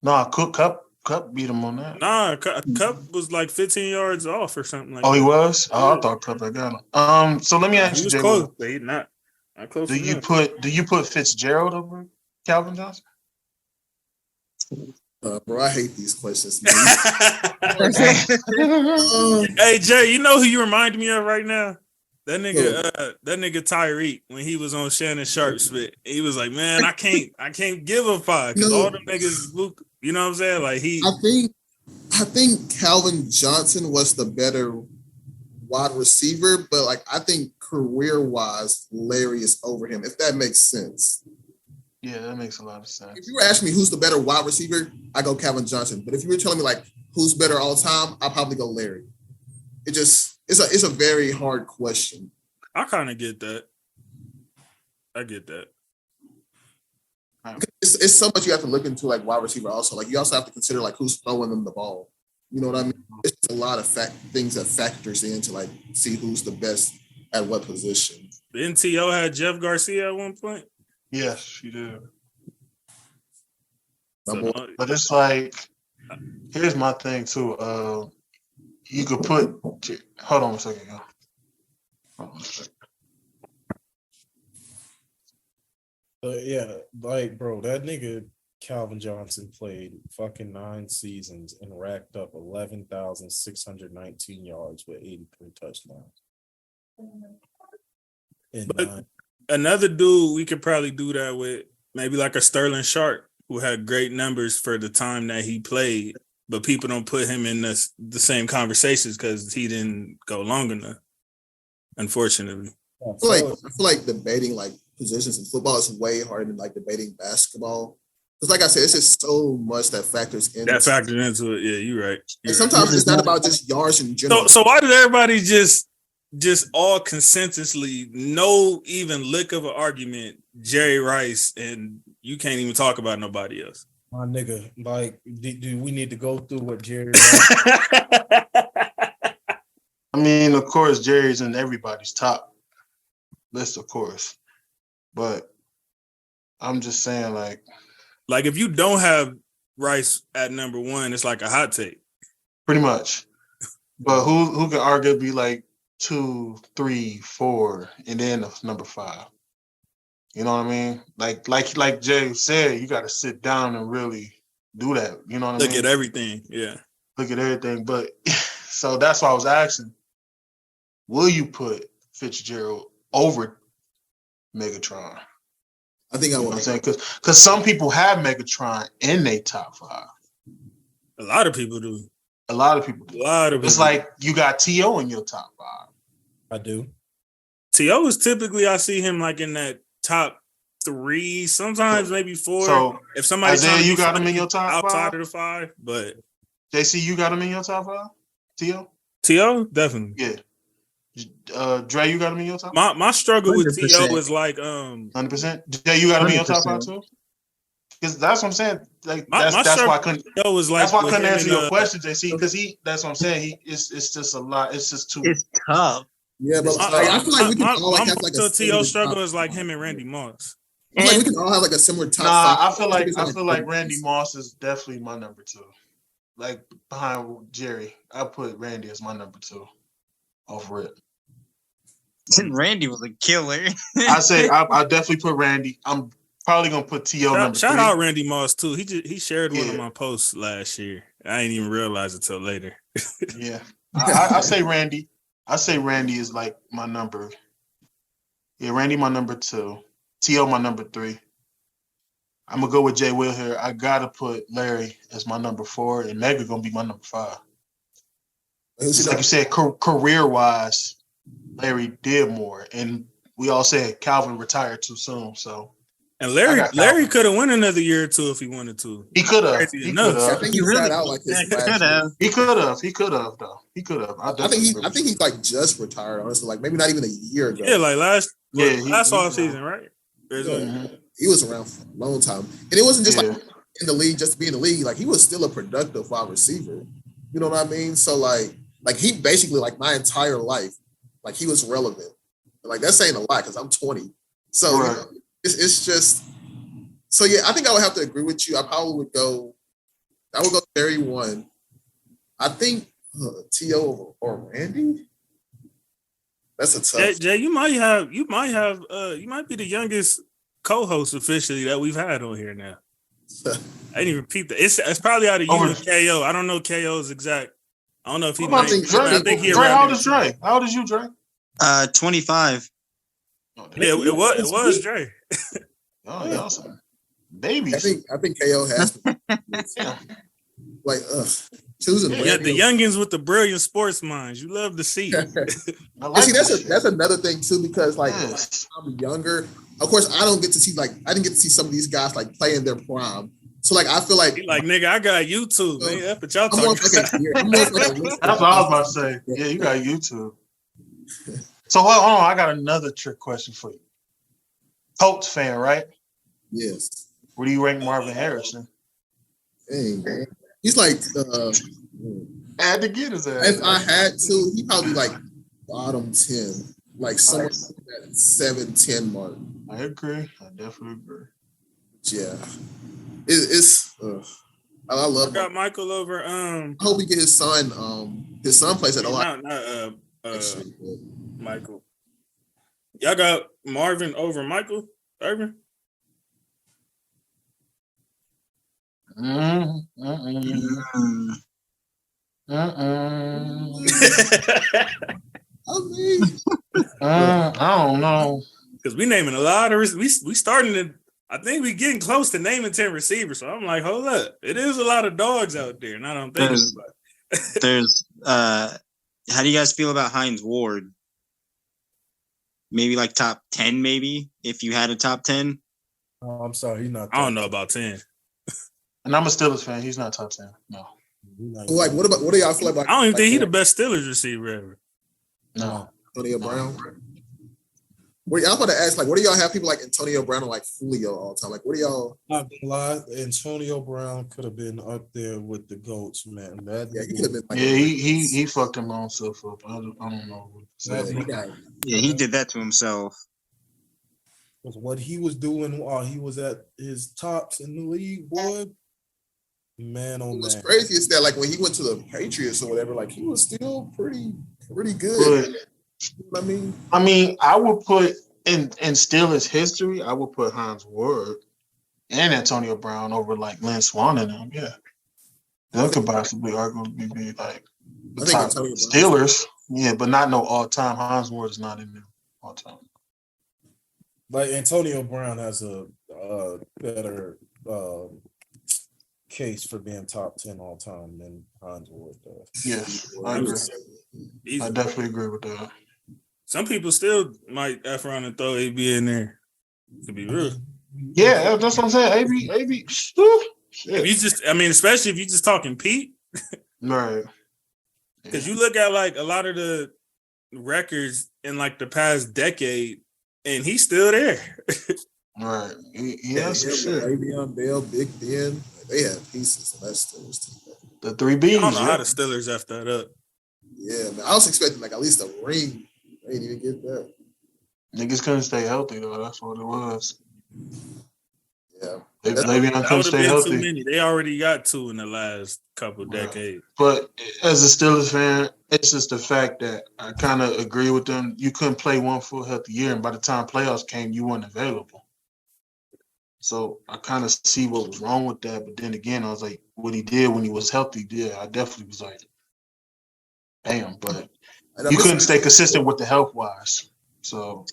No, Cup beat him on that. Nah, Cup was like 15 yards off or something like that. Oh, he was? Oh, I thought Cup had got him. So let me ask you, he was Jay, close, but he's not close. Do you put Fitzgerald over Calvin Johnson? Bro, I hate these questions. Hey Jay, you know who you remind me of right now? That nigga Tyreek, when he was on Shannon Sharp's bit, he was like, "Man, I can't give a 5 because all them niggas, you know what I'm saying?" Like I think Calvin Johnson was the better wide receiver, but like I think career-wise, Larry is over him. If that makes sense. Yeah, that makes a lot of sense. If you were asking me who's the better wide receiver, I go Calvin Johnson. But if you were telling me like who's better all time, I'll probably go Larry. It's a very hard question. I kind of get that. I get that. It's so much you have to look into like wide receiver also. Like you also have to consider like who's throwing them the ball. You know what I mean? It's a lot of things that factors in to like see who's the best at what position. The NTO had Jeff Garcia at one point. Yes, she did. But it's like, here's my thing too. You could put. Hold on a second, y'all. Yeah, like bro, that nigga Calvin Johnson played fucking 9 seasons and racked up 11,619 yards with 83 touchdowns. But another dude we could probably do that with, maybe like a Sterling Sharp, who had great numbers for the time that he played, but people don't put him in the same conversations because he didn't go long enough, unfortunately. I feel like debating like positions in football is way harder than like debating basketball. Because like I said, it's just so much that factors into it. Yeah, you're right. Sometimes it's not about just yards in general. So why did everybody just all consensusly, no even lick of an argument, Jerry Rice, and you can't even talk about nobody else? My nigga, like, do we need to go through what Jerry I mean, of course, Jerry's in everybody's top list, of course. But I'm just saying, like if you don't have Rice at number 1, it's like a hot take. Pretty much. But who can arguably be like 2, 3, 4, and then number 5? You know what I mean? Like Jay said, you got to sit down and really do that. You know what I mean? Look at everything. Yeah. Look at everything. But so that's why I was asking, will you put Fitzgerald over Megatron? I think I will. You know what I'm saying? Because some people have Megatron in their top 5. A lot of people do. A lot of people do. It's like you got T.O. in your top 5. I do. T.O. is typically, I see him like in that top 3, sometimes maybe 4. So if somebody Isaiah, you got him in your top outside 5? of the 5, but JC, you got him in your top 5? T.O.? T.O. definitely. Yeah. Dre, you got him in your top? My struggle 100%. With T.O. is like 100%. Jay, you got him in your top 5 too? Because that's what I'm saying. Like that's why I couldn't. Was like, that's why I couldn't answer your question, JC. Because that's what I'm saying. It's just a lot. It's just too. It's tough. Yeah, but I feel like we can all like have like a T.O. struggle is like him and Randy Moss. I feel like we can all have like a similar top. Nah, I feel like Randy Moss is definitely my number 2. Like behind Jerry, I put Randy as my number 2. Off rip. Randy was a killer. I say I definitely put Randy. I'm probably gonna put T.O. number 3. Shout out Randy Moss too. He shared one of my posts last year. I didn't even realize it till later. Yeah, I say Randy. I say Randy is like my number. Yeah, Randy my number 2. T.O. my number 3. I'm gonna go with Jwill here. I gotta put Larry as my number 4, and Mega gonna be my number 5. It's like you said, career wise, Larry did more, and we all said Calvin retired too soon. So, and Larry could have won another year or 2 if he wanted to. He could have. I think he really out like this. He could have. He could have though. He could have. I think he's like just retired. Honestly, like maybe not even a year ago. Yeah, like last off season, right? He was around for a long time, and it wasn't just like in the league just to be in the league. Like he was still a productive wide receiver. You know what I mean? So like he basically like my entire life, like he was relevant. Like that's saying a lot because I'm 20. So you know, it's just so yeah. I think I would have to agree with you. I would go Jerry 1. I think T.O. or Randy. That's a tough. Jay, you might be the youngest co-host officially that we've had on here now. I didn't even peep that. It's probably out of you and KO. I don't know KO's exact. I don't know if he. I think he. Dre, how old is Dre? How old is you, Dre? 25. Yeah, it was Dre. Oh, y'all some babies. I think KO has. Like, choosing. Yeah, the youngins with the brilliant sports minds. You love to see. That's another thing too, because like I'm younger. Of course, I didn't get to see some of these guys like play in their prime. So like I feel like nigga, I got YouTube, man. That's what y'all talking about. That's what I was about to say. Yeah, you got YouTube. So hold on, I got another trick question for you. Colts fan, right? Yes. Where do you rank Marvin Harrison? Dang, man. He's like I had to get his ass. If I had to, he'd probably like bottom 10. Like somewhere at 7-10 mark. I agree. I definitely agree. Yeah. It's I love I got Michael over I hope we get his son plays at Ohio. Michael. Y'all got Marvin over Michael Irvin? I don't know. Because we naming a lot of we starting to. I think we getting close to naming 10 receivers. So I'm like, hold up, it is a lot of dogs out there. And I don't think there's. How do you guys feel about Hines Ward? Maybe like top 10, maybe if you had a top 10. Oh, I'm sorry, he's not. I don't know about 10. And I'm a Steelers fan. He's not top 10. No. Like, what do y'all feel about? I don't even think he's the best Steelers receiver ever. No. Antonio Brown. I was about to ask, like, what do y'all have people like Antonio Brown or like Julio all the time? Like, what do y'all? Not gonna lie, Antonio Brown could have been up there with the GOATs, man. He could have been. Like, he fucked himself up. I don't know. He did that to himself. What he was doing while he was at his tops in the league, boy. Man, oh man. What's crazy is that like when he went to the Patriots or whatever, like he was still pretty good. You know what I mean, I would put in Steelers history, I would put Hines Ward and Antonio Brown over like Lynn Swann and them. Yeah, that could possibly arguably be like the top Steelers. Yeah, but not no all time. Hines Ward is not in there all time. Like Antonio Brown has a better case for being top 10 all time than Hines Ward does. Yes, I agree. I definitely agree with that. Some people still might F around and throw AB in there. To be real. Yeah, that's what I'm saying. AB. If you just, I mean, especially if you just talking Pete. Right. Because you look at like a lot of the records in like the past decade, and he's still there. Right. He has some shit. Le'Veon Bell, Big Ben, they have pieces, and that's still his team. The 3 Bs. I don't know how the Steelers F that up. Yeah, man. I was expecting like at least a ring. They didn't even get that. Niggas couldn't stay healthy though. That's what it was. Yeah. Le'Veon couldn't stay healthy. Too many. They already got 2 in the last couple decades. But as a Steelers fan, it's just the fact that I kind of agree with them. You couldn't play one full healthy year, and by the time playoffs came, you weren't available. So I kind of see what was wrong with that. But then again, I was like, what he did when he was healthy, I definitely was like, damn. But you couldn't stay consistent with the health-wise. So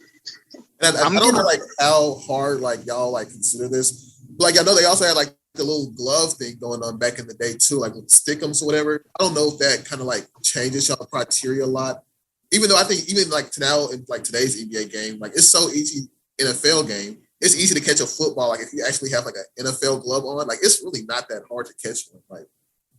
and I don't know like how hard like y'all like consider this. Like I know they also had like the little glove thing going on back in the day too, like with stickums or whatever. I don't know if that kind of like changes y'all criteria a lot. Even though I think even like now in like today's NBA game, like it's so easy NFL game. It's easy to catch a football. Like if you actually have like an NFL glove on, like it's really not that hard to catch one. Like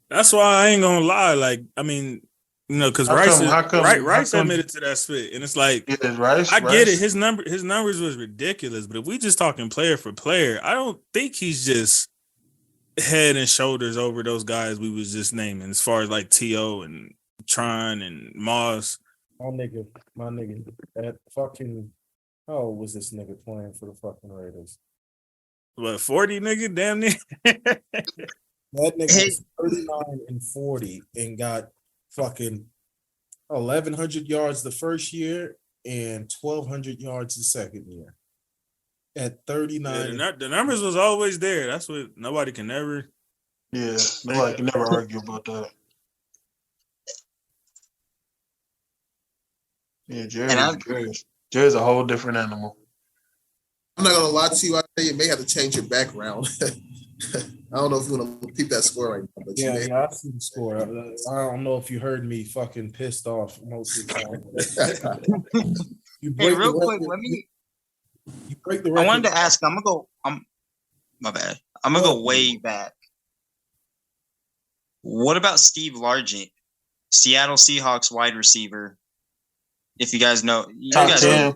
that's why I ain't gonna lie. Like I mean, you know, because Rice admitted to that spit, and it's like I get it. His numbers was ridiculous, but if we just talking player for player, I don't think he's just head and shoulders over those guys we was just naming. As far as like T.O. and Tron and Moss, My nigga, that fucking. How old was this nigga playing for the fucking Raiders? What, 40, nigga? Damn near. That nigga was 39 and 40 and got fucking 1,100 yards the first year and 1,200 yards the second year. At 39. Yeah, the numbers was always there. That's what nobody can ever. Yeah, nobody can never argue about that. Yeah, Jerry's a whole different animal. I'm not gonna lie to you. I think you may have to change your background. I don't know if you want to keep that score right now. But yeah, I see the score. I don't know if you heard me fucking pissed off most of the time. Hey, real quick, You break the record. I wanted to ask. My bad. I'm gonna go way back. What about Steve Largent, Seattle Seahawks wide receiver? If you guys know, top 10.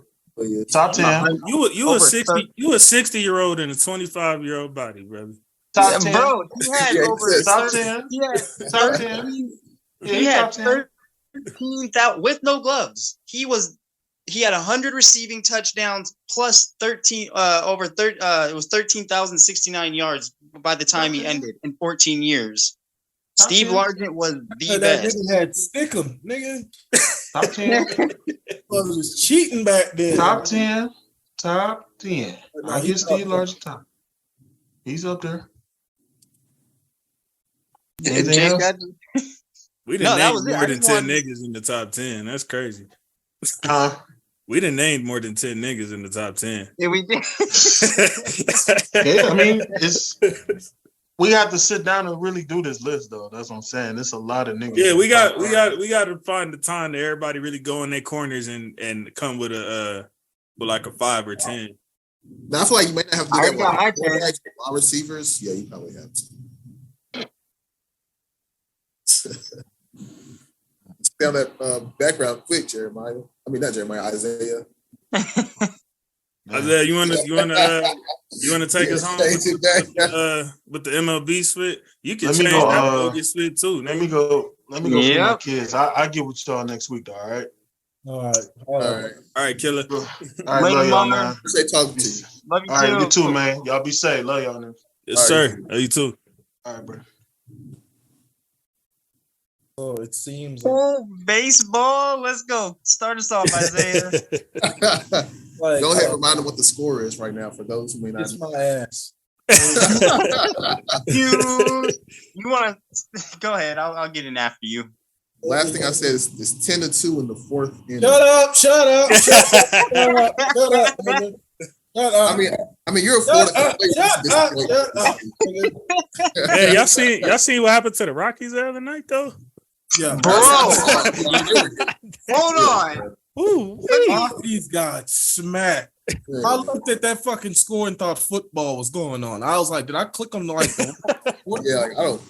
Top 10. You a 60-year-old in a 25-year-old body, brother. Top 10. Bro, he had over top 10. Top 10. He had 13,000 with no gloves. He had 100 receiving touchdowns plus 13 it was 13,069 yards by the time he ended in 14 years. Steve Largent was the best. Nigga had Stickum, nigga. Top 10. Was cheating back then. Top 10. I give Steve Largent top. He's up there. We didn't name more than 10 niggas in the top 10. That's crazy. We didn't name more than 10 niggas in the top 10. Yeah, we did. Yeah, I mean, we have to sit down and really do this list, though. That's what I'm saying. It's a lot of niggas. Yeah, we got to find the time that everybody really go in their corners and come with like a 5 or 10. Now, I feel like you might not have to do that with wide receivers. Yeah, you probably have to. Down that background quick, Jeremiah. I mean, not Jeremiah, Isaiah. Isaiah, you wanna take us home with the MLB split? You can change that MLB split too. Let me go for my kids. I get with y'all next week, though. All right, killer. All right, love y'all, man. Say talking to you. Love you all right, too. you too, man. Y'all be safe. Love y'all, man. Yes, sir. Love you too. All right, bro. Oh, it seems baseball. Let's go. Start us off, Isaiah. Go ahead and remind them what the score is right now for those who may not. It's my ass. you want to go ahead? I'll get in after you. Last thing I said is 10-2 in the fourth inning. Shut up! Shut up! I mean, I mean, you're a Florida. Hey, y'all seen what happened to the Rockies the other night though? Yeah, bro. Hold on. Ooh, Rockies got smacked. Yeah. I looked at that fucking score and thought football was going on. I was like, did I click on like yeah, like, I don't.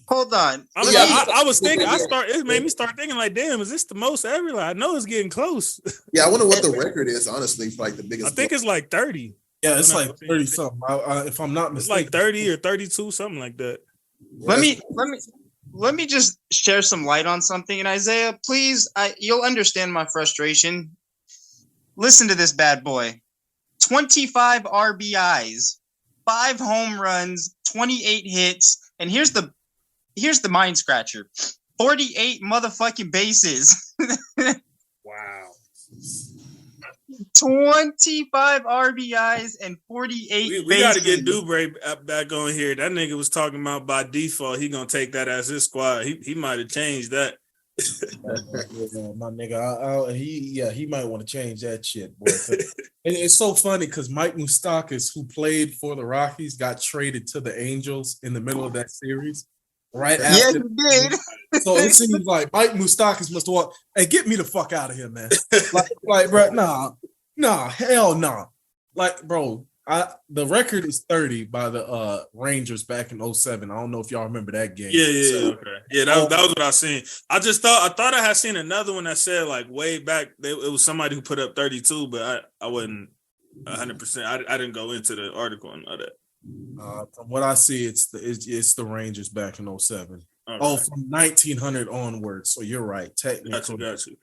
Hold on. I was thinking. It made me start thinking like, damn, is this the most ever? Like, I know it's getting close. Yeah, I wonder what the record is. Honestly, for like the biggest. I think it's like 30. Yeah, it's like 30 something. If I'm not mistaken, it's like 30 or 32, something like that. Let me just share some light on something. And Isaiah, please, you'll understand my frustration. Listen to this bad boy. 25 RBIs, 5 home runs, 28 hits, and here's the mind scratcher. 48 motherfucking bases. Wow. 25 RBIs and 48 we got to get Dubre back on here. That nigga was talking about by default he gonna take that as his squad. He might have changed that. My nigga, he might want to change that shit, boy. It's so funny because Mike Moustakas, who played for the Rockies, got traded to the Angels in the middle of that series. Right after, yeah, he did. So it seems like Mike Moustakas must have walked. Hey, get me the fuck out of here, man! like, bro, nah, hell nah. Like, bro, the record is 30 by the Rangers back in 07. I don't know if y'all remember that game. Yeah, okay. Yeah, that was what I seen. I thought I had seen another one that said like way back it was somebody who put up 32, but I wasn't 100%. I didn't go into the article and all that. From what I see, it's the Rangers back in 07. Okay. Oh, from 1900 onwards. So you're right. Technically, got you.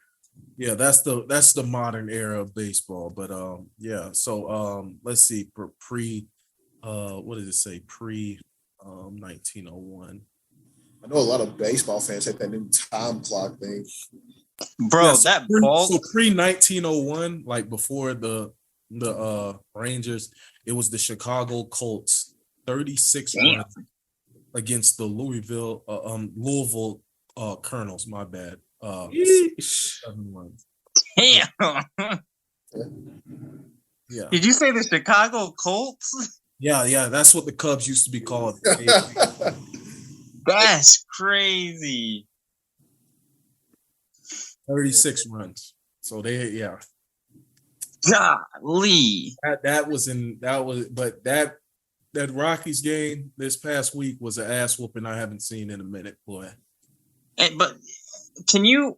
Yeah, that's the modern era of baseball. But yeah. So let's see. What did it say? Pre 1901. I know a lot of baseball fans had that new time clock thing. Bro, yeah, so that ball. So pre 1901, like before the Rangers, it was the Chicago Colts 36 runs against the Louisville Colonels. My bad. 7 runs. Damn. Yeah. Did you say the Chicago Colts? Yeah. That's what the Cubs used to be called. That's crazy. 36 runs. So yeah. Golly. That Rockies game this past week was an ass whooping I haven't seen in a minute, boy. But can you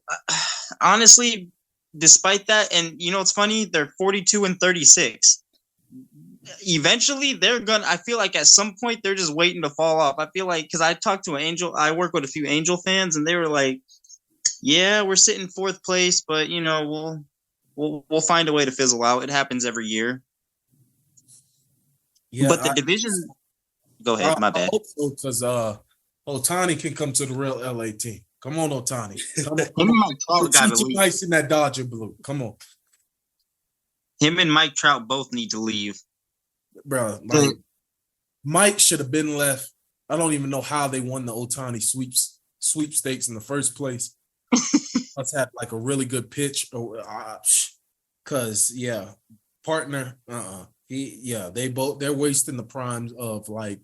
honestly, despite that, and you know it's funny, they're 42 and 36. Eventually, I feel like at some point they're just waiting to fall off. I feel like because I talked to I work with a few Angel fans, and they were like, "Yeah, we're sitting 4th place, but you know we'll find a way to fizzle out. It happens every year." Yeah, but the division. Go ahead, my bad. I hope so because Ohtani can come to the real LA team. Come on, Ohtani. Come on. Nice in that Dodger blue. Come on. Him and Mike Trout both need to leave. Bro, Mike should have been left. I don't even know how they won the Ohtani sweepstakes in the first place. Let's have like a really good pitch. Cause partner, they're wasting the primes of like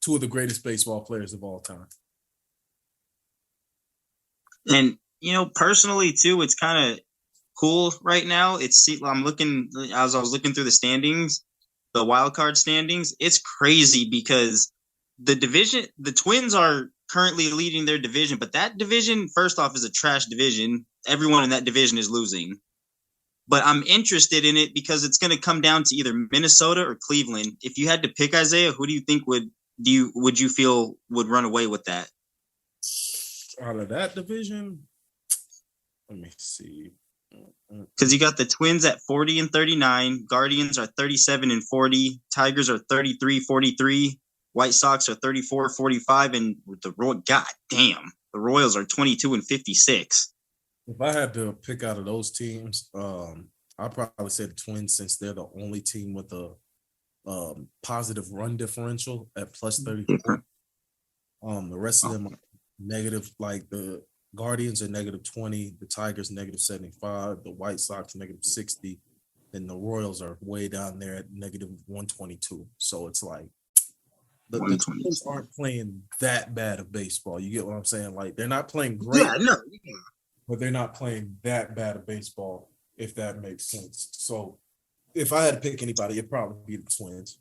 2 of the greatest baseball players of all time. And you know, personally too, it's kind of cool right now. I'm looking as I was looking through the standings, the wild card standings. It's crazy because the Twins are currently leading their division, but that division, first off, is a trash division. Everyone in that division is losing. But I'm interested in it because it's going to come down to either Minnesota or Cleveland. If you had to pick, Isaiah, who do you think would you feel would run away with that? Out of that division, let me see. Because you got the Twins at 40 and 39, Guardians are 37 and 40, Tigers are 33-43, White Sox are 34-45, and the Royals are 22 and 56. If I had to pick out of those teams, I'd probably say the Twins since they're the only team with a positive run differential at plus 34. The rest of them are negative, like the Guardians are -20, the Tigers -75, the White Sox -60, and the Royals are way down there at negative 122. So it's like the Twins aren't playing that bad of baseball. You get what I'm saying? Like they're not playing great, but they're not playing that bad of baseball, if that makes sense. So if I had to pick anybody, it'd probably be the Twins.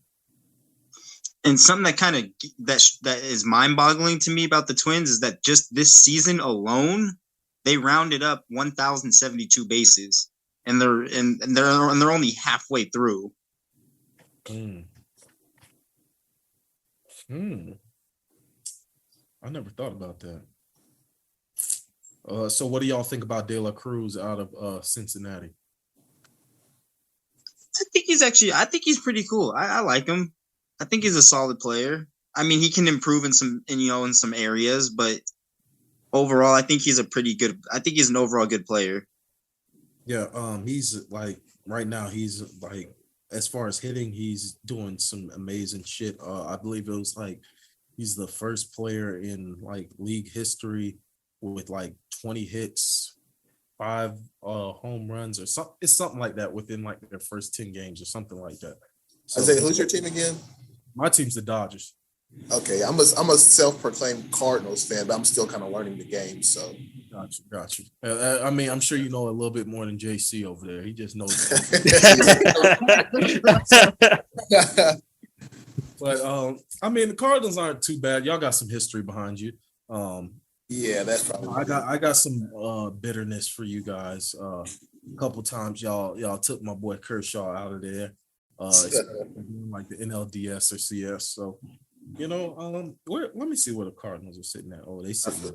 And something that kind of that is mind-boggling to me about the Twins is that just this season alone, they rounded up 1,072 bases, and they're only halfway through. I never thought about that. So what do y'all think about De La Cruz out of Cincinnati? I think he's pretty cool. I like him. I think he's a solid player. I mean, he can improve in some areas, but overall, I think he's an overall good player. Yeah, he's like right now, he's like as far as hitting, he's doing some amazing shit. I believe it was like he's the first player in like league history with like 20 hits, 5 home runs, or something. It's something like that within like their first 10 games or something like that. So, Isaiah, who's your team again? My team's the Dodgers. Okay, I'm a self-proclaimed Cardinals fan, but I'm still kind of learning the game. So, got you. I mean, I'm sure you know a little bit more than JC over there. He just knows. But I mean, the Cardinals aren't too bad. Y'all got some history behind you. Yeah, that's probably. I got some bitterness for you guys. A couple times y'all took my boy Kershaw out of there. Like the NLDS or CS. So, you know, let me see where the Cardinals are sitting at. Oh, they sitting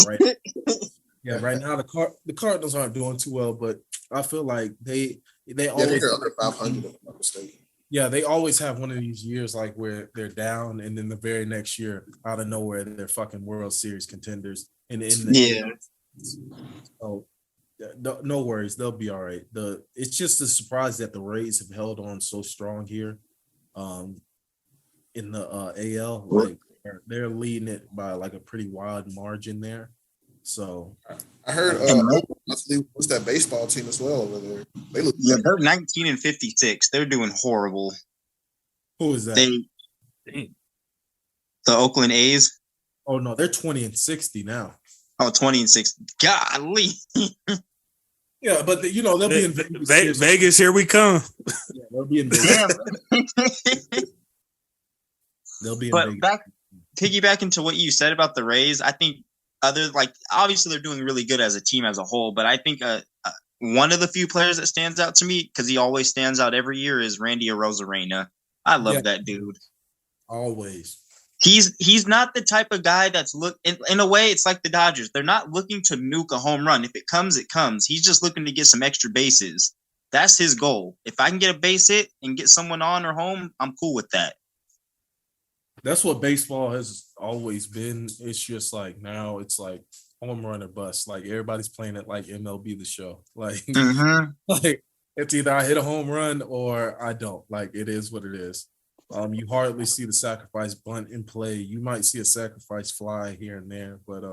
right. Yeah, right now the Cardinals aren't doing too well, but I feel like they always under 500 if I'm not mistaken. Yeah, they always have one of these years like where they're down, and then the very next year, out of nowhere, they're fucking World Series contenders. So no worries, they'll be all right. It's just a surprise that the Rays have held on so strong here, in the AL. Like they're leading it by like a pretty wide margin there. So I heard what's that baseball team as well over there? They're 19-56. They're doing horrible. Who is that? The Oakland A's. Oh no, they're 20-60 now. Oh, 20-60. Golly. Yeah, but they'll be in Vegas. Vegas, here we come. Yeah, they'll be in Vegas. They'll be in Vegas. Piggybacking to what you said about the Rays, I think obviously they're doing really good as a team as a whole, but I think one of the few players that stands out to me, because he always stands out every year, is Randy Arozarena. I love that dude. Always. He's not the type of guy that's in a way, it's like the Dodgers. They're not looking to nuke a home run. If it comes, it comes. He's just looking to get some extra bases. That's his goal. If I can get a base hit and get someone on or home, I'm cool with that. That's what baseball has always been. It's just like now it's like home run or bust. Like everybody's playing it like MLB The Show. Like, like it's either I hit a home run or I don't. Like it is what it is. You hardly see the sacrifice bunt in play. You might see a sacrifice fly here and there, but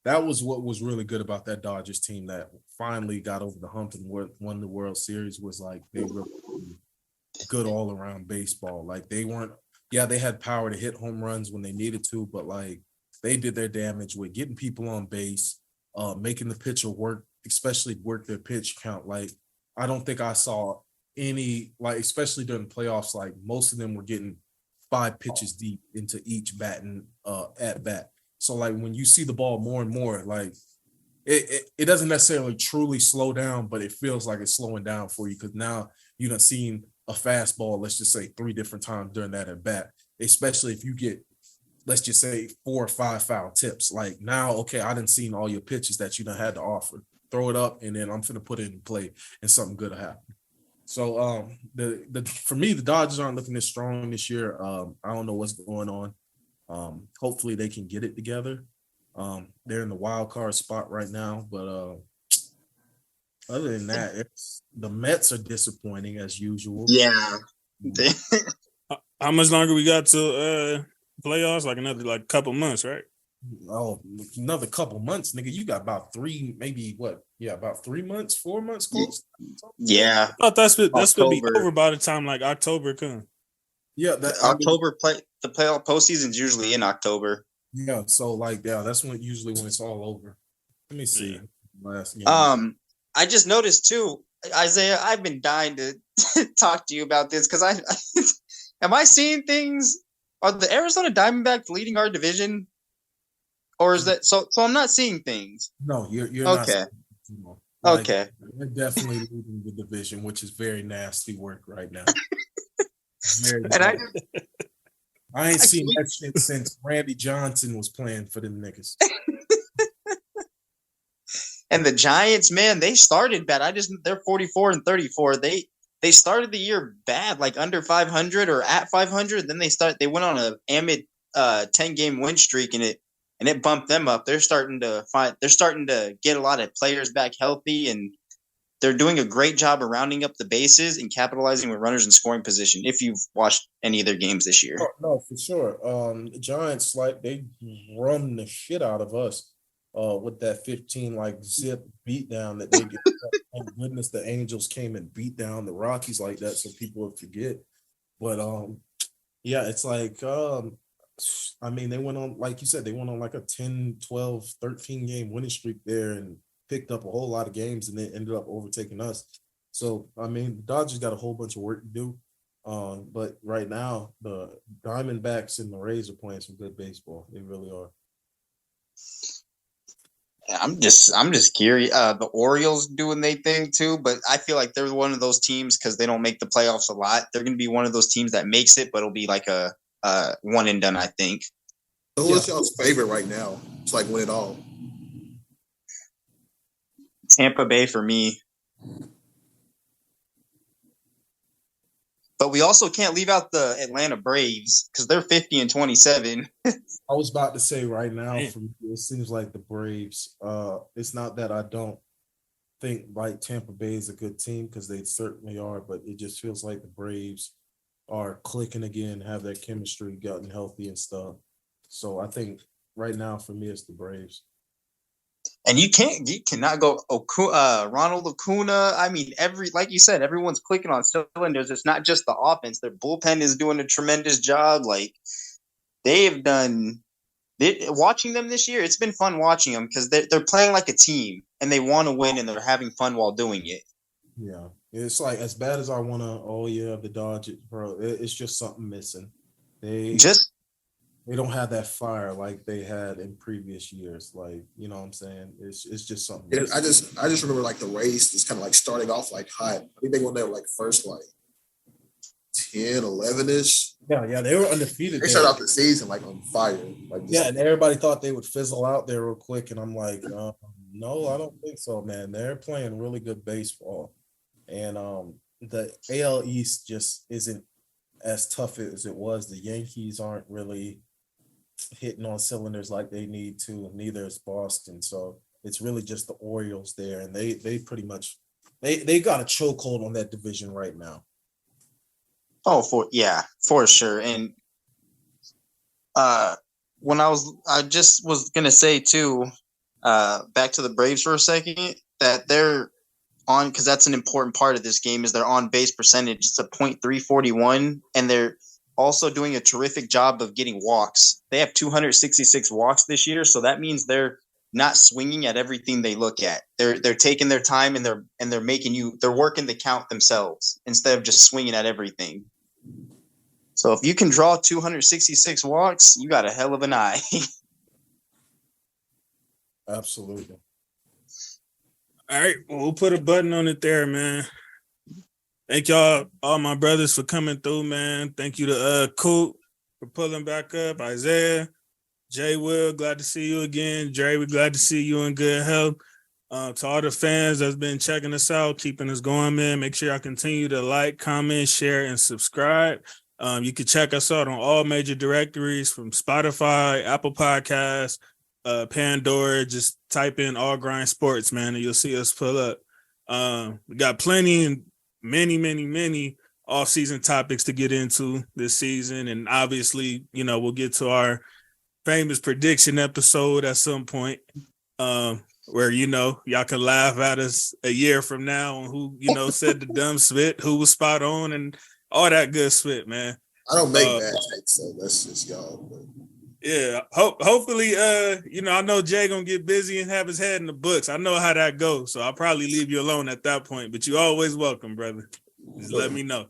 that was what was really good about that Dodgers team that finally got over the hump and won the World Series. Was like they were good all around baseball. Like they weren't. Yeah, they had power to hit home runs when they needed to, but like they did their damage with getting people on base, making the pitcher work, especially work their pitch count. Like I don't think I saw any, like especially during the playoffs, like most of them were getting 5 pitches deep into each batting at bat. So like when you see the ball more and more, like it doesn't necessarily truly slow down, but it feels like it's slowing down for you because now you done seen a fastball, let's just say 3 different times during that at bat, especially if you get, let's just say 4 or 5 foul tips. Like now, okay, I done seen all your pitches that you done had to offer. Throw it up, and then I'm finna put it in play, and something good will happen. So for me, the Dodgers aren't looking as strong this year. I don't know what's going on. Hopefully they can get it together. They're in the wild card spot right now, but other than that, the Mets are disappointing as usual. Yeah. How much longer we got to playoffs? Like another couple months, right? Oh, another couple months, nigga. You got about 3, maybe what? Yeah, about 3 months, 4 months close. Yeah, I thought that's gonna be over by the time like October comes. Yeah, the playoff postseason is usually in October. Yeah, so like that's when it's all over. Let me see. Yeah. Last game. I just noticed too, Isaiah. I've been dying to talk to you about this because I am I seeing things? Are the Arizona Diamondbacks leading our division, or is that so? So I'm not seeing things. No, you're okay. Not. Like, okay, they're definitely leading the division, which is very nasty work right now. I ain't seen that shit since Randy Johnson was playing for them niggas. And the Giants, man, they started bad. They're 44-34. They started the year bad, like under 500 or at 500. Then they went on a amid 10-game win streak, and it bumped them up. They're starting to get a lot of players back healthy, and they're doing a great job of rounding up the bases and capitalizing with runners in scoring position. If you've watched any of their games this year, no, for sure. The Giants, like, they run the shit out of us with that 15 zip beat down that they get. Thank goodness the Angels came and beat down the Rockies like that, so people would forget. But yeah, it's like I mean, they went on, like you said, they went on like a 10, 12, 13 game winning streak there and picked up a whole lot of games, and then ended up overtaking us. So, I mean, the Dodgers got a whole bunch of work to do. But right now, the Diamondbacks and the Rays are playing some good baseball. They really are. I'm just curious. The Orioles doing their thing too, but I feel like they're one of those teams because they don't make the playoffs a lot. They're going to be one of those teams that makes it, but it'll be like a one and done, I think. So who's y'all's favorite right now? It's like win it all. Tampa Bay for me. But we also can't leave out the Atlanta Braves because they're 50-27. I was about to say right now, for me, it seems like the Braves. It's not that I don't think like Tampa Bay is a good team, because they certainly are, but it just feels like the Braves are clicking again, have that chemistry, gotten healthy and stuff. So I think right now for me it's the Braves. And you cannot go Ronald Acuna. I mean, like you said, everyone's clicking on cylinders. It's not just the offense. Their bullpen is doing a tremendous job. Like, watching them this year, it's been fun watching them because they're playing like a team and they want to win and they're having fun while doing it. Yeah, it's like, as bad as I want to, the Dodgers, bro, it's just something missing. They don't have that fire like they had in previous years. Like, you know what I'm saying? It's just something. Yeah, I just remember like the Rays just kind of like starting off like hot. I think they went there like first like 10, 11-ish. Yeah, they were undefeated. They started off the season like on fire. And everybody thought they would fizzle out there real quick, and I'm like, no, I don't think so, man. They're playing really good baseball, and the AL East just isn't as tough as it was. The Yankees aren't really hitting on cylinders like they need to, neither is Boston. So it's really just the Orioles there, and they pretty much they got a chokehold on that division right now. Oh, for sure. And I just was gonna say too, back to the Braves for a second, that they're on, because that's an important part of this game, is their on base percentage. It's a .341, and they're also doing a terrific job of getting walks. They have 266 walks this year, so that means they're not swinging at everything they look at. They're taking their time, and they're working the count themselves instead of just swinging at everything. So if you can draw 266 walks, you got a hell of an eye. Absolutely. All right, well, we'll put a button on it there, man. Thank y'all, all my brothers, for coming through, man. Thank you to Coop for pulling back up. Isaiah, Jwill, glad to see you again. Dre, we're glad to see you in good health. To all the fans that's been checking us out, keeping us going, man, make sure y'all continue to like, comment, share, and subscribe. You can check us out on all major directories, from Spotify, Apple Podcasts, Pandora. Just type in All Grind Sports, man, and you'll see us pull up. We got plenty and many off-season topics to get into this season, and obviously, we'll get to our famous prediction episode at some point, where y'all can laugh at us a year from now on who said the dumb spit, who was spot on, and all that good spit, man. I don't make bad takes, so that's just y'all. But. Yeah, hopefully, I know Jay gonna get busy and have his head in the books. I know how that goes, so I'll probably leave you alone at that point. But you always welcome, brother. Just let me know.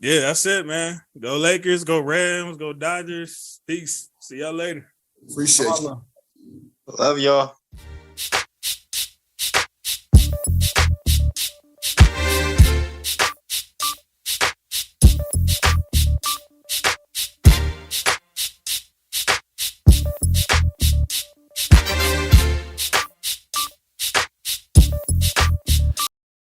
Yeah, that's it, man. Go Lakers, go Rams, go Dodgers. Peace. See y'all later. Appreciate you. Love y'all.